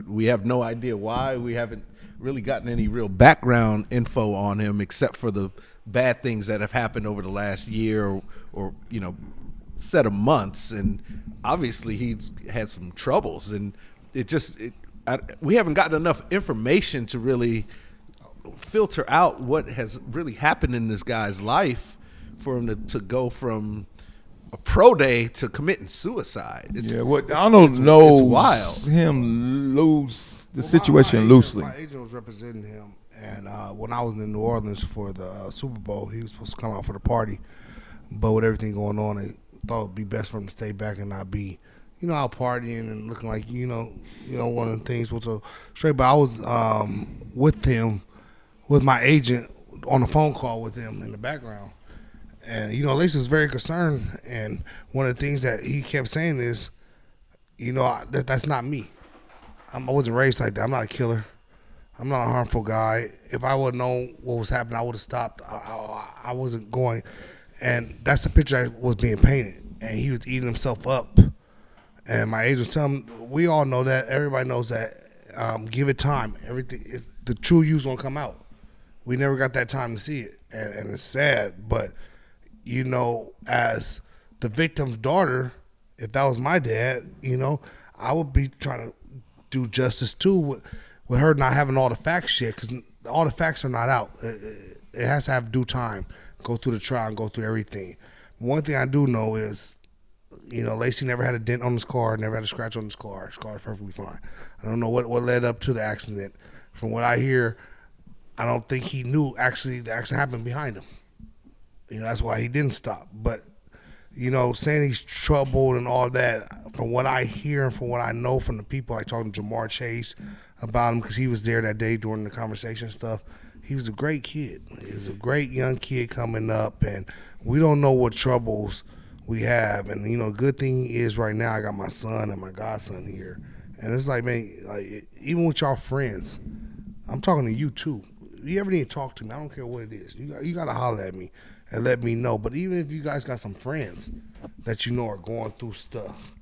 we have no idea why. We haven't really gotten any real background info on him except for the bad things that have happened over the last year or set of months. And obviously he's had some troubles. And we haven't gotten enough information to really filter out what has really happened in this guy's life for him to go from a pro day to committing suicide. Donald knows it's wild. Him lose the situation loosely. My agent was representing him, and when I was in New Orleans for the Super Bowl, he was supposed to come out for the party, but with everything going on, I thought it would be best for him to stay back and not be, out partying and looking like one of the things was so straight. But I was with him, with my agent on a phone call with him in the background. And, Lacy was very concerned, and one of the things that he kept saying is, that's not me. I wasn't raised like that. I'm not a killer. I'm not a harmful guy. If I would have known what was happening, I would have stopped. I wasn't going. And that's the picture that was being painted, and he was eating himself up. And my agent was telling him, we all know that. Everybody knows that. Give it time. The true you's going to come out. We never got that time to see it, and it's sad, but as the victim's daughter, if that was my dad, I would be trying to do justice too with her not having all the facts yet, because all the facts are not out. It has to have due time, go through the trial and go through everything. One thing I do know is, Lacy never had a dent on his car, never had a scratch on his car. His car is perfectly fine. I don't know what led up to the accident. From what I hear, I don't think he knew actually the accident happened behind him. That's why he didn't stop. But, saying he's troubled and all that, from what I hear and from what I know from the people, like talking to Jamar Chase about him, because he was there that day during the conversation stuff, he was a great kid. He was a great young kid coming up, and we don't know what troubles we have. And, good thing is right now I got my son and my godson here. And it's like, man, even with y'all friends, I'm talking to you too. You ever need to talk to me, I don't care what it is. You got to holler at me and let me know. But even if you guys got some friends that are going through stuff,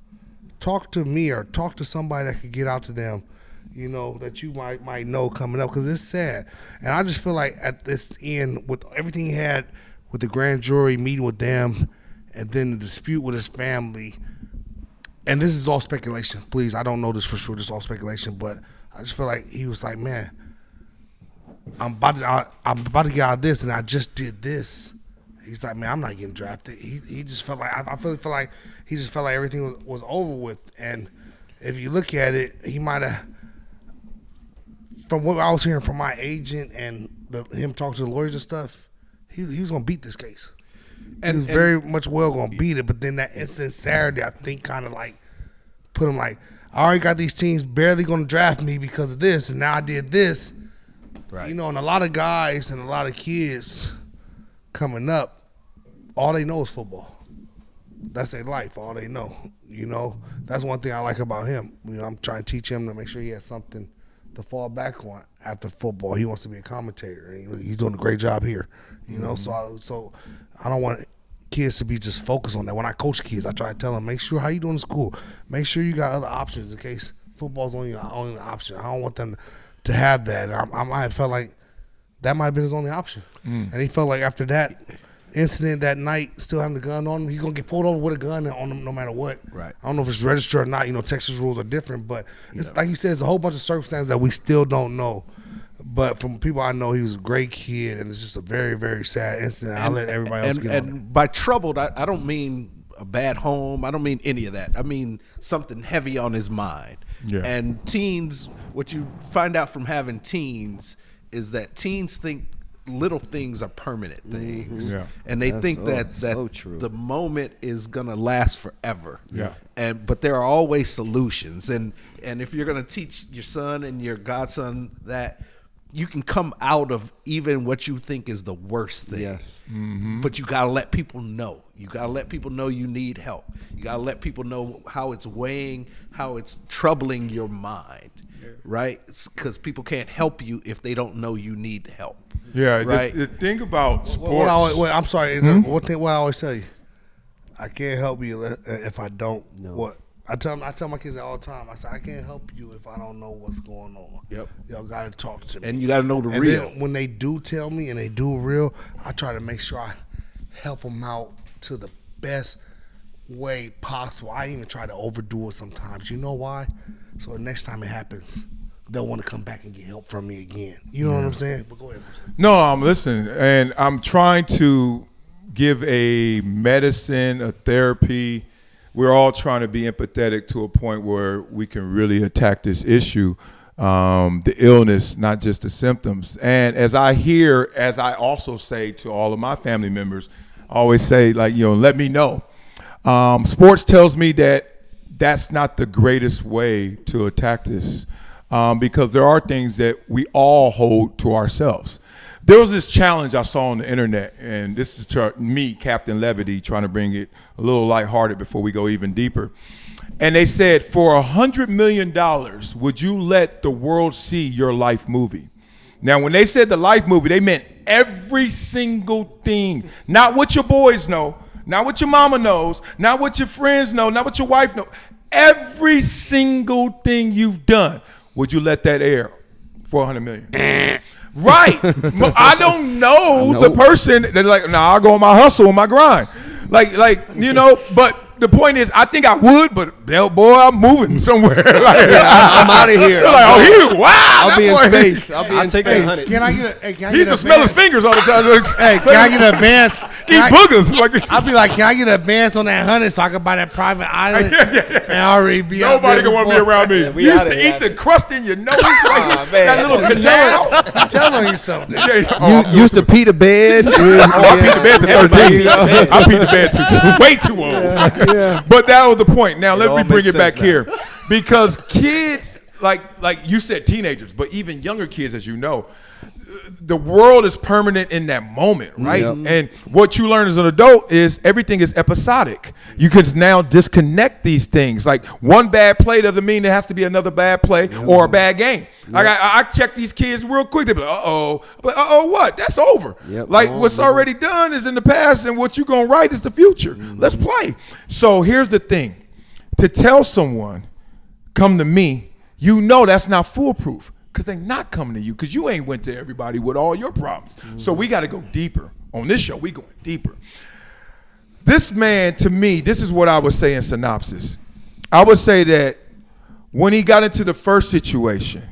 talk to me or talk to somebody that could get out to them, that you might know coming up, because it's sad. And I just feel like at this end, with everything he had with the grand jury meeting with them and then the dispute with his family, and this is all speculation. Please, I don't know this for sure. This is all speculation, but I just feel like he was like, man, I'm about to get out of this, and I just did this. He's like, man, I'm not getting drafted. He just felt like I feel like he just felt like everything was over with. And if you look at it, he might have, from what I was hearing from my agent and him talking to the lawyers and stuff, he was gonna beat this case. And he was very much well gonna beat it. But then that incident Saturday, I think, kind of like put him like, I already got these teams barely gonna draft me because of this, and now I did this. Right. You know, and a lot of guys and a lot of kids coming up, all they know is football. That's their life, all they know. You know, that's one thing I like about him. You know, I'm trying to teach him to make sure he has something to fall back on after football. He wants to be a commentator. And he's doing a great job here. You know, so I don't want kids to be just focused on that. When I coach kids, I try to tell them, make sure how you doing in school. Make sure you got other options in case football's only option. I don't want them to have that. I might have felt like that might have been his only option. And he felt like after that incident that night, still having the gun on him, he's going to get pulled over with a gun on him no matter what. Right. I don't know if it's registered or not. You know, Texas rules are different. But it's like you said, it's a whole bunch of circumstances that we still don't know. But from people I know, he was a great kid, and it's just a very, very sad incident. I'll let everybody else get on it. And by troubled, I don't mean a bad home. I don't mean any of that. I mean something heavy on his mind. Yeah. And teens, what you find out from having teens is that teens think little things are permanent things. Yeah. And they think that so the moment is gonna last forever. Yeah. But there are always solutions. And if you're gonna teach your son and your godson that you can come out of even what you think is the worst thing. Yes. Mm-hmm. But you gotta let people know. You gotta let people know you need help. You gotta let people know how it's weighing, how it's troubling your mind. Right? Because people can't help you if they don't know you need help. Yeah, right. The thing about sports. I'm sorry. What I always tell you, I can't help you if I don't. No. What I tell my kids all the time. I say I can't help you if I don't know what's going on. Yep. Y'all gotta talk to me, and you gotta know the real. Then when they do tell me and they do real, I try to make sure I help them out to the best way possible. I even try to overdo it sometimes. You know why? So the next time it happens, they'll want to come back and get help from me again. You know what I'm saying? But go ahead. No, I'm listening, and I'm trying to give a medicine, a therapy. We're all trying to be empathetic to a point where we can really attack this issue, the illness, not just the symptoms. And as I also say to all of my family members, I always say, like, let me know. Sports tells me that that's not the greatest way to attack this, because there are things that we all hold to ourselves. There was this challenge I saw on the internet, and this is to me, Captain Levity, trying to bring it a little lighthearted before we go even deeper. And they said, for $100 million, would you let the world see your life movie? Now, when they said the life movie, they meant every single thing, not what your boys know, not what your mama knows, not what your friends know, not what your wife knows. Every single thing you've done, would you let that air for $100 million? Right. I don't know the person that's like, I'll go on my hustle and my grind. Like, but the point is, I think I would, but boy, I'm moving somewhere. I'm out of here. I'll be in space. I'll take that 100. Can I get a? He used to smell his fingers all the time. Hey, can I get an advance? Eat boogers. I'll be like, can I get an advance on that 100 so I can buy that private island? And already be nobody can want to be around me. You used to eat the crust in your nose, that little canal. I'm telling you something. You used to pee the bed. I peed the bed to 13. I peed the bed way too old. Yeah. But that was the point. Now let me bring it back here, because kids, like you said, teenagers, but even younger kids, as you know, the world is permanent in that moment, right? Yep. And what you learn as an adult is everything is episodic. You can now disconnect these things. Like one bad play doesn't mean there has to be another bad play or a bad game. Yep. Like I check these kids real quick. They be like, uh-oh. But uh-oh what? That's over. Yep. Like what's already done is in the past, and what you're going to write is the future. Let's play. So here's the thing. To tell someone, come to me, that's not foolproof. Because they're not coming to you, because you ain't went to everybody with all your problems. So we got to go deeper. On this show, we going deeper. This man, to me, this is what I would say in synopsis. I would say that when he got into the first situation,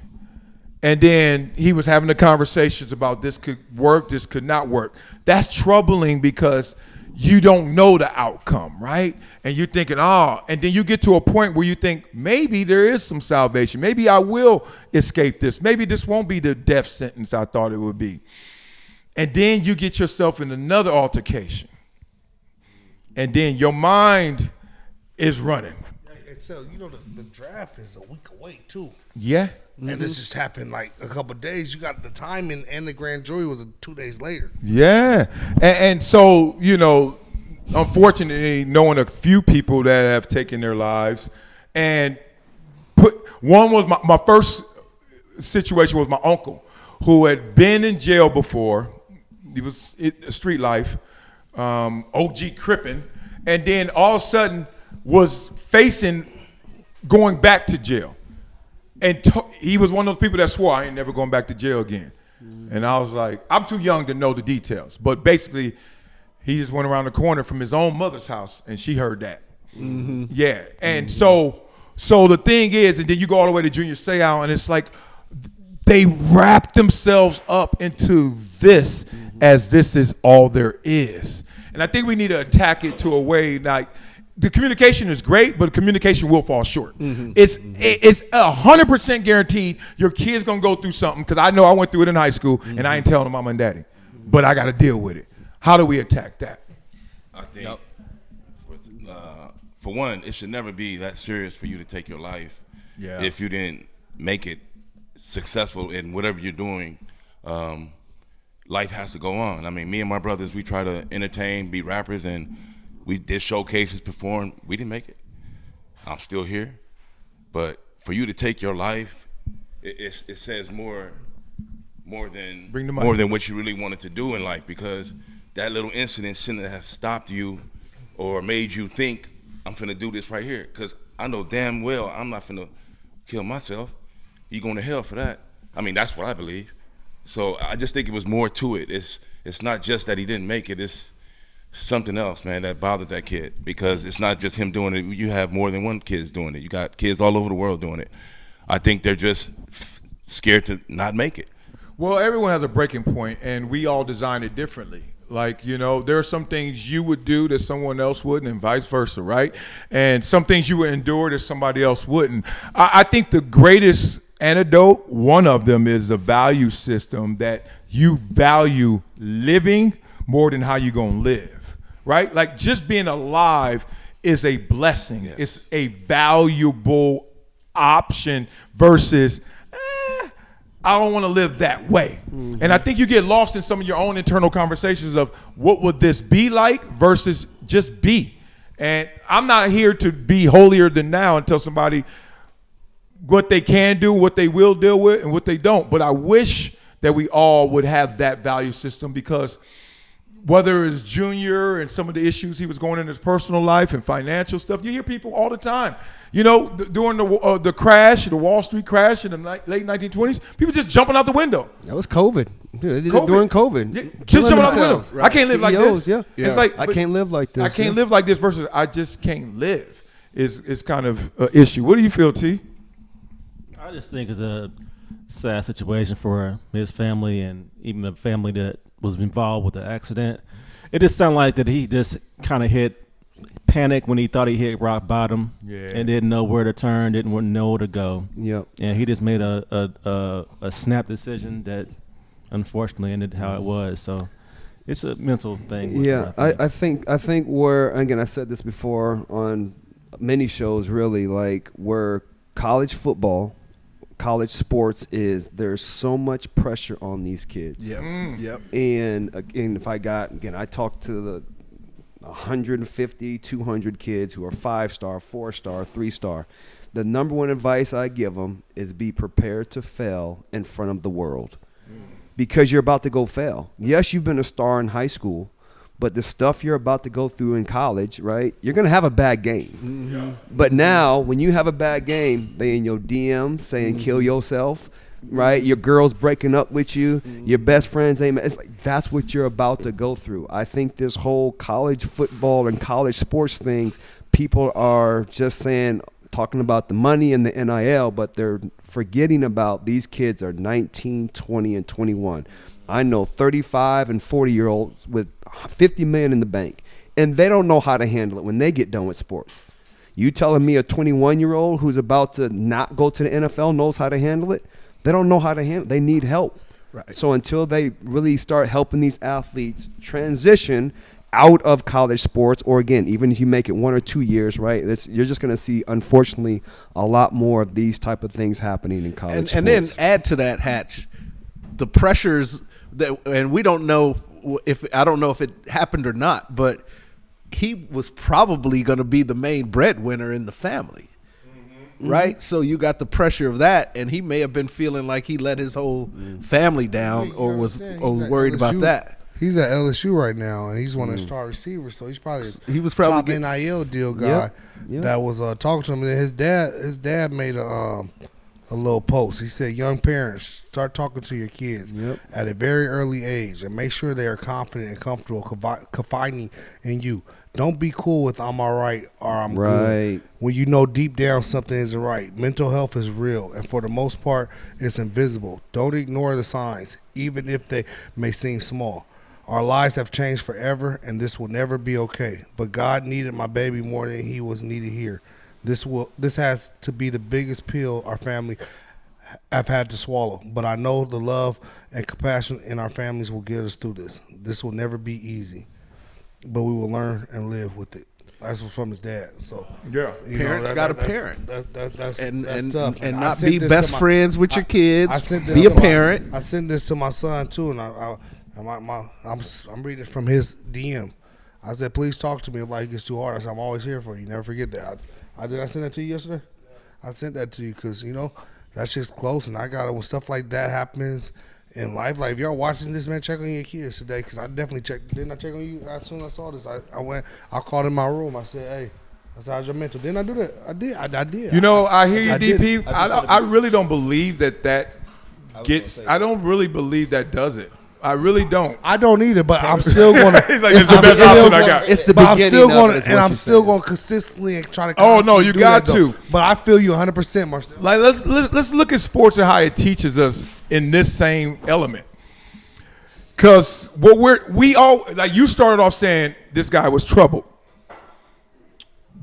and then he was having the conversations about this could work, this could not work. That's troubling because you don't know the outcome, right? And you're thinking, oh, and then you get to a point where you think maybe there is some salvation. Maybe I will escape this. Maybe this won't be the death sentence I thought it would be. And then you get yourself in another altercation. And then your mind is running. And so, you know, the draft is a week away, too. Yeah. And this just happened like a couple of days. You got the timing, and the grand jury was 2 days later. Yeah. And so, you know, unfortunately, knowing a few people that have taken their lives, and one was my first situation was my uncle, who had been in jail before. He was street life, OG Crippin', and then all of a sudden was facing going back to jail. And he was one of those people that swore, I ain't never going back to jail again. And I was like, I'm too young to know the details. But basically, he just went around the corner from his own mother's house, and she heard that. Yeah. And so the thing is, and then you go all the way to Junior Seau, and it's like they wrap themselves up into this as this is all there is. And I think we need to attack it to a way like, the communication is great, but communication will fall short. It's 100% guaranteed your kid's gonna go through something, because I know I went through it in high school, and I ain't telling them mama and daddy, but I got to deal with it. How do we attack that? I think, for one, it should never be that serious for you to take your life if you didn't make it successful in whatever you're doing. Life has to go on. I mean, me and my brothers, we try to entertain, be rappers, and we did showcases, performed. We didn't make it. I'm still here. But for you to take your life, it says more than what you really wanted to do in life, because that little incident shouldn't have stopped you or made you think, I'm finna do this right here. Because I know damn well I'm not finna kill myself. You going to hell for that. I mean, that's what I believe. So I just think it was more to it. It's not just that he didn't make it. It's something else, man, that bothered that kid, because it's not just him doing it. You have more than one kid doing it. You got kids all over the world doing it. I think they're just scared to not make it. Well, everyone has a breaking point, and we all design it differently. Like, you know, there are some things you would do that someone else wouldn't, and vice versa, right? And some things you would endure that somebody else wouldn't. I think the greatest antidote, one of them, is a value system that you value living more than how you gonna live, right? Like, just being alive is a blessing. Yes. It's a valuable option versus I don't want to live that way. And I think you get lost in some of your own internal conversations of what would this be like versus just be. And I'm not here to be holier than thou and tell somebody what they can do, what they will deal with, and what they don't. But I wish that we all would have that value system, because whether it's Junior and some of the issues he was going in his personal life and financial stuff, you hear people all the time. You know, during the crash, the Wall Street crash in the late 1920s, people just jumping out the window. That was COVID. They did it during COVID. Yeah, just jumping out the window. Right. I can't live like this. Yeah. It's like, I can't live like this. I can't live like this versus I just can't live is kind of an issue. What do you feel, T? I just think it's a sad situation for his family and even the family that was involved with the accident. It just sounded like that he just kind of hit panic when he thought he hit rock bottom and didn't know where to turn, didn't know where to go. Yep. And he just made a snap decision that unfortunately ended how it was. So it's a mental thing. Yeah, I think where, again, I said this before on many shows, really, like where college football, college sports is, there's so much pressure on these kids. Yep. And again, I talked to the 150, 200 kids who are 5-star, 4-star, 3-star. The number one advice I give them is be prepared to fail in front of the world, because you're about to go fail. Yes, you've been a star in high school, but the stuff you're about to go through in college, right? You're going to have a bad game. But now when you have a bad game, they in your DM saying kill yourself, right? Your girl's breaking up with you. Your best friends ain't. It's like that's what you're about to go through. I think this whole college football and college sports things, people are just saying talking about the money and the NIL, but they're forgetting about these kids are 19, 20, and 21. I know 35 and 40-year-olds with $50 million in the bank, and they don't know how to handle it when they get done with sports. You telling me a 21-year-old who's about to not go to the NFL knows how to handle it? They don't know how to handle it. They need help. Right. So until they really start helping these athletes transition out of college sports, or again, even if you make it 1 or 2 years, right, you're just going to see, unfortunately, a lot more of these type of things happening in college sports. And then add to that, Hatch, the pressures that, and we don't know I don't know if it happened or not, but he was probably going to be the main breadwinner in the family. Right? So you got the pressure of that, and he may have been feeling like he let his whole family down or was worried about that. He's at LSU right now, and he's one of the star receivers, so he's probably top NIL deal guy that was talking to him. And his dad made a little post. He said, young parents, start talking to your kids at a very early age and make sure they are confident and comfortable confiding in you. Don't be cool with I'm all right or I'm good when you know deep down something isn't right. Mental health is real, and for the most part, it's invisible. Don't ignore the signs, even if they may seem small. Our lives have changed forever, and this will never be okay. But God needed my baby more than he was needed here. This has to be the biggest pill our family have had to swallow. But I know the love and compassion in our families will get us through this. This will never be easy, but we will learn and live with it. That's from his dad. So parents got to parent. That's tough. And I not be best friends with your kids. Be a parent. I sent this to my son too, and I'm reading from his DM. I said, please talk to me if life gets too hard. I said, I'm always here for you. Never forget that. I send that to you yesterday? I sent that to you because, that's just close. And I got it when stuff like that happens in life. Like, if y'all watching this, man, check on your kids today, because I definitely checked. Didn't I check on you as soon as I saw this? I called in my room. I said, hey, I said, how's your mental? Didn't I do that? I did. I did. I hear you, DP. I really don't believe that gets – I don't really believe that does it. I really don't. I don't either, but I'm still going to. He's like, it's the best option I got. It's the beginning of it, and I'm still going to consistently try to. Oh no, you got to. But I feel you 100%, Marcel. Like let's look at sports and how it teaches us in this same element. Because what we all, like, you started off saying this guy was troubled,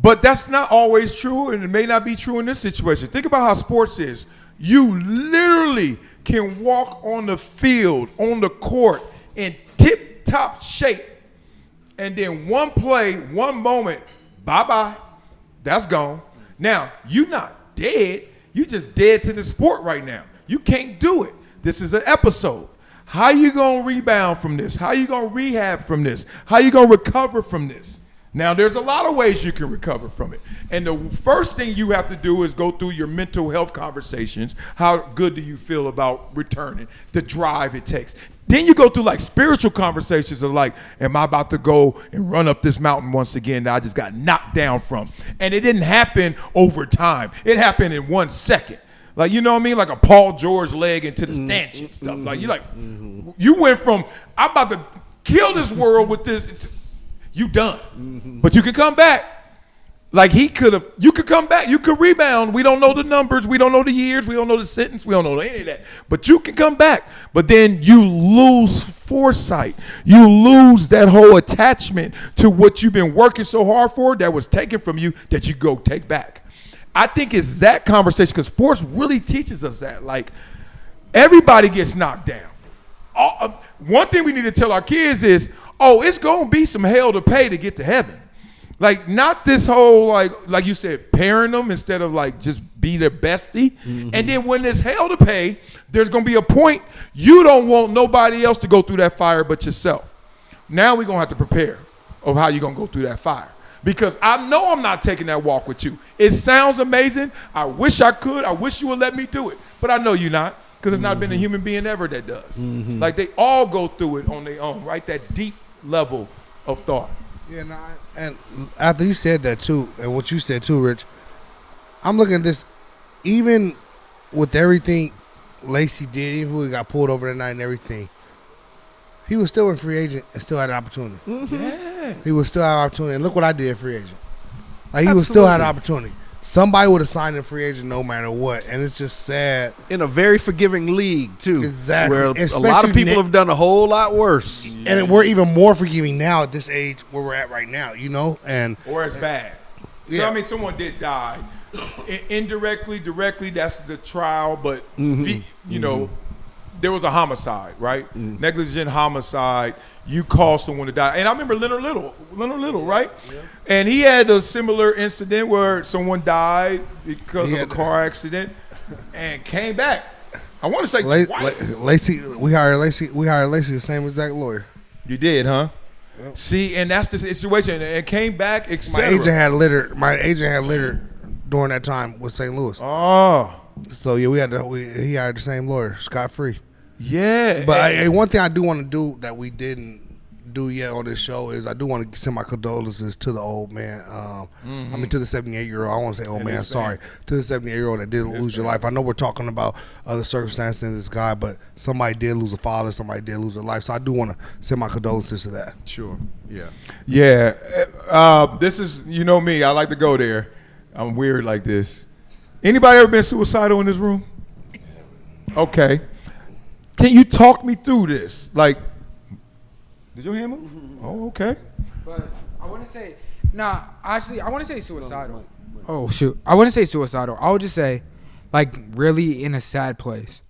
but that's not always true, and it may not be true in this situation. Think about how sports is. You literally can walk on the field, on the court, in tip-top shape, and then one play, one moment, bye-bye, that's gone. Now, you're not dead. You're just dead to the sport right now. You can't do it. This is an episode. How you going to rebound from this? How you going to rehab from this? How you going to recover from this? Now, there's a lot of ways you can recover from it. And the first thing you have to do is go through your mental health conversations. How good do you feel about returning? The drive it takes. Then you go through like spiritual conversations of like, am I about to go and run up this mountain once again that I just got knocked down from? And it didn't happen over time. It happened in 1 second. Like, you know what I mean? Like a Paul George leg into the stanchion stuff. Like, you went from, I'm about to kill this world with this. You done. But you can come back. Like you could come back. You could rebound. We don't know the numbers. We don't know the years. We don't know the sentence. We don't know any of that. But you can come back. But then you lose foresight. You lose that whole attachment to what you've been working so hard for that was taken from you that you go take back. I think it's that conversation, because sports really teaches us that. Like, everybody gets knocked down. One thing we need to tell our kids is, it's going to be some hell to pay to get to heaven. Like, not this whole, like you said, parent them instead of, like, just be their bestie. And then when there's hell to pay, there's going to be a point you don't want nobody else to go through that fire but yourself. Now we're going to have to prepare of how you're going to go through that fire. Because I know I'm not taking that walk with you. It sounds amazing. I wish I could. I wish you would let me do it. But I know you're not, because there's not been a human being ever that does. Like, they all go through it on their own, right? That deep level of thought. Yeah, and after you said that too, and what you said too, Rich, I'm looking at this, even with everything Lacy did, even when he got pulled over that night and everything, he was still a free agent and still had an opportunity. Yeah. He was still have an opportunity. And look what I did, free agent. Like, he was still had an opportunity. somebody would have signed a free agent no matter what, and it's just sad. In a very forgiving league too, Exactly. where a lot Especially of people na- have done a whole lot worse. And we're even more forgiving now at this age where we're at right now, you know? And Or it's bad. So, Yeah. I mean, someone did die. Indirectly, directly, that's the trial, but, you know, there was a homicide, right? Negligent homicide. You caused someone to die. And I remember Leonard Little, right? Yeah. And he had a similar incident where someone died because of a car accident and came back. I want to say twice. Lacy, we hired Lacy the same exact lawyer. You did, huh? Yep. See, and that's the situation. And came back, etc. My agent had littered during that time with St. Louis. Oh. So yeah, he hired the same lawyer, scot free. Yeah. But one thing I do want to do that we didn't do yet on this show is I do want to send my condolences to the old man. I mean, to the 78-year-old. I want to say old man. Sorry, to the 78-year-old that did lose your life. I know we're talking about other circumstances in this guy, but somebody did lose a father. Somebody did lose a life. So I do want to send my condolences to that. Sure. Yeah. Yeah. This is, you know me. I like to go there. I'm weird like this. Anybody ever been suicidal in this room? Okay. Can you talk me through this? Like, did your hand move? Oh, okay. But I want to say, actually, I want to say suicidal. Oh, shoot. I wouldn't say suicidal. I would just say, like, really in a sad place.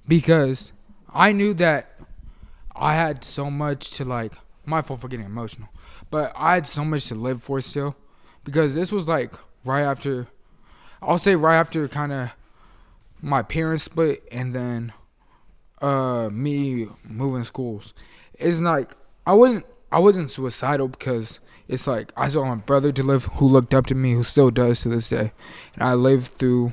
Because I knew that I had so much to, like, my fault for getting emotional. But I had so much to live for still. Because this was, like, right after kind of my parents split and then me moving schools. It's like I wasn't suicidal because it's like I saw my brother to live who looked up to me, who still does to this day. And I lived through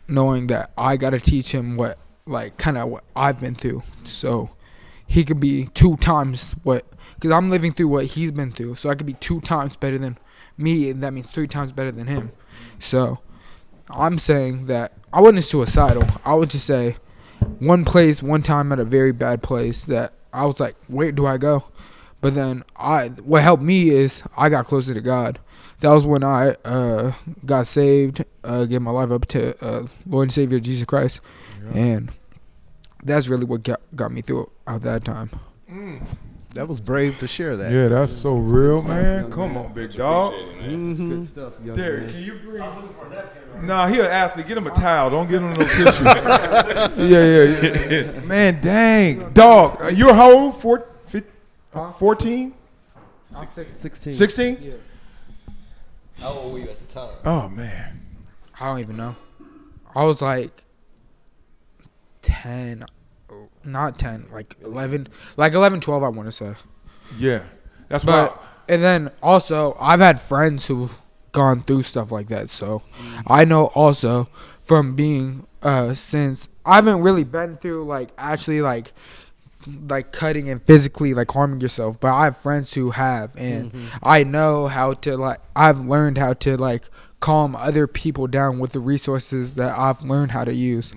knowing that I gotta teach him what I've been through. So he could be 2 times because I'm living through what he's been through. So I could be 2 times better than me, and that means 3 times better than him. So I'm saying that I wasn't suicidal. I would just say one time at a very bad place that I was like, where do I go? But then what helped me is I got closer to God. That was when I got saved, gave my life up to Lord and Savior Jesus Christ. Yeah. And that's really what got me through at that time. That was brave to share that. Yeah, that's so real, man. Come on, big dog. Good stuff, young Derek, man. can you breathe? Nah, he an athlete. Get him a towel. Don't get him no tissue. Yeah. Man, dang. Dog, you're how old? 14? 16. 16? Yeah. How old were you at the time? Oh, man. I don't even know. I was like 10, not 10, like 11, 12, I want to say. Yeah. That's But, why. and then also, I've had friends who've gone through stuff like that. So I know also from being, since I haven't really been through actually cutting and physically harming yourself, but I have friends who have, and I know how to I've learned how to calm other people down with the resources that I've learned how to use.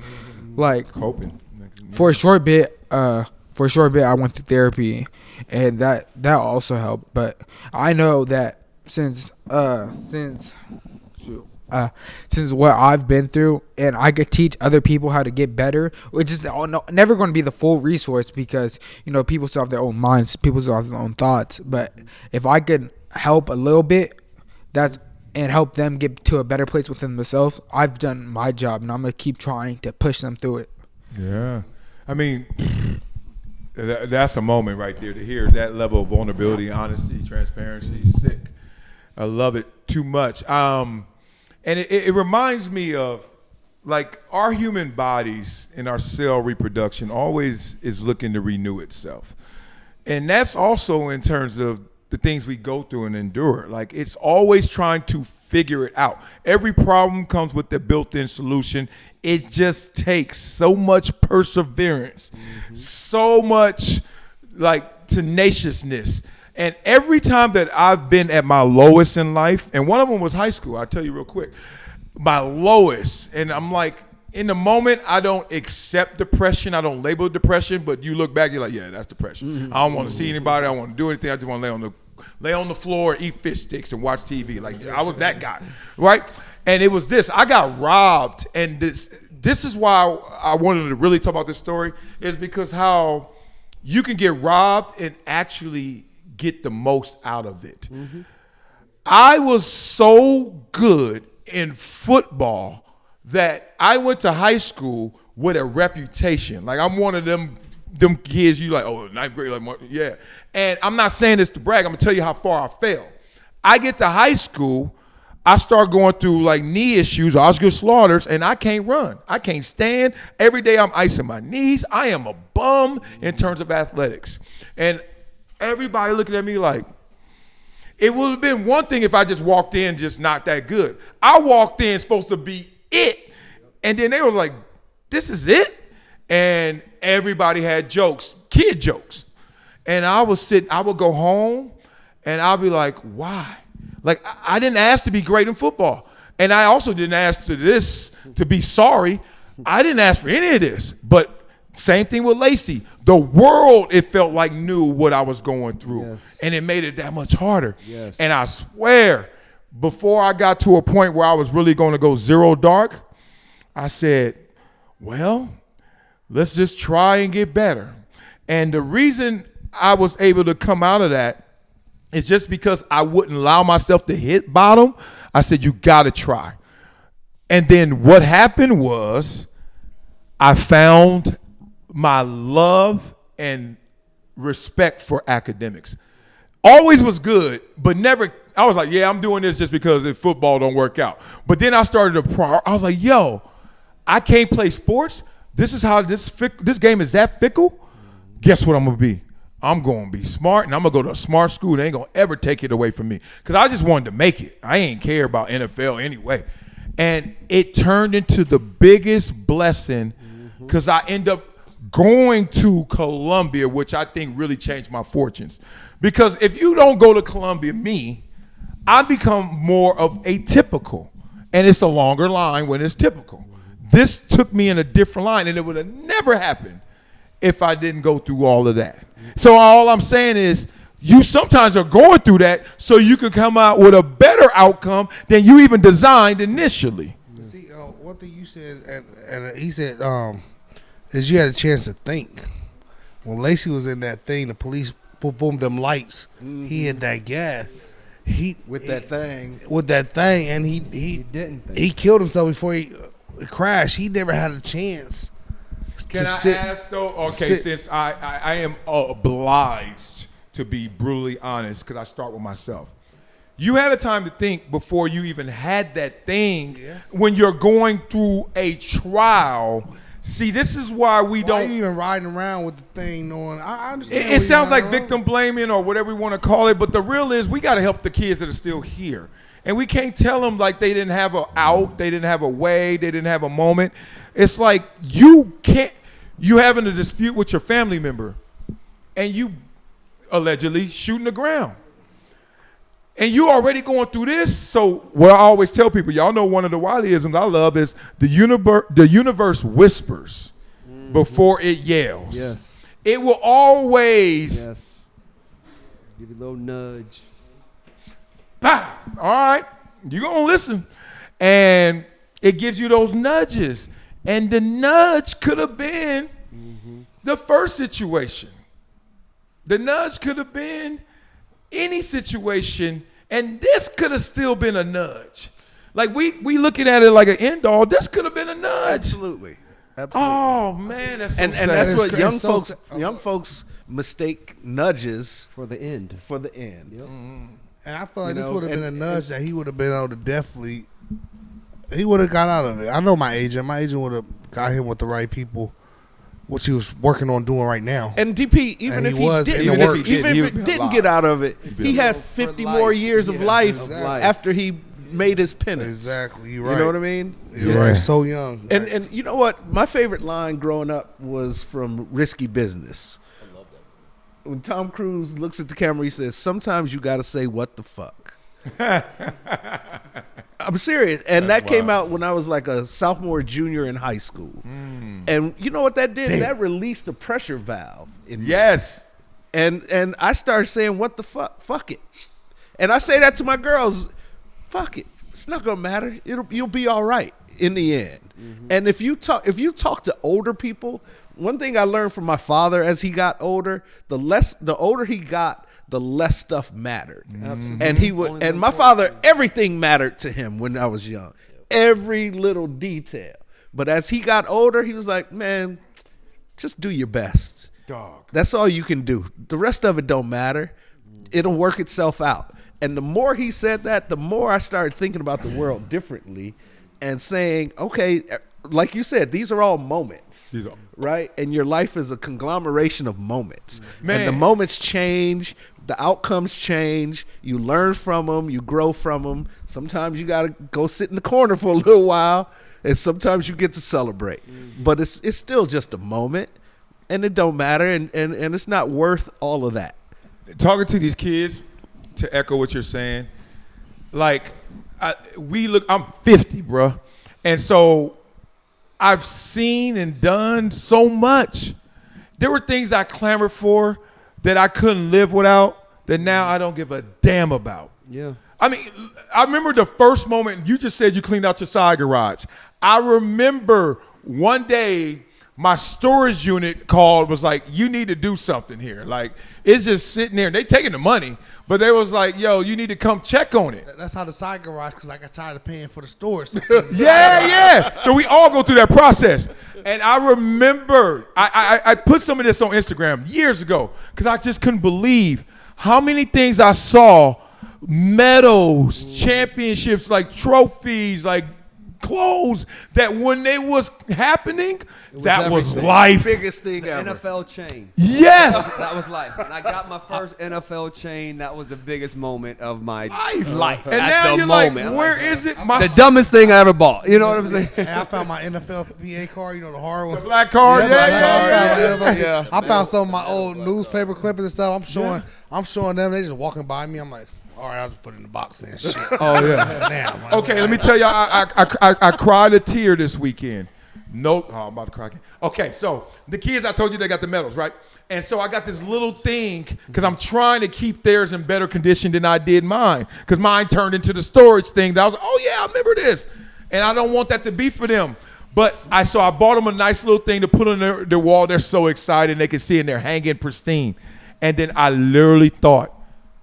Coping. For a short bit I went through therapy, and that also helped. But I know that since what I've been through, and I could teach other people how to get better, which is never going to be the full resource because people still have their own minds, people still have their own thoughts. But if I could help a little bit, and help them get to a better place within themselves, I've done my job, and I'm gonna keep trying to push them through it. Yeah. I mean, that's a moment right there to hear that level of vulnerability, honesty, transparency. Sick. I love it too much. And it reminds me of our human bodies and our cell reproduction always is looking to renew itself. And that's also in terms of the things we go through and endure. It's always trying to figure it out. Every problem comes with the built-in solution. It just takes so much perseverance, so much tenaciousness. And every time that I've been at my lowest in life, and one of them was high school, I'll tell you real quick, my lowest, and I'm in the moment, I don't accept depression. I don't label depression, but you look back, you're like, yeah, that's depression. I don't want to see anybody. I don't want to do anything. I just want to lay on the lay on the floor, eat fish sticks, and watch TV. Like I was that guy, right? And it was this. I got robbed, and this is why I wanted to really talk about this story, is because how you can get robbed and actually get the most out of it. Mm-hmm. I was so good in football that I went to high school with a reputation. Like I'm one of them kids you like, oh, ninth grade, like, yeah. And I'm not saying this to brag. I'm gonna tell you how far I fell. I get to high school, I start going through like knee issues, Osgood Slaughters, and I can't run. I can't stand. Every day I'm icing my knees. I am a bum in terms of athletics. And everybody looking at me like, it would have been one thing if I just walked in just not that good. I walked in supposed to be it. And then they were like, this is it? And everybody had jokes, kid jokes. And I would go home and I'll be like, why? Like, I didn't ask to be great in football. And I also didn't ask to be sorry. I didn't ask for any of this. But same thing with Lacy. The world, it felt like, knew what I was going through. Yes. And it made it that much harder. Yes. And I swear, before I got to a point where I was really going to go zero dark, I said, well, let's just try and get better. And the reason I was able to come out of that, it's just because I wouldn't allow myself to hit bottom. I said, you got to try. And then what happened was I found my love and respect for academics. Always was good, but never, I was like, yeah, I'm doing this just because if football don't work out. But then I started to, I was like, yo, I can't play sports. This is how this game is that fickle. Guess what I'm going to be? I'm going to be smart, and I'm going to go to a smart school. They ain't going to ever take it away from me because I just wanted to make it. I ain't care about NFL anyway. And it turned into the biggest blessing because I end up going to Columbia, which I think really changed my fortunes. Because if you don't go to Columbia, I become more of a typical, and it's a longer line when it's typical. This took me in a different line, and it would have never happened if I didn't go through all of that. So all I'm saying is you sometimes are going through that so you can come out with a better outcome than you even designed initially. See, one thing you said, and he said, is you had a chance to think. When Lacy was in that thing, the police boom them lights. Mm-hmm. He had that gas. With that thing, and he didn't think. He killed himself before he crashed. He never had a chance. Can I ask though? Okay, since I am obliged to be brutally honest because I start with myself. You had a time to think before you even had that thing. Yeah. When you're going through a trial. See, this is why we don't. Why are you even riding around with the thing knowing? I understand. It sounds like victim blaming or whatever we want to call it, but the real is we got to help the kids that are still here. And we can't tell them like they didn't have a out, they didn't have a way, they didn't have a moment. It's like you having a dispute with your family member and you allegedly shooting the ground. And you already going through this. So what I always tell people, y'all know one of the Wileyisms I love is the universe whispers before it yells. Yes. It will always give you a little nudge. All right, you're going to listen. And it gives you those nudges. And the nudge could have been the first situation. The nudge could have been any situation, and this could have still been a nudge. Like we looking at it like an end all. This could have been a nudge. Absolutely. Oh man, that's so and sad. that's what young folks mistake nudges for the end. Yep. And I feel like this would have been a nudge that he would have been able to definitely. He would have got out of it. I know my agent. My agent would have got him with the right people, which he was working on doing right now. And DP, even if he didn't get out of it, he had 50 more years of life after he made his penance. Exactly, you're right. You know what I mean? You're right. So young. And you know what? My favorite line growing up was from Risky Business. I love that. When Tom Cruise looks at the camera, he says, "Sometimes you got to say what the fuck." I'm serious. And that came out when I was like a sophomore, junior in high school. And you know what that did? Damn. That released the pressure valve in me. Yes. And I started saying, what the fuck? Fuck it. And I say that to my girls, fuck it. It's not gonna matter. You'll be all right in the end. And if you talk to older people, one thing I learned from my father as he got older, the older he got, the less stuff mattered. And my father, everything mattered to him when I was young. Every little detail. But as he got older, he was like, man, just do your best. Dog. That's all you can do. The rest of it don't matter. It'll work itself out. And the more he said that, the more I started thinking about the world differently and saying, okay, like you said, these are all moments, right? And your life is a conglomeration of moments. Man. And the moments change. The outcomes change. You learn from them. You grow from them. Sometimes you got to go sit in the corner for a little while, and sometimes you get to celebrate. But it's still just a moment. And it don't matter, and it's not worth all of that. Talking to these kids, to echo what you're saying, like I'm 50, bro, and so I've seen and done so much. There were things I clamored for that I couldn't live without, that now I don't give a damn about. Yeah. I mean, I remember the first moment you just said you cleaned out your side garage. I remember one day, my storage unit called, was like, you need to do something here. Like, it's just sitting there. They taking the money, but they was like, yo, you need to come check on it. That's how the side garage, because I got tired of paying for the storage. Yeah. So we all go through that process. And I remember, I put some of this on Instagram years ago because I just couldn't believe how many things I saw, medals, championships, like trophies, like clothes, that when they was happening, that was life. Biggest thing ever. NFL chain. Yes. That was life. When I got my first NFL chain, that was the biggest moment of my life. And at now the you're moment. like, where is it? The dumbest thing I ever bought. You know what I'm saying? And I found my NFL PA card, the hard one. The black card, yeah. I found some of my old newspaper clippings and stuff. I'm showing them. They just walking by me. I'm like, all right, I'll just put it in the box and shit. Oh, yeah. Damn. Okay, let me tell you, I cried a tear this weekend. No, I'm about to cry again. Okay, so the kids, I told you they got the medals, right? And so I got this little thing because I'm trying to keep theirs in better condition than I did mine, because mine turned into the storage thing. That I was like, oh, yeah, I remember this. And I don't want that to be for them. But I bought them a nice little thing to put on their wall. They're so excited. They can see it and they're hanging pristine. And then I literally thought,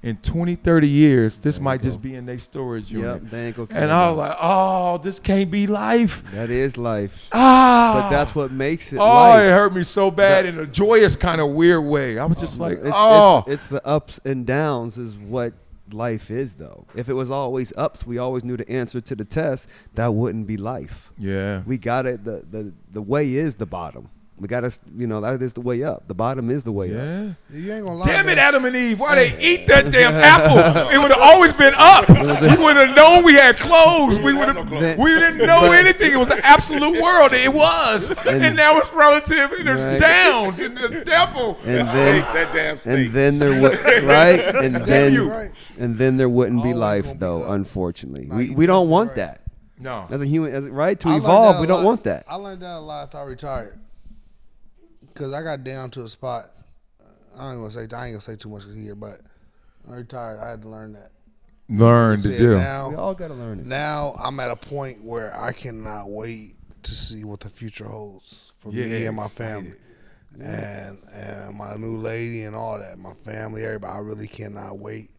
in 20, 30 years, this might just be in their storage unit. Yep, they ain't gonna care. And I was like, oh, this can't be life. That is life. But that's what makes it life. It hurt me so bad in a joyous kind of weird way. I was just like, it's the ups and downs is what life is, though. If it was always ups, we always knew the answer to the test, that wouldn't be life. Yeah. We got it. The way is the bottom. We got to, that is the way up. The bottom is the way up. You ain't gonna lie. Damn it, Adam and Eve. Why they eat that damn apple? It would have always been up. We would have known we had clothes. We didn't know anything. It was an absolute world. It was. And now it's relative. And there's downs and the devil. And then, that damn snake. And then there would, right? And then there wouldn't be life, though, unfortunately. We don't want that. No. As a human, right? To evolve, we don't want that. I learned that a lot after I retired. Because I got down to a spot, I ain't gonna say too much here, but I retired. I had to learn that. Learn to do. Now, we all gotta learn it. Now I'm at a point where I cannot wait to see what the future holds for me and my family, and my new lady and all that. My family, everybody. I really cannot wait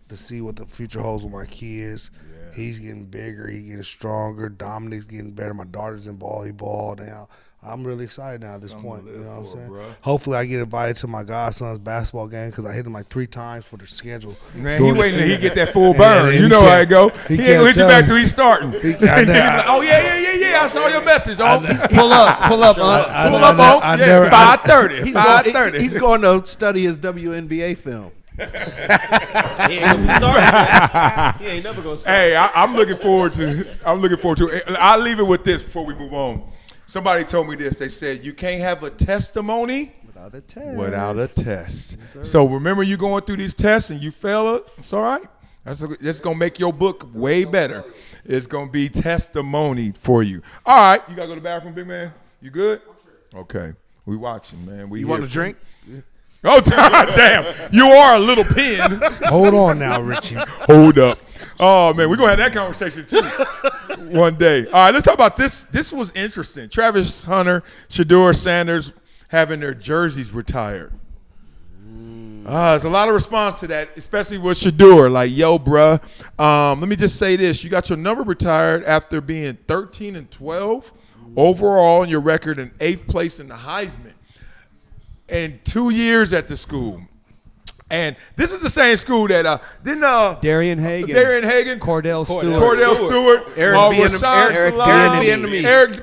to see what the future holds with my kids. Yeah. He's getting bigger. He's getting stronger. Dominic's getting better. My daughter's in volleyball now. I'm really excited now at this point. You know what I'm saying? Bro. Hopefully, I get invited to my godson's basketball game because I hit him like 3 times for the schedule. Man, he waiting till he get that full burn. You know how it go. He ain't gonna hit you back till he's starting. Oh yeah. I saw your message. Pull up, on. 5:30. 5:30. He's going to study his WNBA film. He ain't never start. He ain't never gonna start. Hey, I'm looking forward to it. I'll leave it with this before we move on. Somebody told me this. They said you can't have a testimony without a test. Yes, so remember, you going through these tests and you fail it. It's all right. That's gonna make your book way better. It's gonna be testimony for you. All right, you gotta go to the bathroom, big man. You good? Okay, we watching, man. You want a drink? Oh, damn. You are a little pin. Hold on now, Richie. Hold up. Oh, man, we're going to have that conversation, too, one day. All right, let's talk about this. This was interesting. Travis Hunter, Shedeur Sanders having their jerseys retired. There's a lot of response to that, especially with Shedeur. Like, yo, bruh, let me just say this. You got your number retired after being 13-12 overall in your record and 8th place in the Heisman. And 2 years at the school. And this is the same school that Darian Hagan, Cordell Stewart, Eric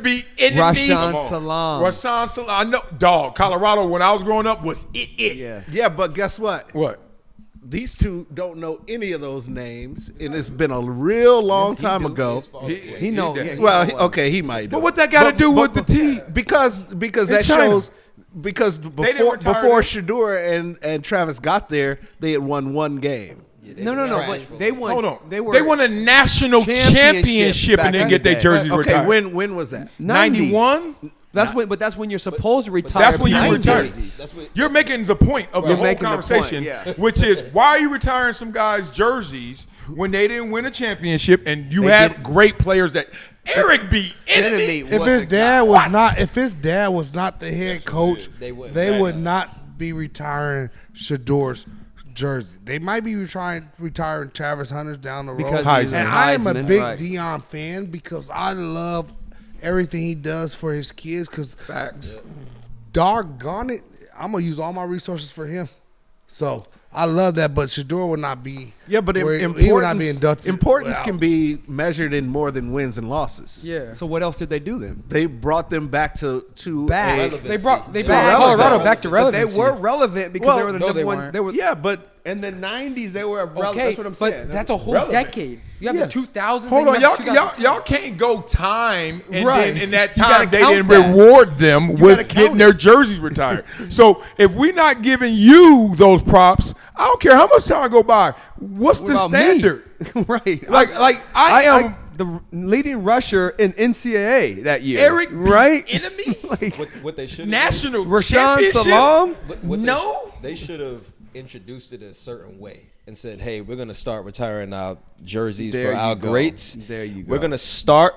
B. Rashawn Salaam. Rashawn Salaam. I know, dog. Colorado when I was growing up was it. Yes. Yeah, but guess what? What? These two don't know any of those names, and it's been a real long time ago. He know. Well, okay, he might know. But what that got to do with the team? Because that China. shows. Because before Shedeur and Travis got there, they had won one game. No. But they won. Hold on. They won a national championship and then get their jerseys retired. Okay, when was that? 91? That's when you're supposed to retire. That's when you retire. You're making the point of the whole conversation, which is why are you retiring some guys' jerseys when they didn't win a championship and you had great players that Eric B. Enemy. If his dad was not the head coach, they would not be retiring Shedeur's jersey. They might be retiring Travis Hunter's down the road. And I am a big Deion fan because I love everything he does for his kids. Because doggone it, I'm gonna use all my resources for him. So I love that, but Shedeur would not be. Yeah, but he would not be inducted. Importance can be measured in more than wins and losses. Yeah. So what else did they do then? They brought them back to They brought Colorado back to relevancy. They were relevant because they were the number one. Weren't. They were, yeah, but in the 90s they were relevant. Okay, that's what I'm saying. but that's a whole relevant. decade. You have the 2000s. Hold on, then you have y'all can't go time and Right. then in that You time gotta they count didn't that. reward them with gotta count getting it. their jerseys retired. So if we're not giving you those props, I don't care how much time go by. What's the What about me? standard? Right. I am the leading rusher in NCAA that year. Eric B. right? Enemy What they should national Rashawn championship. Salaam. They should have introduced it a certain way and said, "Hey, we're gonna start retiring our jerseys There for our you go. greats. There you go. We're gonna start.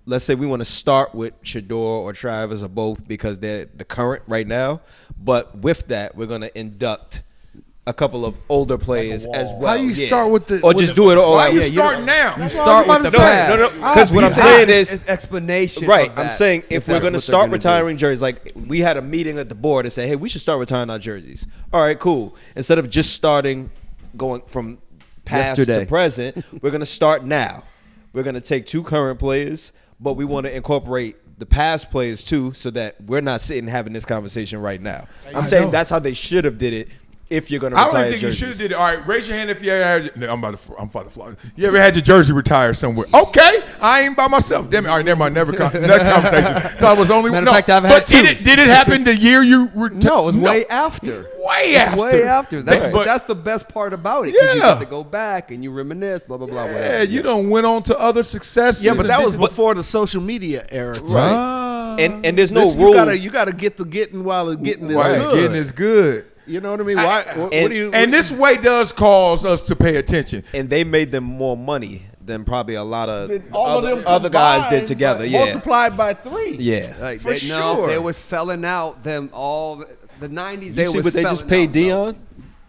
Let's say we want to start with Shedeur or Travis or both because they're the current right now. But with that, we're gonna induct a couple of older players as well. How you start with the? or just do it all Why out. you starting now? You start with the past. No. Because what I'm saying is, explanation. right, of I'm that, saying if we're that's going to what they're start gonna retiring jerseys, like we had a meeting at the board and say, hey, we should start retiring our jerseys. All right, cool. Instead of just starting going from past Yesterday. to present, we're going to start now. We're going to take two current players, but we want to incorporate the past players too so that we're not sitting having this conversation right now. I'm saying that's how they should have did it. If you're gonna I retire don't think jerseys. you should have did it. All right, raise your hand if you ever had. No, I'm about to fly. You ever had your jersey retired somewhere? Okay, I ain't by myself. Damn it. All right, never mind. Never that conversation. No, I was only. Matter of fact, I've had but two. Did it happen the year you retired? No, it was way after. Way after. Way after. That's, But- but that's the best part about it. 'Cause you Yeah. get to go back and you reminisce, blah, blah, blah. Yeah, whatever. you done went on to other successes. Yeah, but that and was did- before the social media era. too. Right. And there's no Listen, rule. you gotta get to getting while the getting is Right, good. getting is good. You know what I mean? Why? What do you? And this way does cause us to pay attention. And they made them more money than probably a lot of all of them other guys did combined, together. but Yeah. multiplied by 3. Yeah. Like, For they, sure. No, they were selling out them all. The 90s, they You see were what they just selling paid out, Dion?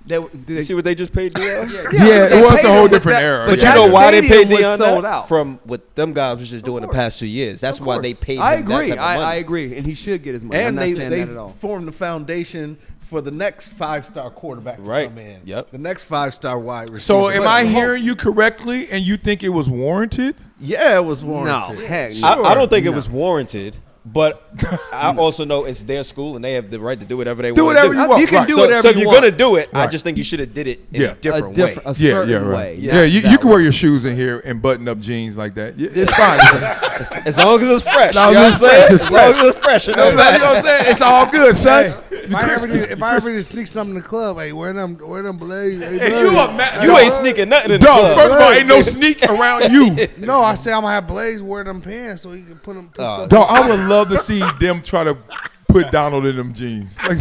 though. You see what they just paid Dion? Yeah, they it was paid a him whole with different that- era. But yeah. you know why they stadium paid was Dion sold that? out. From what them guys was just doing the past 2 years. That's why they paid him I that agree. type of money. I agree. And he should get his money. I'm And not they saying they that at all. formed the foundation for the next 5-star quarterback to Right. come in. Yep. The next 5-star wide receiver. So am But I the whole- hearing you correctly and you think it was warranted? Yeah, it was warranted. No, heck Sure. I don't think it was warranted, but I also know it's their school and they have the right to do whatever they want to do. whatever you want. You can Right. do So whatever if you you're want. going to do it, I Right. just think you should have did it in Yeah. a different way. A certain right. way. Yeah, you that can wear way. your shoes in here and button up jeans like that. Yeah, it's fine. As long as it's fresh. No, You know what I'm listen, saying? it's As long as it's fresh. It You know don't matter. what I'm saying? It's all good, son. If I ever need to sneak something in the club, hey, wear them blades. Hey, Hey, blades. You ain't sneaking nothing in the Dog, club. first of all, ain't no sneak around you. No, I say I'm gonna have Blaze wear them pants so he can put them. Put stuff Dog, I would love to see them try to put Donald in them jeans. Hey,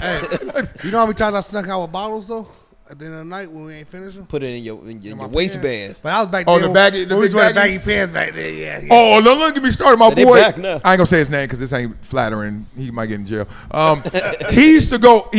you know how many times I snuck out with bottles though? At the end of the night when we ain't finishing? Put it in your my waistband. But I was back Oh, there. the baggy- the we was big wearing baggies? baggy pants back there. Yeah. Oh, don't get me started, my They boy. back now. I ain't gonna say his name because this ain't flattering. He might get in jail. He used to go.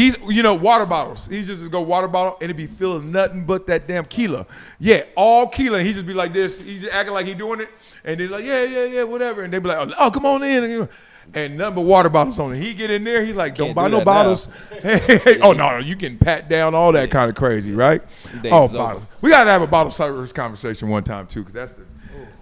Water bottles. He used to go water bottle and it be filling nothing but that damn Keela. Yeah, all Keela. He just be like this. He's acting like he doing it, and they're like, yeah, whatever. And they be like, oh, come on in. And nothing but water bottles on it. He get in there, he like, don't Can't buy do no that bottles. Hey. Oh no, you getting pat down, all that kind of crazy, right? Days Oh, is bottles. over. We gotta have a bottle service conversation one time too, because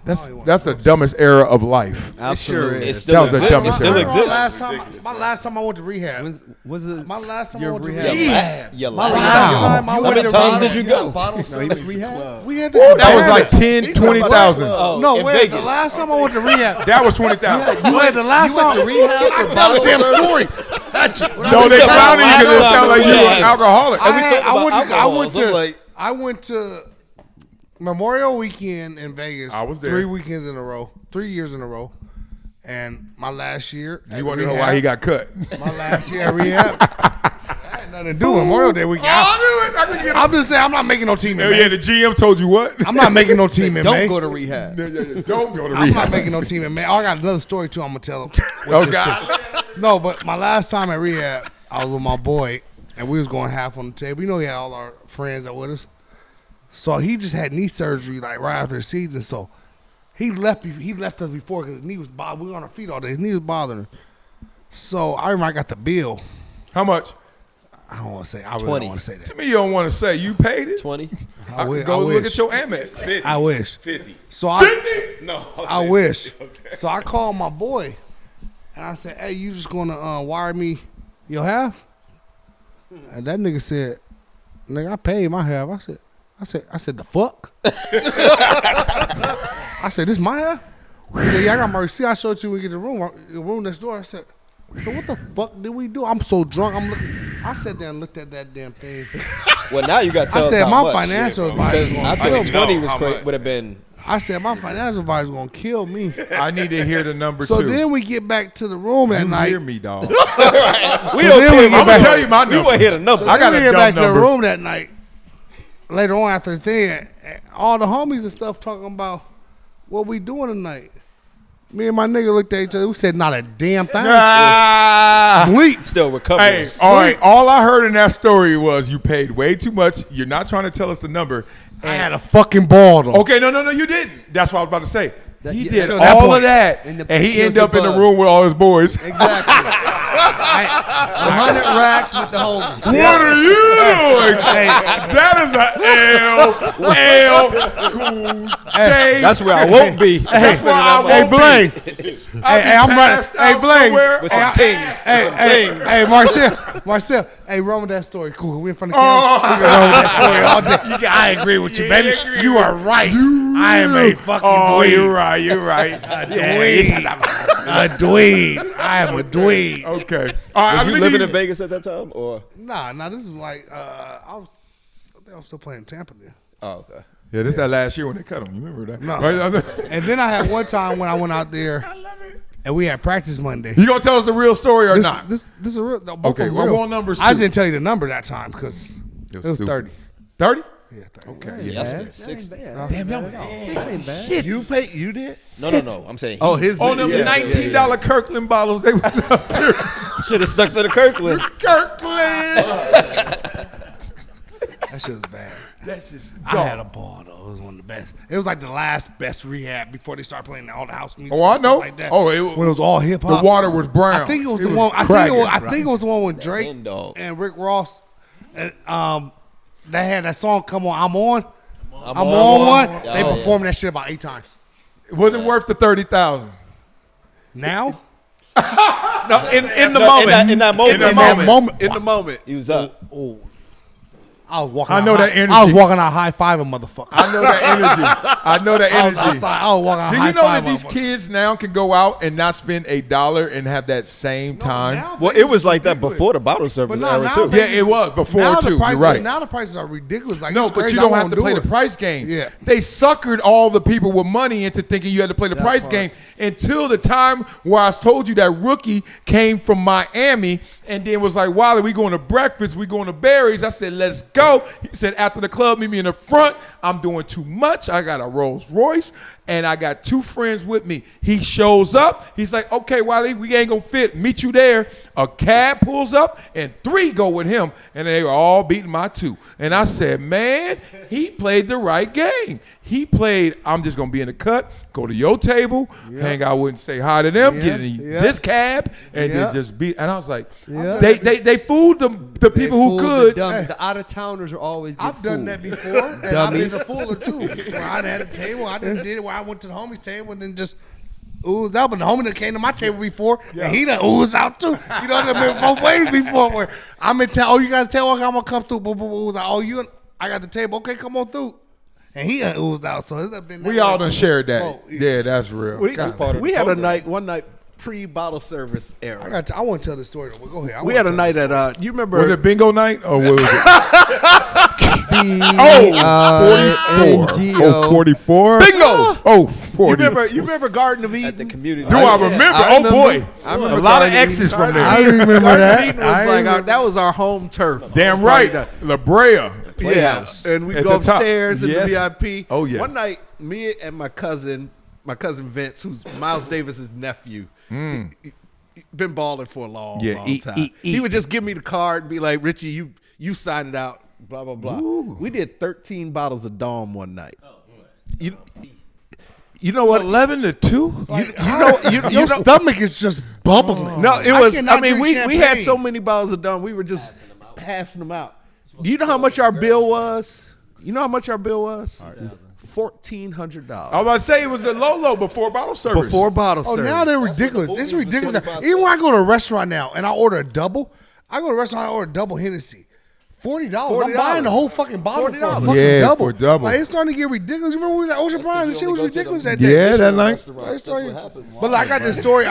that's the dumbest era of life. Absolutely. It still That was the exists. It dumbest still thing. exists. My last time I went to rehab. Was it My last time I your went to rehab? rehab. Your My last last time. time I How went many to times rehab. did you go? No, he was rehab. We had That was like 10, He 20,000. Oh, No, in wait. The Vegas. last time I went to rehab. That was 20,000. You had the last time. to rehab for Tell the damn bottle story. No, they said found you because it last sounded like time you we were had- an alcoholic. I went to Memorial Weekend in Vegas. I was there. 3 weekends in a row, 3 years in a row, and my last year. You want to know why he got cut? My last year at rehab. That had nothing to do with Memorial Day weekend. I knew it. I could get I'm just saying, I'm not making no team in Oh, May. yeah, the GM told you what? I'm not making no team in May. Don't go to rehab. Don't go to I'm rehab. not making no team in May. Oh, I got another story too. I'm gonna tell them. Oh, God. No, but my last time at rehab, I was with my boy, and we was going half on the table. You know, he had all our friends that with us. So he just had knee surgery like right after the season. So he left us before because his knee was bothering. We were on our feet all day. His knee was bothering him. So I remember I got the bill. How much? I don't want to say. I really 20. don't want to say that. To me, you don't want to say. You paid it? 20. I wish. Go I look wish. at your Amex. 50. I wish. 50. So I 50? No. I wish. So I called my boy, and I said, "Hey, you just gonna wire me your half?" And that nigga said, "Nigga, I paid my half." I said, "The fuck?" I said, "This my half?" He said, "Yeah, I got my receipt. I showed you when we get the room next door." I said, "So what the fuck did we do?" I'm so drunk. I sat there and looked at that damn thing. Well, now you got to tell I us said, how "My much. financial advisor." Because I think 20 was would have been. I said, "My financial advisor gonna kill me." I need to hear the number So two. then we get back to the room at you night. hear me, dog. We So don't then care. we I'm get gonna back- tell you my We number. want to hear the number. I got we a get dumb back to number. the room that night. Later on after the thing, all the homies and stuff talking about what we doing tonight. Me and my nigga looked at each other. We said not a damn thing. Sleep. Still recovering. Hey, all right. All I heard in that story was you paid way too much. You're not trying to tell us the number. I had a fucking ball though. Okay, no, you didn't. That's what I was about to say. He yeah, did so that all point- of that, and and he kills ended the up in the bug. room with all his boys. Exactly. 100 racks with the homies. What are you doing? That is a cool J. That's where I won't be. That's where I Hey won't be. Blaze. Hey, I'm running. Passed Hey out Blaze. somewhere. With some things. Hey, Marcel. Hey, run with that story. Cool. We in front of the camera. We can run with that story all day. I agree with you, baby. You are right. I am a fucking dweeb. You're right. A dweeb. I am a dweeb. Okay. All right. Was you living in Vegas at that time, or? Nah. This is like I was still playing Tampa then. Oh, okay. Yeah, this is that last year when they cut him. You remember that? No. Right? And then I had one time when I went out there, and we had practice Monday. You gonna tell us the real story or not? This is a real. No, both Okay, of them well, real. I want numbers I too. didn't tell you the number that time because it was stupid. 30. 30? Yeah, 30. Okay. Yeah, that's been 60. Damn, y'all. You paid. You did. No. I'm saying. Oh, his. On them $19 Kirkland bottles, they was up there. Should have stuck to the Kirkland. Kirkland. That shit was bad. That's just. I had a ball though. It was one of the best. It was like the last best rehab before they started playing all the house music. Oh, I and know. stuff like that. Oh, when it was all hip hop. The water was brown. I think it was the one. I think it was the one with Drake Hen dog. and Rick Ross. And they had that song "Come On, I'm On." I'm on one. They Oh, performed that shit about 8 times. It wasn't worth the 30,000. Now, No, in the moment. In that moment. In the moment. He was up. I was walking. I know that energy. I was walking out high fiving motherfucker. I know that energy. I know that energy. I was walking out Do high you know that fiving these kids now can go out and not spend $1 and have that same time? Well, it was like that before the bottle service era too. Yeah, it was before now too. You're right. Now the prices are ridiculous. Like, No, it's but crazy. you I don't have won't to do play it. the price game. Yeah. They suckered all the people with money into thinking you had to play the price game until the time where I told you that rookie came from Miami and then was like, Wiley, we going to breakfast, we going to Barry's. I said, let's go. He said, after the club, meet me in the front. I'm doing too much. I got a Rolls Royce and I got 2 friends with me. He shows up. He's like, okay, Wiley, we ain't going to fit. Meet you there. A cab pulls up and 3 go with him. And they were all beating my 2. And I said, man, he played the right game. He played, I'm just going to be in the cut, go to your table, hang out with and say hi to them, get in this cab, and then just beat. And I was like, they fooled the people who could. The out-of-towners are always get I've done fooled. that before, and I've been a fool or two. Where I had a table, I did it where I went to the homie's table and then just oozed out. But the homie that came to my table before, and he done oozed out too. You know, there's been both ways before where I'm in town. Oh, you guys tell I'm gonna come through. Boom, boom, boom. Ooze out. Oh, I got the table. Okay, come on through. And he done oozed out. So it's been. We all done shared that. Oh, yeah, that's real. We had a one night pre-bottle service era. I want to tell the story. Though. Go ahead. We had a night at you remember? Was it bingo night or what was it? 44. Bingo. Oh, 40. You remember Garden of Eden? At the community. Do I remember? I Boy. I remember a lot of Garden of exes from there. I remember Garden that. of Eden was like that was our home turf. Damn right. La Brea. Yeah, and we At go the top. upstairs in Yes. the VIP. Oh, yes. One night, me and my cousin Vince, who's Miles Davis's nephew, been balling for a long time. He would just give me the card and be like, "Richie, you sign it out." Blah blah blah. Ooh. We did 13 bottles of Dom one night. You know what? 11-2. Your stomach is just bubbling. No, it was. I cannot mean, drink we had champagne. so many bottles of Dom. We were just passing them out. Do you know how much our bill was? You know how much our bill was? $1,400. I was about to say it was a low before bottle service. Before bottle Oh, service. now they're ridiculous. It's ridiculous. Even when I go to a restaurant now and I order a double, I order a double Hennessy. $40. I'm buying the whole fucking bottle for a $40. fucking Yeah, double. for a double. Like, it's starting to get ridiculous. You remember when we was at Ocean Prime? This shit was ridiculous that day. Yeah, that night. But like, I got this story.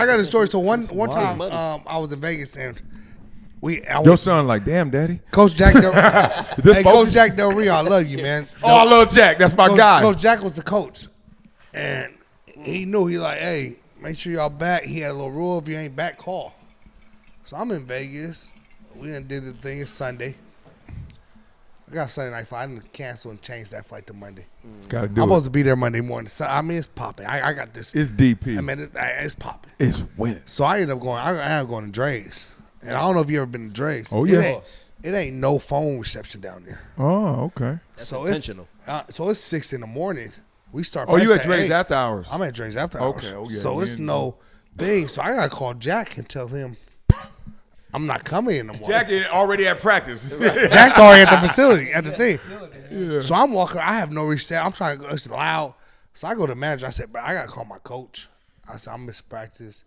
So one time I was in Vegas and Your son like, damn, daddy. Coach Jack Del This Coach focus? Jack Del Rio, I love you, man. Oh, I love Jack. That's my guy. Coach Jack was the coach. And he knew, he like, hey, make sure y'all back. He had a little rule, if you ain't back, call. So I'm in Vegas. We done did the thing. It's Sunday. I got a Sunday night flight. I didn't cancel and change that flight to Monday. Gotta I'm do supposed it. to be there Monday morning. So, I mean, it's popping. I got this. It's DP. I mean, it's popping. It's winning. So I ended up going. I ended up going to Dre's, and I don't know if you ever been to Dre's. Oh, It yeah. ain't no phone reception down there. Oh, okay. So intentional. So it's 6 in the morning. We start. Oh, you practice at Dre's 8. after hours. I'm at Dre's after hours. Okay, oh, yeah, So we it's in- no thing. So I gotta call Jack and tell him I'm not coming in the morning. Jack is already at practice. Jack's already at the facility, at the thing. Yeah. So I'm walking. I have no reset. I'm trying to go. It's loud. So I go to the manager. I said, bro, I got to call my coach. I said, I'm missing practice.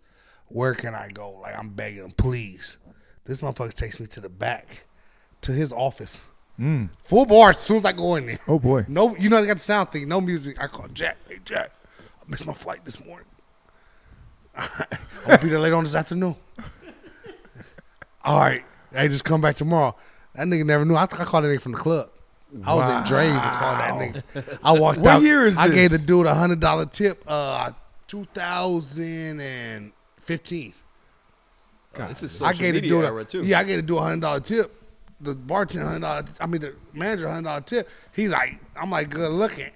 Where can I go? Like, I'm begging him, please. This motherfucker takes me to the back, to his office. Full bars as soon as I go in there. Oh, boy. No, you know, they got the sound thing. No music. I call Jack. Hey, Jack, I missed my flight this morning. I'm going to be there later on this afternoon. All right. Hey, just come back tomorrow. That nigga never knew. I called that nigga from the club. I was in Dre's and called that nigga. I walked What out. year is I this? gave the dude a $100 tip. 2015. This is I social gave the media dude era too. Yeah, I gave the dude a $100 tip. The bartender $100. I mean, the manager $100 tip. He like, I'm like, good looking.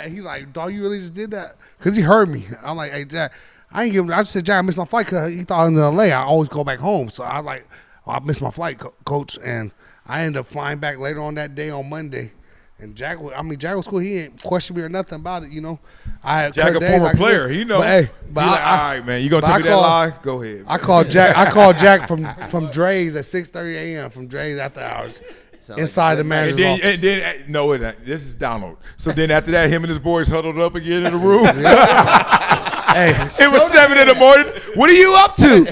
He like, dog, you really just did that? Cause he heard me. I'm like, hey Jack, I ain't give him. I just said, Jack, I missed my flight because he thought I was in LA. I always go back home. So I like, I missed my flight, coach, and I ended up flying back later on that day on Monday. And Jack was cool. He ain't questioned me or nothing about it, you know. I had Jack, a days former I could player. miss. He know. But hey, He but like, all right, man. You gonna but tell I me that called- lie? Go ahead. I called Jack from Dre's at 6:30 a.m. from Dre's after hours inside the manager's office. And then no, it ain't. This is Donald. So then after that, him and his boys huddled up again in the room. Hey, It was 7 in the morning. What are you up to?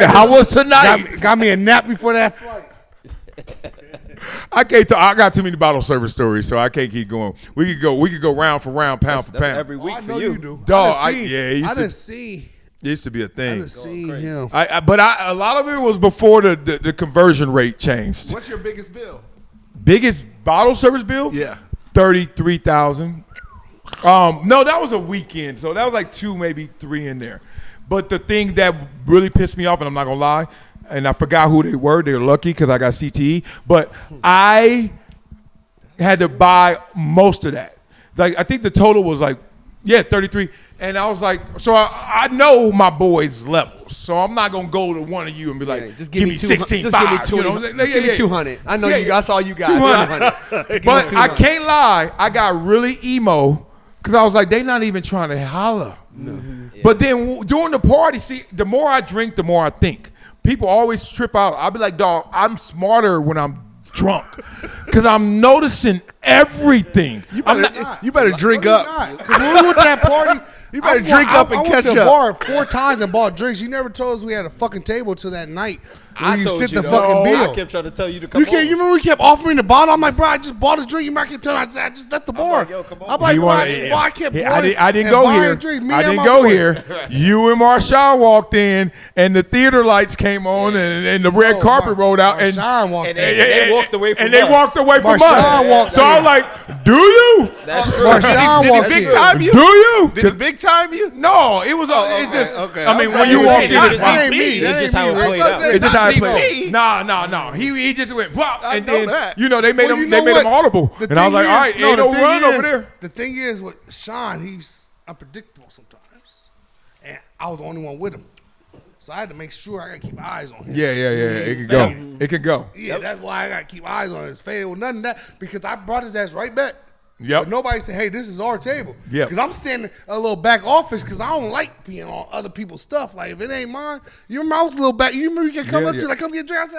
How was tonight? got me a nap before that flight. I can't talk. I got too many bottle service stories, so I can't keep going. We could go round for round, pound for pound. Every week for you. Dog, I it used to be a thing. I done seen him. But a lot of it was before the conversion rate changed. What's your biggest bill? Biggest bottle service bill? Yeah. 33,000. No, that was a weekend, so that was like 2, maybe 3 in there. But the thing that really pissed me off, and I'm not gonna lie, and I forgot who they were. They were lucky because I got CTE, but I had to buy most of that. Like I think the total was like, 33. And I was like, so I know my boys' levels, so I'm not gonna go to one of you and be like, just give me 16, just give me 200. Just give me 200. I know you. That's all you got. 200. But I can't lie, I got really emo because I was like, they not even trying to holler. No. But then during the party, see, the more I drink, the more I think. People always trip out. I'll be like, dog, I'm smarter when I'm drunk because I'm noticing everything. You better drink up. Because when we went to that party, you better drink up and catch up. I went to the up. bar 4 times and bought drinks. You never told us we had a fucking table till that night. I you told sit you the fucking bill. I kept trying to tell you to come You remember we kept offering the bottle? I'm like, bro, I just bought a drink. You might keep telling me I just left the bar. like, yo, come on. I'm like, bro, I kept I didn't go here. I didn't go here. You and MARSHAWN walked in, and the theater lights came on, and the red carpet rolled out, and they walked away from us. And they walked away from us. So I was like, do you? That's true. MARSHAWN Did he big time you? Do you? Did he big time you? No, it was. It just. Okay. I mean, when you walk in, That ain't me. It's just how it played out. it's just how it played. No. He just went plop, and then that. they made him audible, and I was like, all right, ain't no run over there. The thing is with Sean, he's unpredictable sometimes, and I was the only one with him, so I had to make sure I got to keep eyes on him. Yeah. It could go. It could go. Yeah, that's why I got to keep eyes on his fade with nothing of that because I brought his ass right back. Yep. But nobody said, hey, this is our table. Yeah. Because I'm standing a little back office because I don't like being on other people's stuff. Like, if it ain't mine, you remember I was a little back. You remember you can come up to like, come get a drink.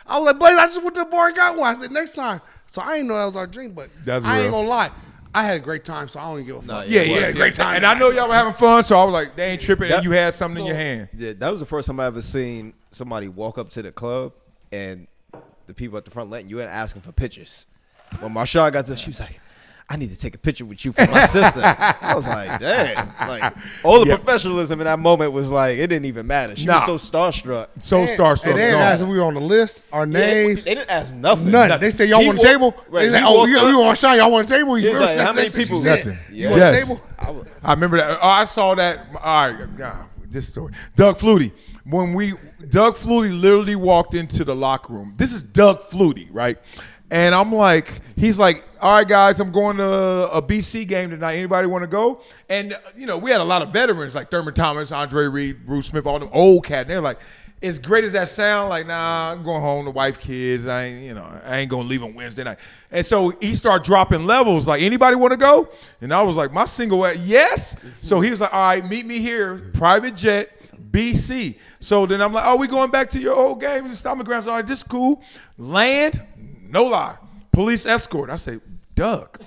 I was like, Blaze, I just went to the bar and got one. I said, next time. So I didn't know that was our drink, but I ain't going to lie. I had a great time, so I don't even give a fuck. Yeah, great time. And I know y'all were having fun, so I was like, they ain't tripping, and you had something in your hand. Yeah, that was the first time I ever seen somebody walk up to the club and the people at the front letting you in asking for pictures. When MARSHAWN got there, she was like, I need to take a picture with you for my sister. I was like, dang. Like, all the professionalism in that moment was like, it didn't even matter. She was so starstruck. Starstruck. And they didn't ask if we were on the list, our names. They didn't ask nothing. None. They said, y'all want a table? Right, They said, oh, we want to shine. Y'all want a table? He was like, how many people? Nothing. You want a table? I remember that. Oh, I saw that. All right, this story. Doug Flutie. Doug Flutie literally walked into the locker room. This is Doug Flutie, right? And I'm like, he's like, all right, guys, I'm going to a BC game tonight. Anybody want to go? And, we had a lot of veterans like Thurman Thomas, Andre Reed, Bruce Smith, all them old cats. They're like, as great as that sound, like, nah, I'm going home to wife, kids. I ain't going to leave on Wednesday night. And so he started dropping levels, like, anybody want to go? And I was like, my single, yes. So he was like, all right, meet me here, private jet, BC. So then I'm like, oh, we going back to your old game? The Stomping Grounds. All right, this is cool. Land. No lie. Police escort. I say, Doug.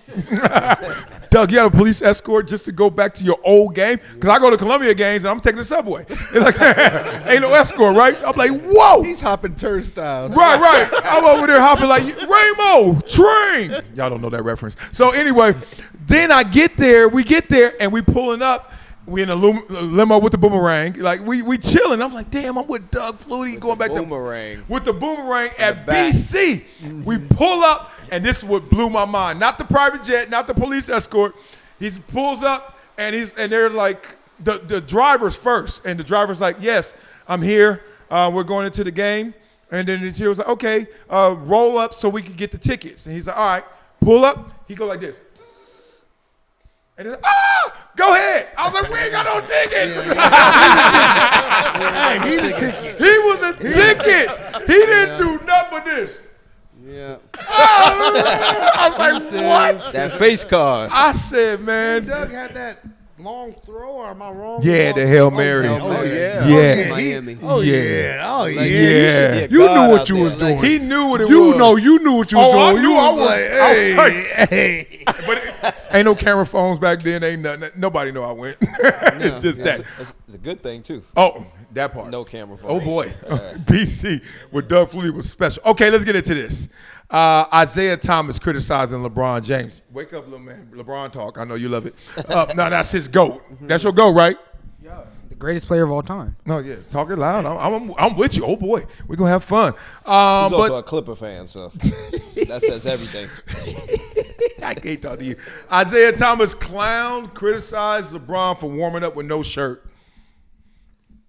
Doug, you had a police escort just to go back to your old game? Because I go to Columbia games and I'm taking the subway. It's like, ain't no escort, right? I'm like, whoa. He's hopping turnstiles. Right. I'm over there hopping like, Ramo, train. Y'all don't know that reference. So anyway, then we get there and we pulling up. We in a limo with the boomerang. Like, we chilling. I'm like, damn, I'm with Doug Flutie going back with the boomerang at BC. We pull up, and this is what blew my mind. Not the private jet, not the police escort. He pulls up, and they're like, the driver's first. And the driver's like, yes, I'm here. We're going into the game. And then he was like, okay, roll up so we can get the tickets. And he's like, all right, pull up. He go like this. And then, go ahead. I was like, we ain't got no tickets. He's the ticket. He was the ticket. He didn't do nothing but this. Yeah. I was like, what? That face card. I said, man. Doug had that long throw, or am I wrong? Yeah, the Hail Mary. Yeah. Miami. Yeah. You knew what you was doing. He knew what it was. You knew what you was doing. I knew I was. Hey. But ain't no camera phones back then. Ain't nothing. Nobody know I went. It's just that. It's a good thing, too. Oh, That part. No camera phones. Oh, boy. BC with Doug Flutie was special. Okay, let's get into this. Isaiah Thomas criticizing LeBron James. Wake up, little man. LeBron talk. I know you love it. No, that's his GOAT. That's your GOAT, right? Yeah, the greatest player of all time. No, yeah. Talk it loud. I'm with you. Oh, boy. We're going to have fun. He's also a Clipper fan, so that says everything. I can't talk to you. Isaiah Thomas criticized LeBron for warming up with no shirt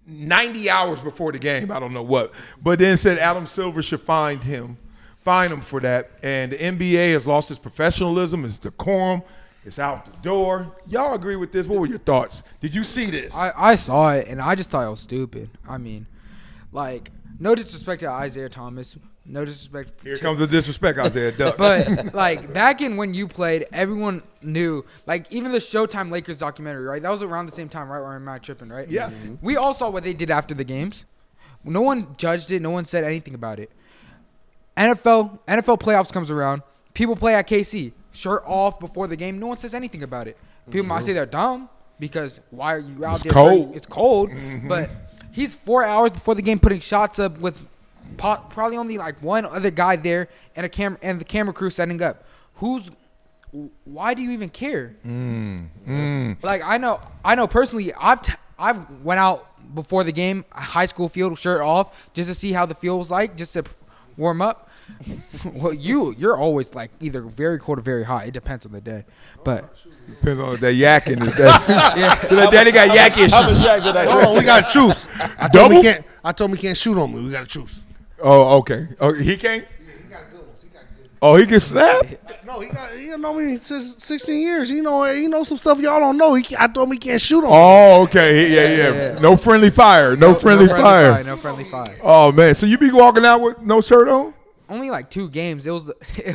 90 hours before the game. I don't know what. But then said Adam Silver should fine him for that. And the NBA has lost its professionalism, its decorum. It's out the door. Y'all agree with this? What were your thoughts? Did you see this? I saw it, and I just thought it was stupid. I mean, like, no disrespect to Isaiah Thomas. No disrespect. Here comes the disrespect, Isaiah Duck. But, like, back in when you played, everyone knew. Like, even the Showtime Lakers documentary, right? That was around the same time, right? Where I'm not tripping, right? Yeah. Mm-hmm. We all saw what they did after the games. No one judged it. No one said anything about it. NFL playoffs comes around. People play at KC. Shirt off before the game. No one says anything about it. People might say they're dumb because why are you out there? Cold. It's cold. But he's 4 hours before the game putting shots up with probably only like one other guy there and the camera crew setting up. Why do you even care? Like I know personally. I've went out before the game, high school field, shirt off, just to see how the field was like, just to warm up. Well, you're always like either very cold or very hot. It depends on the day, but depends on the yakking. Daddy got yak issues. Hold on, we got to choose. I told him he can't shoot on me. We got to choose. Oh, okay. Oh, he can't. Yeah, he got good ones. Oh, he can snap. No, he know me since 16 years. He knows some stuff y'all don't know. I told him he can't shoot on me. Oh, okay. Yeah. No friendly fire. No friendly fire. No friendly fire. Oh man, so you be walking out with no shirt on? Only like 2 games.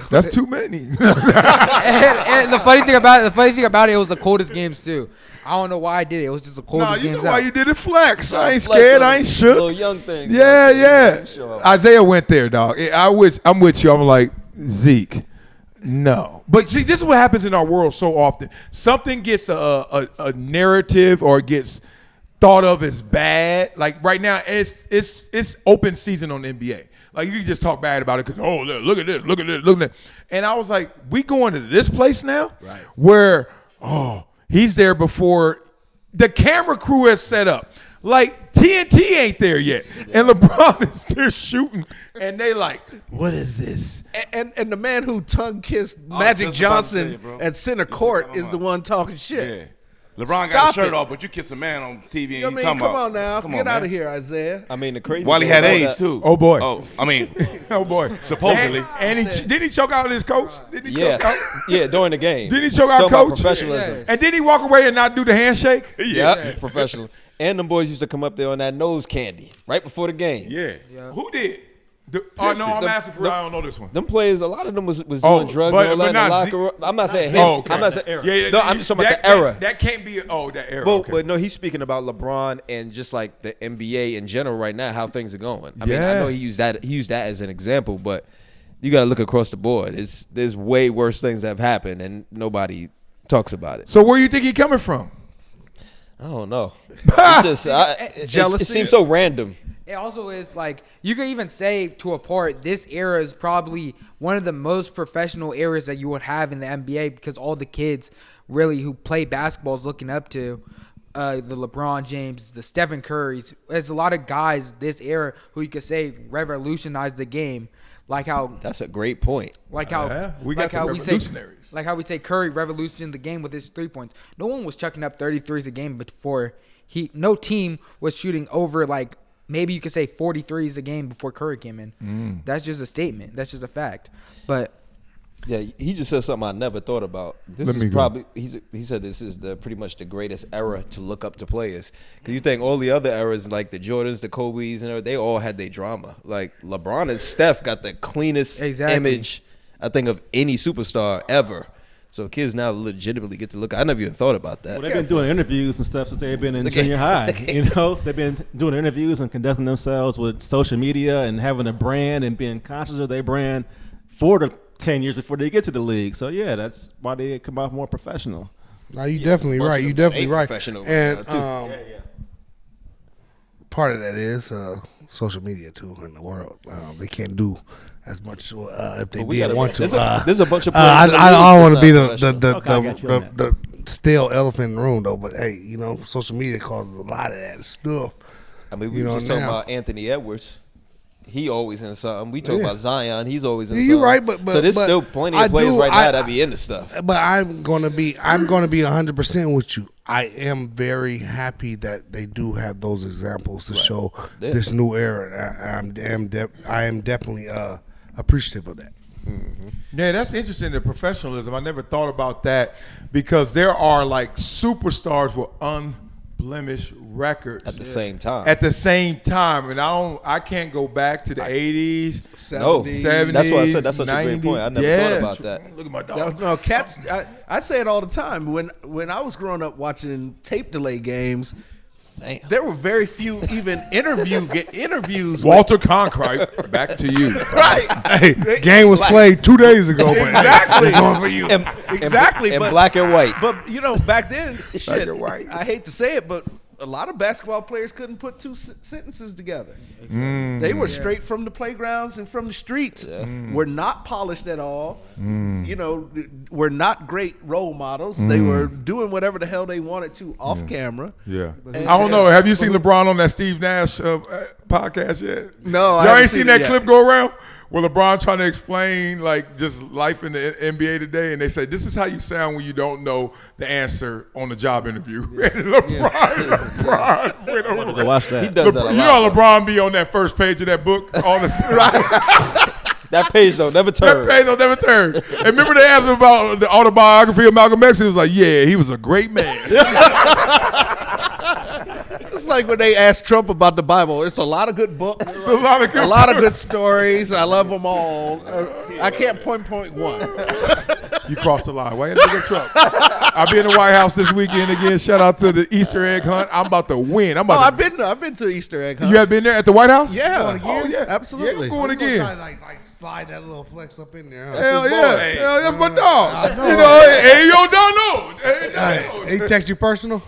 That's too many. and the funny thing about it was the coldest games too. I don't know why I did it. It was just the coldest games. Know why you did it flex. I ain't scared. I ain't shook. Little young thing. Yeah. Isaiah went there, dog. I'm with you. I'm like, Zeke. No. But see, this is what happens in our world so often. Something gets a narrative or gets thought of as bad. Like right now, it's open season on the NBA. Like you can just talk bad about it because look at this. And I was like, we going to this place now, right? Where he's there before the camera crew has set up. Like TNT ain't there yet, and LeBron is there shooting, and they like, what is this? And the man who tongue kissed Magic Johnson at center court is the one talking shit. Yeah. LeBron got his shirt off, but you kiss a man on TV and come on now. Get out of here, Isaiah. I mean, the crazy Wiley had AIDS, too. Oh, boy. Oh, boy. Supposedly. And didn't he choke out his coach? Yeah, during the game. Didn't he choke out coach? Professionalism. Yeah. And did he walk away and not do the handshake? Yeah, professional. And them boys used to come up there on that nose candy right before the game. Yeah. Who did? I'm asking for real. I don't know this one. Them players, a lot of them was doing drugs and all that in the locker room. I'm not saying him. Okay. I'm not saying era. No, I'm just talking about the era. That can't be. That era. But no, he's speaking about LeBron and just like the NBA in general right now, how things are going. I mean, I know he used that as an example, but you got to look across the board. There's way worse things that have happened, and nobody talks about it. So where do you think he's coming from? I don't know. It's just jealousy. It seems so random. It also is like you could even say to a part this era is probably one of the most professional eras that you would have in the NBA because all the kids really who play basketball is looking up to the LeBron James, the Stephen Currys. There's a lot of guys this era who you could say revolutionized the game. Like how that's a great point. Like how we got the revolutionaries. Like how we say Curry revolutionized the game with his 3 points. No one was chucking up 33s a game before no team was shooting over like maybe you could say 43s a game before Curry came in. That's just a statement. That's just a fact. But yeah, he just said something I never thought about. This is probably he said this is pretty much the greatest era to look up to players. Because you think all the other eras like the Jordans, the Kobe's, and everything, they all had their drama. Like LeBron and Steph got the cleanest image I think of any superstar ever. So kids now legitimately get to look. I never even thought about that. Well, they've been doing interviews and stuff since they've been in junior high. You know, they've been doing interviews and conducting themselves with social media and having a brand and being conscious of their brand for the 10 years before they get to the league. So yeah, that's why they come off more professional. No, you definitely right. You definitely right. Professional and part of that is social media too in the world. They can't do as much if they did want to. There's a bunch of. I don't want to be the the stale elephant in the room though. But hey, you know, social media causes a lot of that stuff. I mean, we were just talking about Anthony Edwards. He always in something. We talk about Zion. He's always in something. You're right, but so there's still plenty of players now that be into stuff. But I'm gonna be 100% with you. I am very happy that they do have those examples to show this new era. I am definitely appreciative of that. Mm-hmm. Yeah, that's interesting. The professionalism. I never thought about that because there are like superstars with unblemished records at the same time. And I can't go back to the 80s, 70s. That's why I said that's such 90s. A great point. I never thought about that. Look at my dog. No, cats. I say it all the time. When I was growing up watching tape delay games, there were very few even interviews. Walter Cronkite, back to you. Right. Hey, game was played 2 days ago. Exactly. It's on for you. Exactly. And black and white. But you know, back then, shit. and white. I hate to say it, but a lot of basketball players couldn't put two sentences together. They were straight from the playgrounds and from the streets. Were not polished at all. You know, were not great role models. They were doing whatever the hell they wanted to off camera. Yeah. I don't know. Have you seen LeBron on that Steve Nash podcast yet? No, Y'all ain't seen that clip go around? Where LeBron trying to explain like just life in the NBA today, and they say this is how you sound when you don't know the answer on the job interview. And LeBron went over. Go watch that. He does that a lot. You know LeBron be on that first page of that book all the That page don't never turn. That page don't never turn. And remember they asked him about the autobiography of Malcolm X, and he was like, "Yeah, he was a great man." It's like when they asked Trump about the Bible. It's a lot of good books, a lot of good stories. I love them all. I can't point one. You crossed the line. Why you look at Trump? I'll be in the White House this weekend again. Shout out to the Easter egg hunt. I'm about to win. I've been to Easter egg hunt. You have been there at the White House? Yeah. Oh, yeah. Absolutely. Yeah, I'm going again. Try to like slide that little flex up in there. Huh? Hell yeah. Hey, Hell, that's my dog. know, You know, hey, yo, don't know. He text you personal?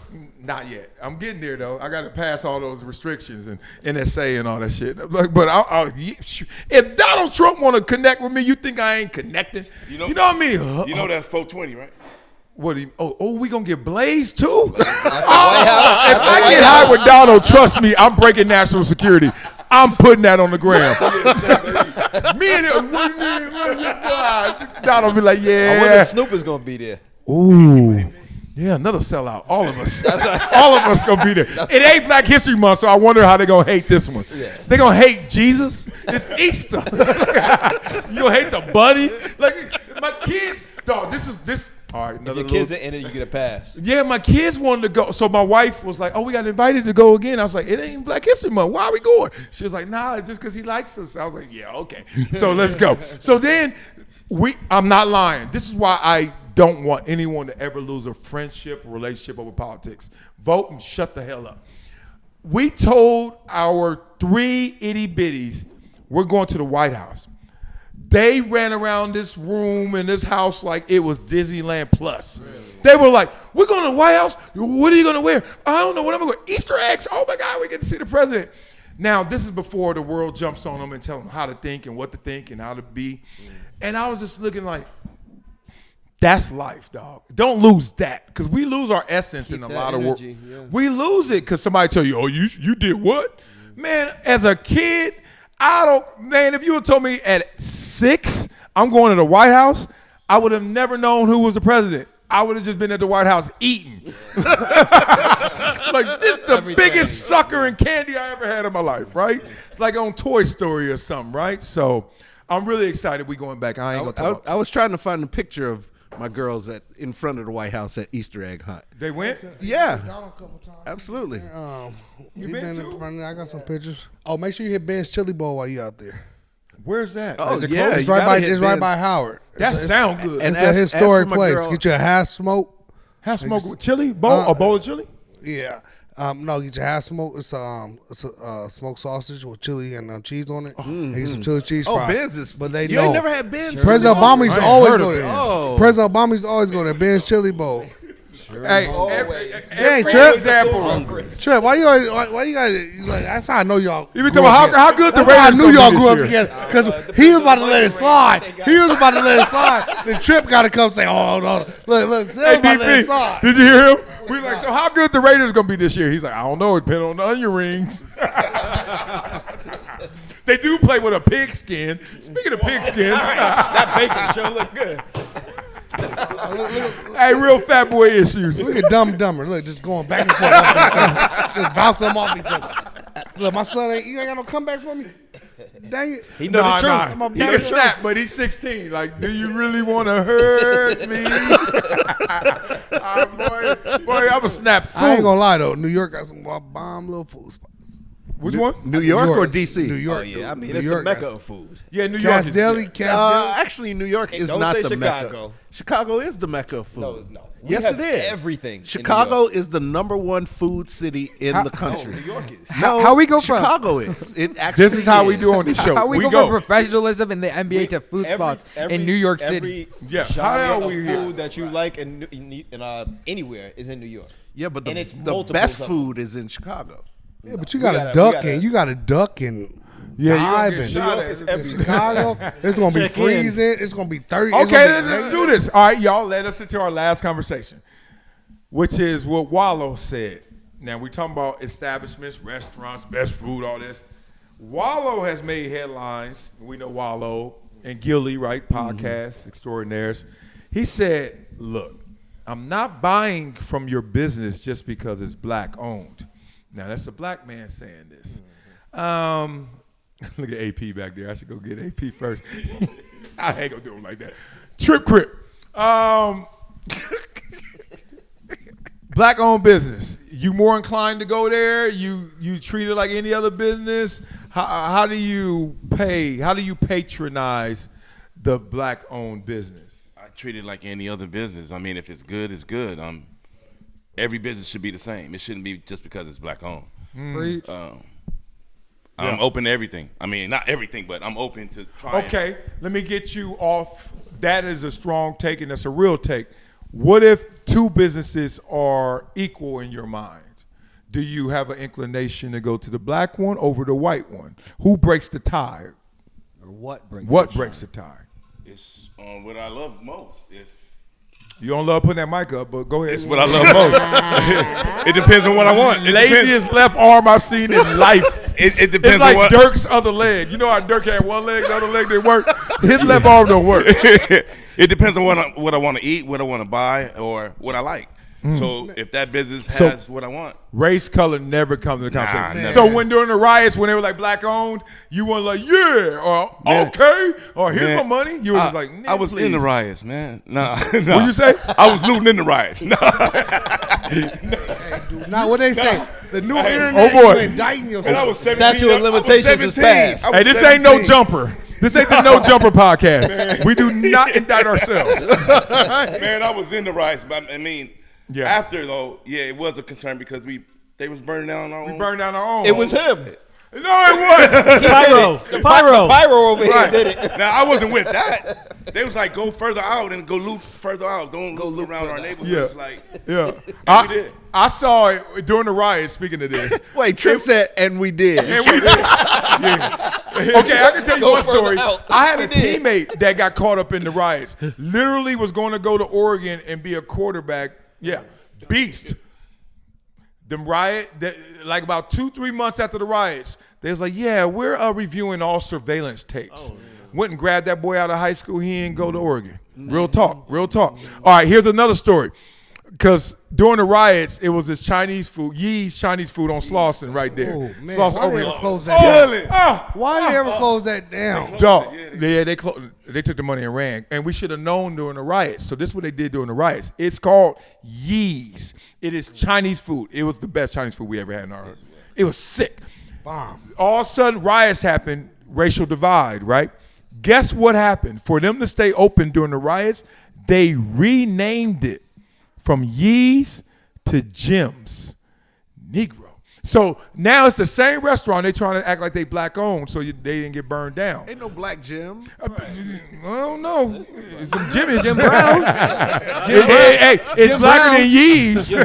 Not yet. I'm getting there though. I got to pass all those restrictions and NSA and all that shit. But if Donald Trump want to connect with me, you think I ain't connecting? You know what I mean? You know that's 420, right? What? We gonna get blazed too? If I get high with Donald, trust me, I'm breaking national security. I'm putting that on the ground. Me and Donald be like, yeah. I wonder if Snoop is gonna be there. Ooh. Yeah, another sellout. All of us. All of us gonna be there. It ain't Black History Month, so I wonder how they gonna hate this one. Yeah. They gonna hate Jesus. It's Easter. You gonna hate the buddy? Like my kids, dog, this all right, if your kids are in it, you get a pass. Yeah, my kids wanted to go. So my wife was like, "Oh, we got invited to go again." I was like, "It ain't Black History Month. Why are we going?" She was like, "Nah, it's just because he likes us." I was like, "Yeah, okay." So let's go. So then I'm not lying. This is why I don't want anyone to ever lose a friendship or relationship over politics. Vote and shut the hell up. We told our 3 itty bitties we're going to the White House. They ran around this room in this house like it was Disneyland Plus. Really? They were like, "We're going to the White House? What are you going to wear?" "I don't know what I'm going to wear." Easter eggs. Oh my God, we get to see the president. Now, this is before the world jumps on them and tell them how to think and what to think and how to be. And I was just looking like, that's life, dog. Don't lose that, because we lose our essence in a lot of work. Yeah. We lose it because somebody tell you, "Oh, you did what?" Man, as a kid, if you had told me at 6 I'm going to the White House, I would have never known who was the president. I would have just been at the White House eating. Like, this is the biggest sucker and candy I ever had in my life, right? It's like on Toy Story or something, right? So I'm really excited we going back. I was trying to find a picture of my girls in front of the White House at Easter egg hunt. They went? Yeah. Donald a couple times. Absolutely. You been in front of there? I got some pictures. Oh, make sure you hit Ben's Chili Bowl while you out there. Where's that? Oh, yeah. It's right by Howard. That sound good. And it's a historic place. Get you a half smoke. Half smoke with chili? A bowl of chili? Yeah. No, get your half smoke. It's a smoked sausage with chili and cheese on it. And get some chili cheese fries. Oh, Ben's is. But they you know. ain't never had Ben's. President Obama used to always go there. Oh. President Obama used to always go there. Ben's Chili Bowl. Hey, Dang, every Trip. example. Trip, why you guys, like, that's how I know y'all. You been talking about how good the That's how I Raiders knew y'all gonna be grew up this year. together. Because he was about to let it slide. He was about to let it slide. Then Trip got to come say, oh, no. Look, Zell Hey, about to let it DP, slide. did you hear him? We like, so how good the Raiders gonna be this year? He's like, I don't know. It depends on the onion rings. They do play with a pigskin. Speaking of pigskins, That bacon show look good. hey, real fat boy issues. Look at Dumb and Dumber. Look, just going back and forth off each other. Just bounce them off each other. Look, my son you ain't got no comeback for me? Dang it. He know the truth. Nah. He can snap, but he's 16. Like, do you really want to hurt me? Boy, I'm a snap fool. I ain't going to lie, though. New York got some bomb little food spots. Which one? New York or DC? New York. Oh, yeah, I mean, New it's York the mecca of food. Yeah, New York. Cass Deli, Cass Deli. Actually, New York is don't not say the Chicago. mecca. Chicago is the mecca of food. No. We Yes, have it is. everything in New Chicago is the #1 food city in the country. New York is. No, How we go from- Chicago is. It actually This is how we do on this show. How we go go. from professionalism in the NBA to food spots in New York City? Yeah, Genre how the hell of we here? food that you like in anywhere is in New York. Yeah, but And it's the multiples best of food is in Chicago. Yeah, but you We got gotta- to duck we gotta- and you got to duck and Yeah, you dive gonna get and shot at. It's everywhere. Chicago. It's gonna be Check in. freezing. It's gonna be 30. it's Okay, gonna be let's do this. All right, y'all, let us into our last conversation, which is what Wallow said. Now, we're talking about establishments, restaurants, best food, all this. Wallow has made headlines. We know Wallow and Gilly, right? Podcast extraordinaires. He said, look, I'm not buying from your business just because it's black owned. Now, that's a black man saying this. Look at AP back there. I should go get AP first. I ain't gonna do him like that. Trip Crip. Black owned business. You more inclined to go there? You treat it like any other business? How do you pay? How do you patronize the black owned business? I treat it like any other business. I mean, if it's good, it's good. Every business should be the same. It shouldn't be just because it's black owned. Preach. I'm open to everything. I mean, not everything, but I'm open to trying. Okay, let me get you off. That is a strong take, and that's a real take. What if two businesses are equal in your mind? Do you have an inclination to go to the black one over the white one? Who breaks the tie? Or what breaks The tie? It's on what I love most. If You don't love putting that mic up, but go ahead. it's what I love most. It depends on what I want. It Laziest left arm I've seen in life. It depends It's like on what. Dirk's other leg. You know how Dirk had one leg, the other leg didn't work? His left arm don't work. It depends on what I want to eat, what I want to buy, or what I like. So if that business has what I want, Race, color never comes into the conversation. never. So when during the riots, when they were like black owned, you were like, yeah, or okay, or here's Man, my money. You were just like, I was in the please. riots, man. Nah, What'd you say? I was looting in the riots. No. Now what they say? The new internet. Oh, boy. You indicting yourself. And I was 17. Statute of limitations is passed. Hey, this ain't no jumper. This ain't the No Jumper podcast. We do not indict ourselves. Man, I was in the riots, but I mean, Yeah. after though, yeah, it was a concern because they was burning down our own. We burned down our own. It was him. No, it wasn't. Pyro. The pyro. Pyro over here did it. Now I wasn't with that. They was like, go further out and go loot further out. Don't go loot around our neighborhoods. Yeah. Like, Yeah. did. I saw it during the riots, speaking of this. Wait, Trip said, and we did. And we did. Yeah. Okay, I can tell you Go one further story. out. I had a We did. teammate that got caught up in the riots. Literally was going to go to Oregon and be a quarterback. Yeah, beast. Them like about 2-3 months after the riots, they was like, yeah, we're reviewing all surveillance tapes. Went and grabbed that boy out of high school. He didn't go to Oregon. Real talk, real talk. All right, here's another story. Because during the riots, it was this Chinese food, Yee's Chinese food on Slauson right there. Oh, man. Slauson Why over they here. ever close that down? Oh, Why they ever close that down? dog. Yeah, they took the money and ran. And we should have known during the riots. So this is what they did during the riots. It's called Yee's. It is Chinese food. It was the best Chinese food we ever had in our house. It was sick. Bomb. All of a sudden, riots happened, racial divide, right? Guess what happened? For them to stay open during the riots, they renamed it from Yee's to Jim's. Negro. So now it's the same restaurant. They trying to act like they black owned, so they didn't get burned down. Ain't no black gym. I don't know. Some Jimmy's. Jim Brown. Hey, it's Jim blacker Brown. Than Yee's. Jim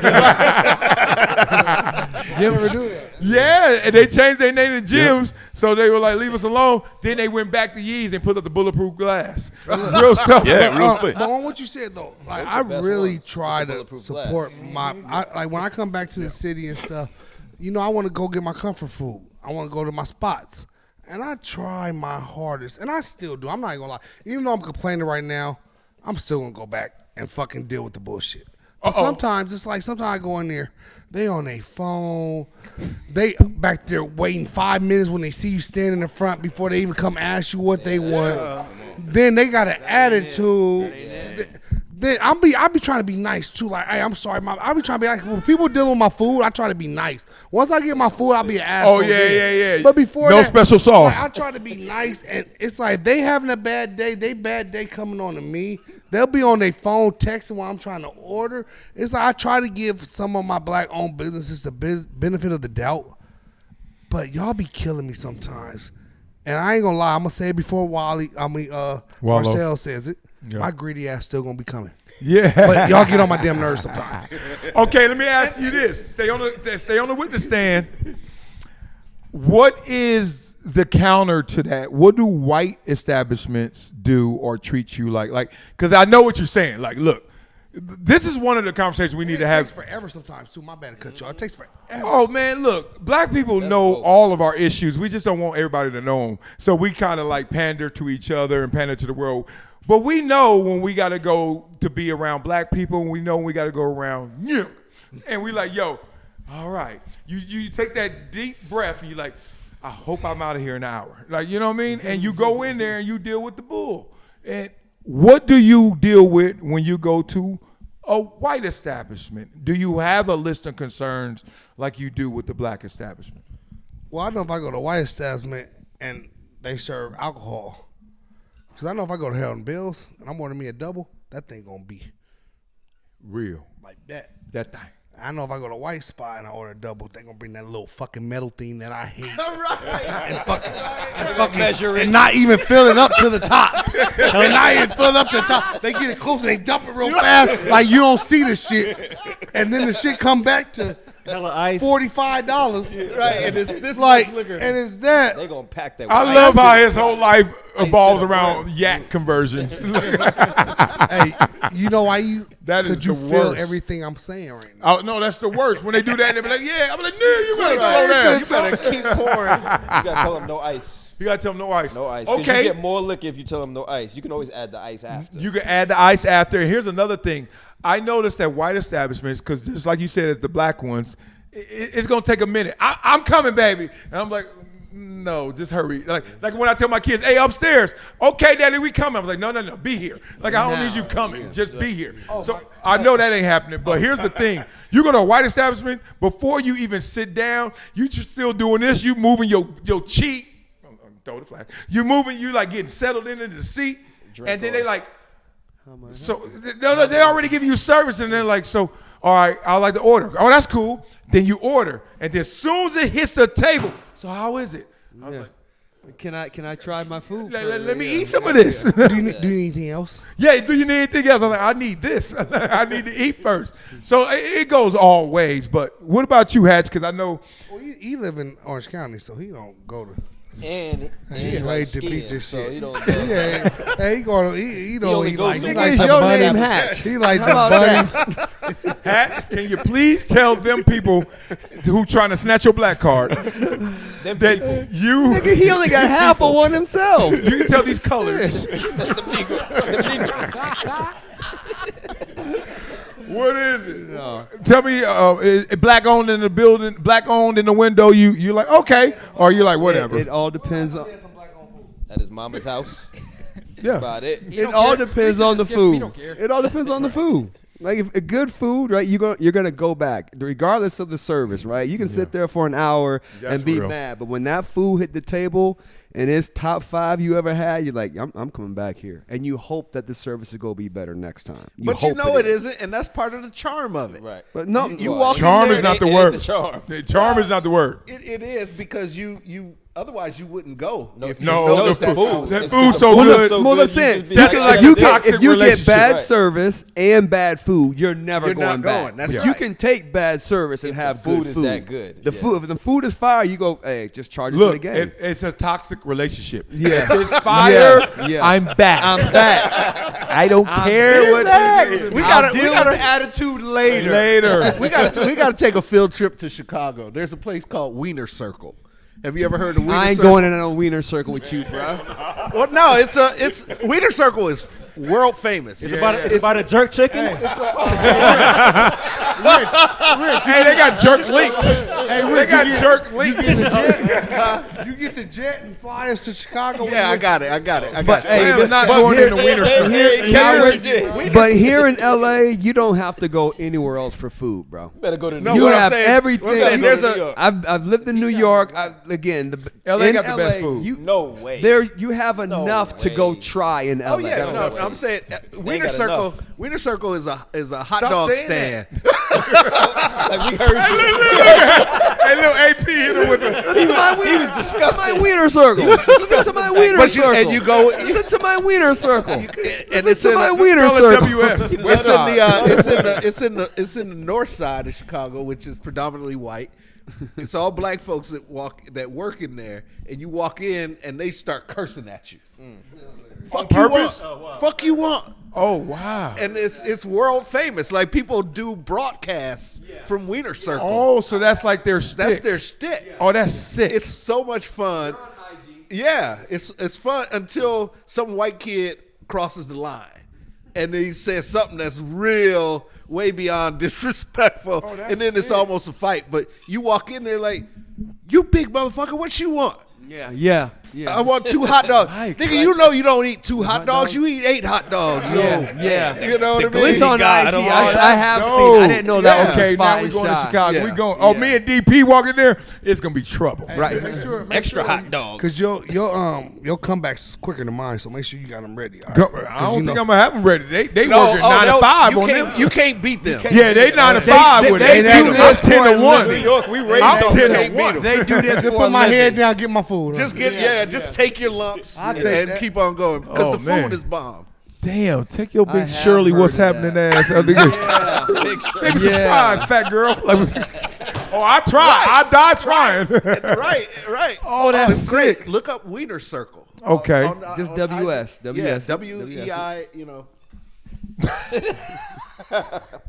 ever do that? Yeah, and they changed their name to Jim's, so they were like, leave us alone. Then they went back to Yee's and put up the bulletproof glass. Real stuff. Yeah, real quick. But on what you said though, like I really try to support like when I come back to the city and stuff. You know, I want to go get my comfort food. I want to go to my spots. And I try my hardest. And I still do. I'm not even going to lie. Even though I'm complaining right now, I'm still going to go back and fucking deal with the bullshit. But sometimes, it's like, sometimes I go in there, they on their phone. They back there waiting 5 minutes when they see you standing in the front before they even come ask you what they want. Then they got an attitude. Then I be trying to be nice too. Like, hey, I'm sorry, Mom. I be trying to be like, when people dealing with my food, I try to be nice. Once I get my food, I'll be an asshole. Oh yeah. But before no that, special sauce. Like, I try to be nice, and it's like they having a bad day. They bad day coming on to me. They'll be on their phone texting while I'm trying to order. It's like I try to give some of my black-owned businesses the benefit of the doubt, but y'all be killing me sometimes. And I ain't gonna lie, I'm gonna say it before Marcel says it. Yeah. My greedy ass still gonna be coming. Yeah, but y'all get on my damn nerves sometimes. Okay, let me ask you this: stay on the witness stand. What is the counter to that? What do white establishments do or treat you like? Because I know what you're saying. Like, look, this is one of the conversations we need to have. It takes forever sometimes too. My bad to cut y'all. It takes forever. Oh man, look, black people know all of our issues. We just don't want everybody to know them. So we kind of like pander to each other and pander to the world. But we know when we got to go to be around black people, and we know when we got to go around you. And we like, yo, all right. You take that deep breath and you like, I hope I'm out of here in an hour. Like, you know what I mean? And you go in there and you deal with the bull. And what do you deal with when you go to a white establishment? Do you have a list of concerns like you do with the black establishment? Well, I know if I go to a white establishment and they serve alcohol, because I know if I go to Harold and Bill's and I'm ordering me a double, that thing going to be real. Like that. That thing. I know if I go to White Spot and I order a double, they going to bring that little fucking metal thing that I hate. And not even fill it up to the top. And not even fill it up to the top. They get it close and they dump it real fast like you don't see the shit. And then the shit come back to $45. Right, and it's this like, liquor. and it's that. They gonna pack that. I love how his whole life evolves around yak conversions. Hey, you know why you? That is could you the feel worst. everything I'm saying right now? Oh no, that's the worst. When they do that, they be like, "Yeah," I'm like, "No, you better slow down. You better keep pouring." You gotta tell them no ice. You gotta tell them no ice. No ice. 'Cause Okay. you get more liquor if you tell them no ice. You can always add the ice after. You can add the ice after. And here's another thing. I noticed that white establishments, because just like you said, at the black ones, it's gonna take a minute. I'm coming, baby, and I'm like, no, just hurry. Like when I tell my kids, hey, upstairs. Okay, Daddy, we coming. I'm like, no, be here. Like I don't need you coming. Just be here. So I know that ain't happening. But here's the thing: you go to a white establishment, before you even sit down, you just still doing this. You moving your cheek. Throw the flag. You moving. You like getting settled into the seat, and then they like. So no, they already give you service, and they're like, so. All right, I like to order. Oh, that's cool. Then you order, and then as soon as it hits the table, so how is it? I was like, can I try my food? Let me eat some of this. Do you need anything else? Yeah, do you need anything else? I'm like, I need this. I need to eat first. So it goes all ways. But what about you, Hatch? Because I know. Well, he live in Orange County, so he don't go to. And he's like laid to beat this so shit. He don't yeah, hey, he don't only he goes like. to He White like Is the your bunnies. name Hatch? He like the How about bunnies. Hatch, can you please tell them people who trying to snatch your black card that you Nigga, he only got half of one himself. you can tell these colors. What is it? No. Tell me, is black owned in the building, black owned in the window. You like okay, or you like whatever. It all depends on. at his mama's house. Yeah. About it. It all depends on the He food. don't care. It all depends on the food. Like if good food, right? You're gonna go back regardless of the service, right? You can sit there for an hour and be mad, but when that food hit the table and it's top 5 you ever had, you're like, I'm coming back here, and you hope that the service is gonna be better next time. But you know it isn't, and that's part of the charm of it. Right. But no, you walk in charm there, is not the it word. ain't the charm. Charm is not the word. It is because you otherwise you wouldn't go. If you No, notice the food. That It's food's the so food good. is so Well, good, I'm saying, you just be like a if you get relationship. bad Right. service and bad food, you're never You're going not back. going. That's But right. you can take bad service and If have the food good is food. that good, The yeah. food, if the food is fire, you go, hey, just charge it to Look, the game. it's a toxic relationship. Yes. If it's fire, Yes. Yes. I'm back. I'm back. I don't care what. We gotta with attitude later. Later. we gotta take a field trip to Chicago. There's a place called Wiener Circle. Have you ever heard of Wiener I ain't Circle? going in a wiener circle with you, bro. Well, no, it's Wiener Circle is world famous. It's about a jerk chicken. Hey, they got jerk links. Hey, they got jerk links. You get the jet and fly us to Chicago. Yeah, I got it. But hey, I'm not going in the wiener circle. But here in LA, you don't have to go anywhere else for food, bro. Better go to No, You what I'm have saying- everything. what I'm saying, there's a- I've lived in New York. Again, LA in got the best food. No way. There, you have enough to go way. try in LA. Oh yeah, no, I'm saying Wiener got Circle. enough. Wiener Circle is a hot Stop dog saying stand. Like we heard you. Hey, little AP hit him with the. He was disgusting. My wiener circle. Listen to my wiener But you- circle. and you go- Listen to my wiener circle. And It's in my wiener Call circle. it WS. It's in the north side of Chicago, which is predominantly white. It's all black folks that work in there, and you walk in and they start cursing at you. Fuck you purpose? want. Fuck you want. Oh wow. And it's world famous. Like people do broadcasts from Wiener Circle. Oh, so that's like their stick. That's their shtick. Oh, that's sick. It's so much fun. Yeah, it's fun until some white kid crosses the line and he says something that's real way beyond disrespectful, and then it's almost a fight. But you walk in there like, you big motherfucker, what you want? Yeah. I want 2 hot dogs. Nigga, you know you don't eat 2 hot dogs. You eat 8 hot dogs. Yeah. You know what I mean? It's on IG. I have No. seen. I didn't know that was Okay, the now spot we in going to shot. Chicago. Yeah. We going. Oh, me and DP walking there. It's gonna be trouble. Right. Extra hot dog. Because your comebacks is quicker than mine, so make sure you got them ready. all right? Go- I don't think I'm gonna have them ready. They No, working 9 to 5 you on can't, them. You can't beat them. Yeah, they 9 to 5 with they it. do I'm this 10 for to a 1. New York, we raised I'm on 10 that. to 1. They do this Just for put a my living. head down, get my food. Just just take your lumps I'll take and that. keep on going because Oh, the man. food is bomb. Damn, take your I big have Shirley. heard What's of happening, that. ass? Big straight. Maybe some Yeah. fries, fat girl. Oh, I tried. I died trying. Right. Oh, that's it's great. sick. Look up Wiener Circle. Okay. Just on WS. IG. WS. Yeah, WEI, you know.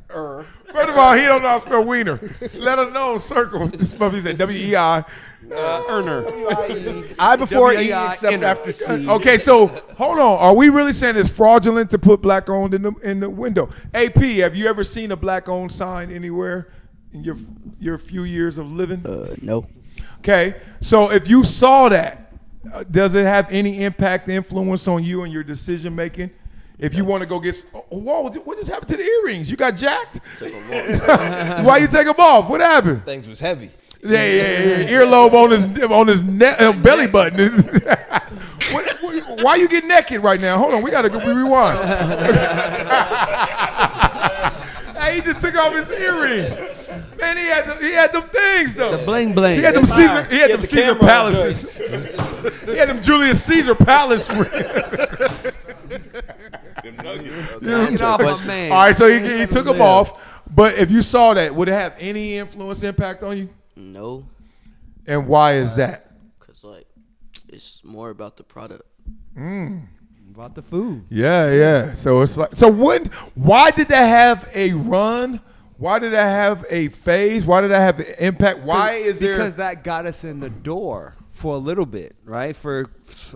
First of all, he don't know how to spell wiener. Let him know. Circle. This puppy said WEI. Earner. I before E WEI except after C. Okay, so hold on. Are we really saying it's fraudulent to put black owned in the window? AP, have you ever seen a black owned sign anywhere in your few years of living? No. Okay, so if you saw that, does it have any impact, influence on you and your decision making? If you want to go get, whoa, what just happened to the earrings? You got jacked? Took 'em off. Why you take them off? What happened? Things was heavy. Yeah. Earlobe on his belly button. Why you get naked right now? Hold on, we gotta rewind. Hey, he just took off his earrings. Man, he had them things though. The bling bling. He had them Caesar. He had them the Caesar camera on palaces. He had them Julius Caesar palace. Get off my man. All right, so he took them off. But if you saw that, would it have any influence, impact on you? No. And why is that? Because, like, it's more about the product. About the food. Yeah. So it's like, why did that have a run? Why did that have a phase? Why did that have an impact? Why is there? Because that got us in the door for a little bit, right? For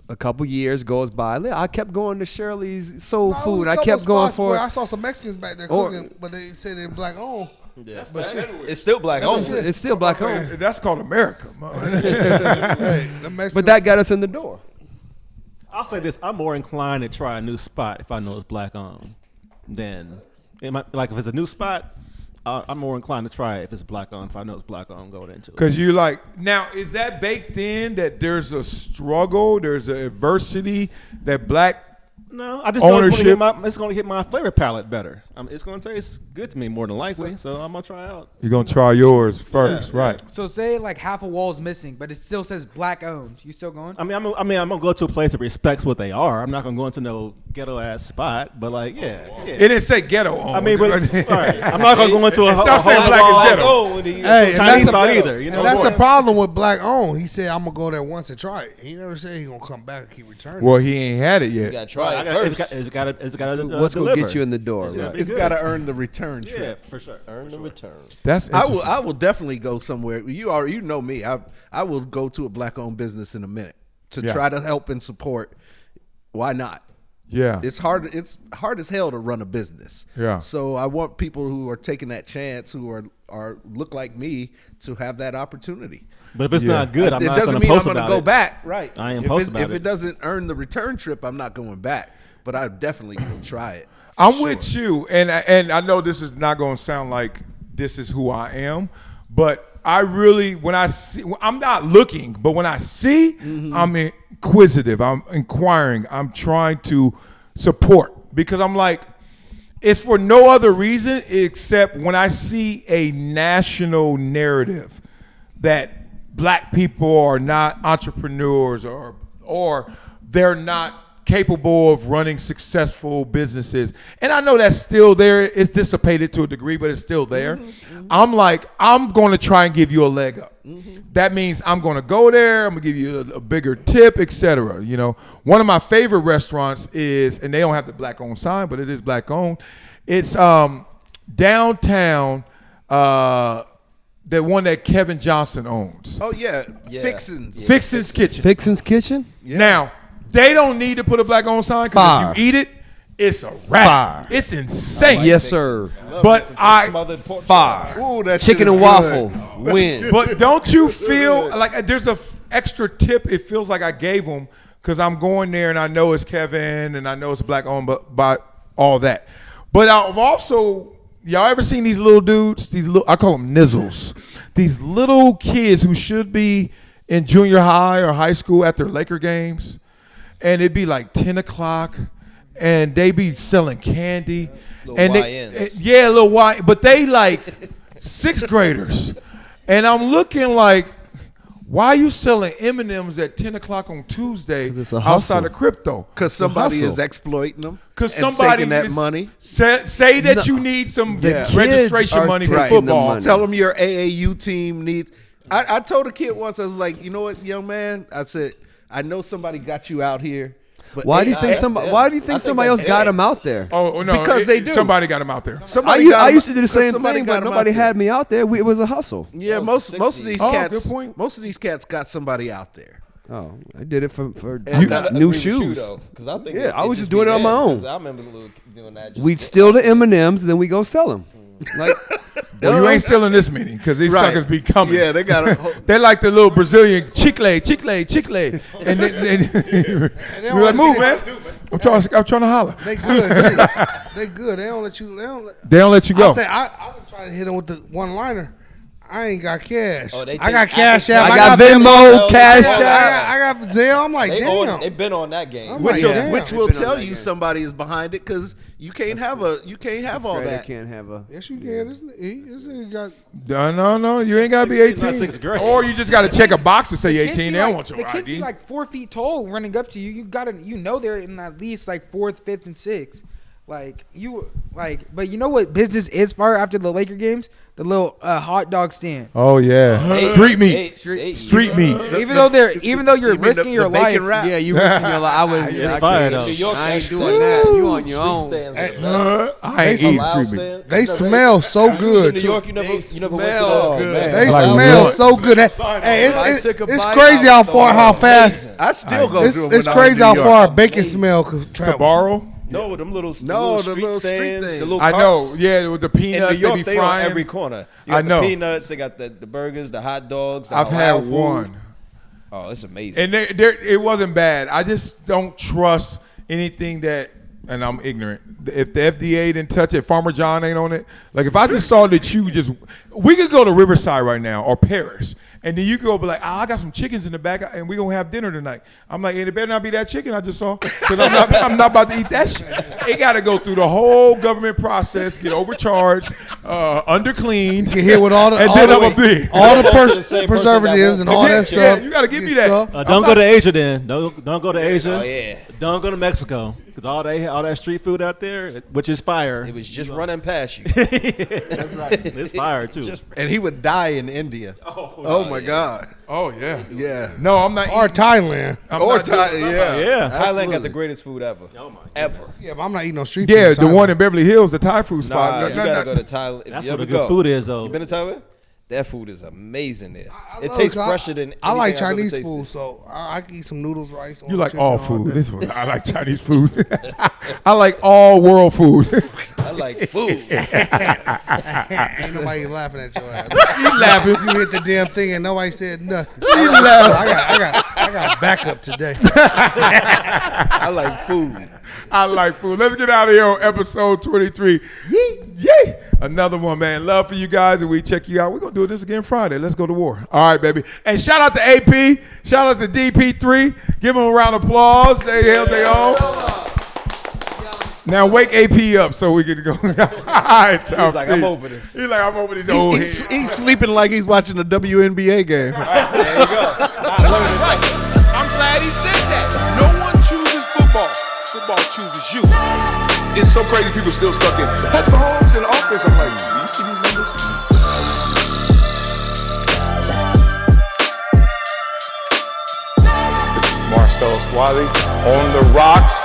a couple years goes by. I kept going to Shirley's Soul Food. I kept going for. I saw some Mexicans back there cooking, but they said they're black owned. Yeah. It's still black owned. It's still black owned. That's called America. Hey, the Mexicans. But that got us in the door. I'll say this: I'm more inclined to try a new spot if I know it's black owned than like if it's a new spot, I'm more inclined to try it if it's black on. If I know it's black on, I'm going into it. Because you're like, now, is that baked in that there's a struggle, there's an adversity that black No, I just ownership? know it's going to hit my flavor palette better. It's going to taste good to me more than likely, so I'm going to try out. You're going to try yours first, right? So say like half a wall is missing, but it still says black owned. You still going? I mean, I'm going to go to a place that respects what they are. I'm not going to go into no ghetto-ass spot, but like, yeah. It didn't say ghetto on. I mean, but, all right, I'm not going to go into a Stop saying black is ghetto. Hey, Chinese spot either. You know and that's the problem with black owned. He said, I'm going to go there once and try it. He never said he going to come back and keep returning. Well, he ain't had it yet. You gotta try it first. It's got to What's gonna get you in the door? It's Right? It's got to earn the return trip. Yeah, for sure. Earn the return. That's I will definitely go somewhere. You know me. I will go to a black-owned business in a minute to try to help and support. Why not? Yeah. It's hard as hell to run a business. Yeah. So I want people who are taking that chance, who are look like me, to have that opportunity. But if it's not good, I'm it not doesn't going to mean I'm post going to about go it. back. Right. I ain't post about If it. it doesn't earn the return trip, I'm not going back. But I definitely will try it. I'm with you, and I know this is not going to sound like this is who I am, but I really, when I see, I'm not looking, but when I see, I'm inquisitive, I'm inquiring, I'm trying to support, because I'm like, it's for no other reason except when I see a national narrative that black people are not entrepreneurs or they're not capable of running successful businesses. And I know that's still there. It's dissipated to a degree, but it's still there. I'm like, I'm going to try and give you a leg up. That means I'm going to go there. I'm going to give you a bigger tip, etc. You know, one of my favorite restaurants is, and they don't have the black owned sign, but it is black owned. It's downtown, the one that Kevin Johnson owns. Oh yeah, Yeah. Fixin's. Fixin's Kitchen. Fixin's Kitchen. Yeah. Now, they don't need to put a black owned sign because if you eat it, it's a wrap. Fire. It's insane. Yes, sir. But Smothered pork Fire. Ooh, that shit Chicken is and good. waffle. Win. But don't you feel like there's a extra tip? It feels like I gave them because I'm going there and I know it's Kevin and I know it's black owned, but by all that. But I've also, y'all ever seen these little dudes? These little, I call them nizzles. These little kids who should be in junior high or high school at their Laker games, and it'd be like 10 o'clock, and they be selling candy. Little and YNs. yeah, little Y, but they like sixth graders. And I'm looking like, why are you selling M&Ms at 10 o'clock on Tuesday 'Cause it's a outside hustle. of crypto? Because somebody Hustle. is exploiting them. Because and somebody taking that is- money. Say that you need some Yeah. registration Kids are money for taking the football. money. Tell them your AAU team needs. I told a kid once, I was like, you know what, young man? I said, I know somebody got you out here. But Why do you think that's somebody? them. Why do you I think think somebody that's else got them. him out there? Oh no! Because they do. Somebody got him out there. somebody got I 'em- used to do the 'cause same somebody thing, got but 'em out nobody there. had me out there. It was a hustle. Yeah, That most was of 60s. these Oh, cats. good point. Most of these cats got somebody out there. Oh, I did it for And new shoes. Because I think Yeah, it I was just just doing be it on my them, own. 'cause I remember doing that. We'd steal the M&Ms and then we go sell them. Like, Well, you ain't stealing this many because these Right. suckers be coming. Yeah, they got They're like the little Brazilian chicle, and then you're like, move, man. I'm trying to holler. They good, too. They good. They don't let you. They don't let you go. I say I been trying to hit them with the one liner. I ain't got cash. Oh, they I got take- cash I out. I got Venmo, Cash App. I got Zelle. I'm like, damn. They been on that game. I'm which like, will, damn. which will Been on tell that you game. somebody is behind it because you can't have all Right, I that. can't have a. Yes, you can. This nigga got. No, you ain't gotta be 16, not 18, sixth grade. or you just gotta check a box and say you're Kids 18. be They don't like- want your the kids be ID. like 4 feet tall running up to you. You gotta, they're in at least like 4th, 5th, and 6th. But you know what business is fire after the Laker games? The little hot dog stand. Oh yeah, street meat, street meat. Even though you're You mean risking your the bacon life. wrap? Yeah, you risking your life. I would. It's I fire, can't- though. New York, I ain't that doing that. You on your own. Street stands are the best. I ain't They eating Halal street meat. stand. They smell so You was good. in New too. York, you never went to smell the. good. They Like smell what? so good. Hey, I took a it's bite crazy out how fast. I still go It's through them it's when I'm in crazy New how York. far bacon smell. Cause Sabaro. No, them little No, the street little street stands, thing. the little I know. carts. Yeah, with the In peanuts New York, they be they on frying. every corner. You I got know. the peanuts, they got the burgers, the hot dogs. The I've had halal food. one. Oh, it's amazing. And it wasn't bad. I just don't trust anything that and I'm ignorant. If the FDA didn't touch it, Farmer John ain't on it. Like if I just saw that you we could go to Riverside right now or Paris, and then you could go be like, I got some chickens in the back, and we gonna have dinner tonight. I'm like, it better not be that chicken I just saw, because I'm not about to eat that shit. It got to go through the whole government process, get overcharged, undercleaned. You can hear with all the preservatives and all that stuff. Yeah, you got to give me that. Don't go to Asia then. Don't go to Asia. Oh yeah. Don't go to Mexico, because all that street food out there, which is fire. It was just running past you. That's right. It's fire too. And he would die in India. Oh my God. Oh yeah. Yeah. No, I'm not. Or Thailand. Yeah. Thailand got the greatest food ever. Oh my Ever. Yeah, but I'm not eating no street Yeah, food. the one in Beverly Hills, the Thai food spot. Nah, you gotta go to Thailand. That's If you where the ever good go. food is, though. You been to Thailand? That food is amazing there. It love tastes it, 'cause fresher than I like anything I've ever Chinese tasted. food, so I can eat some noodles, rice. You like chicken, all day. food. This one, I like Chinese food. I like all world food. I like food. Ain't nobody laughing at your ass. You laughing? You hit the damn thing and nobody said nothing. You laughing? I got backup today. I like food. I like food. Let's get out of here on episode 23. Yay! Another one, man. Love for you guys, and we check you out. We're going to do this again Friday. Let's go to war. All right, baby. And shout out to AP. Shout out to DP3. Give them a round of applause. They held their own. Now wake AP up so we can go. All right, He's like, I'm over this. He's like, I'm over this old head. He's sleeping like he's watching a WNBA game. There you go. I'm glad he said that. No one chooses football. Football chooses you. It's so crazy people still stuck in Pat Mahomes in the office. I'm like, you see these numbers? This is Marcellus Wiley on the rocks.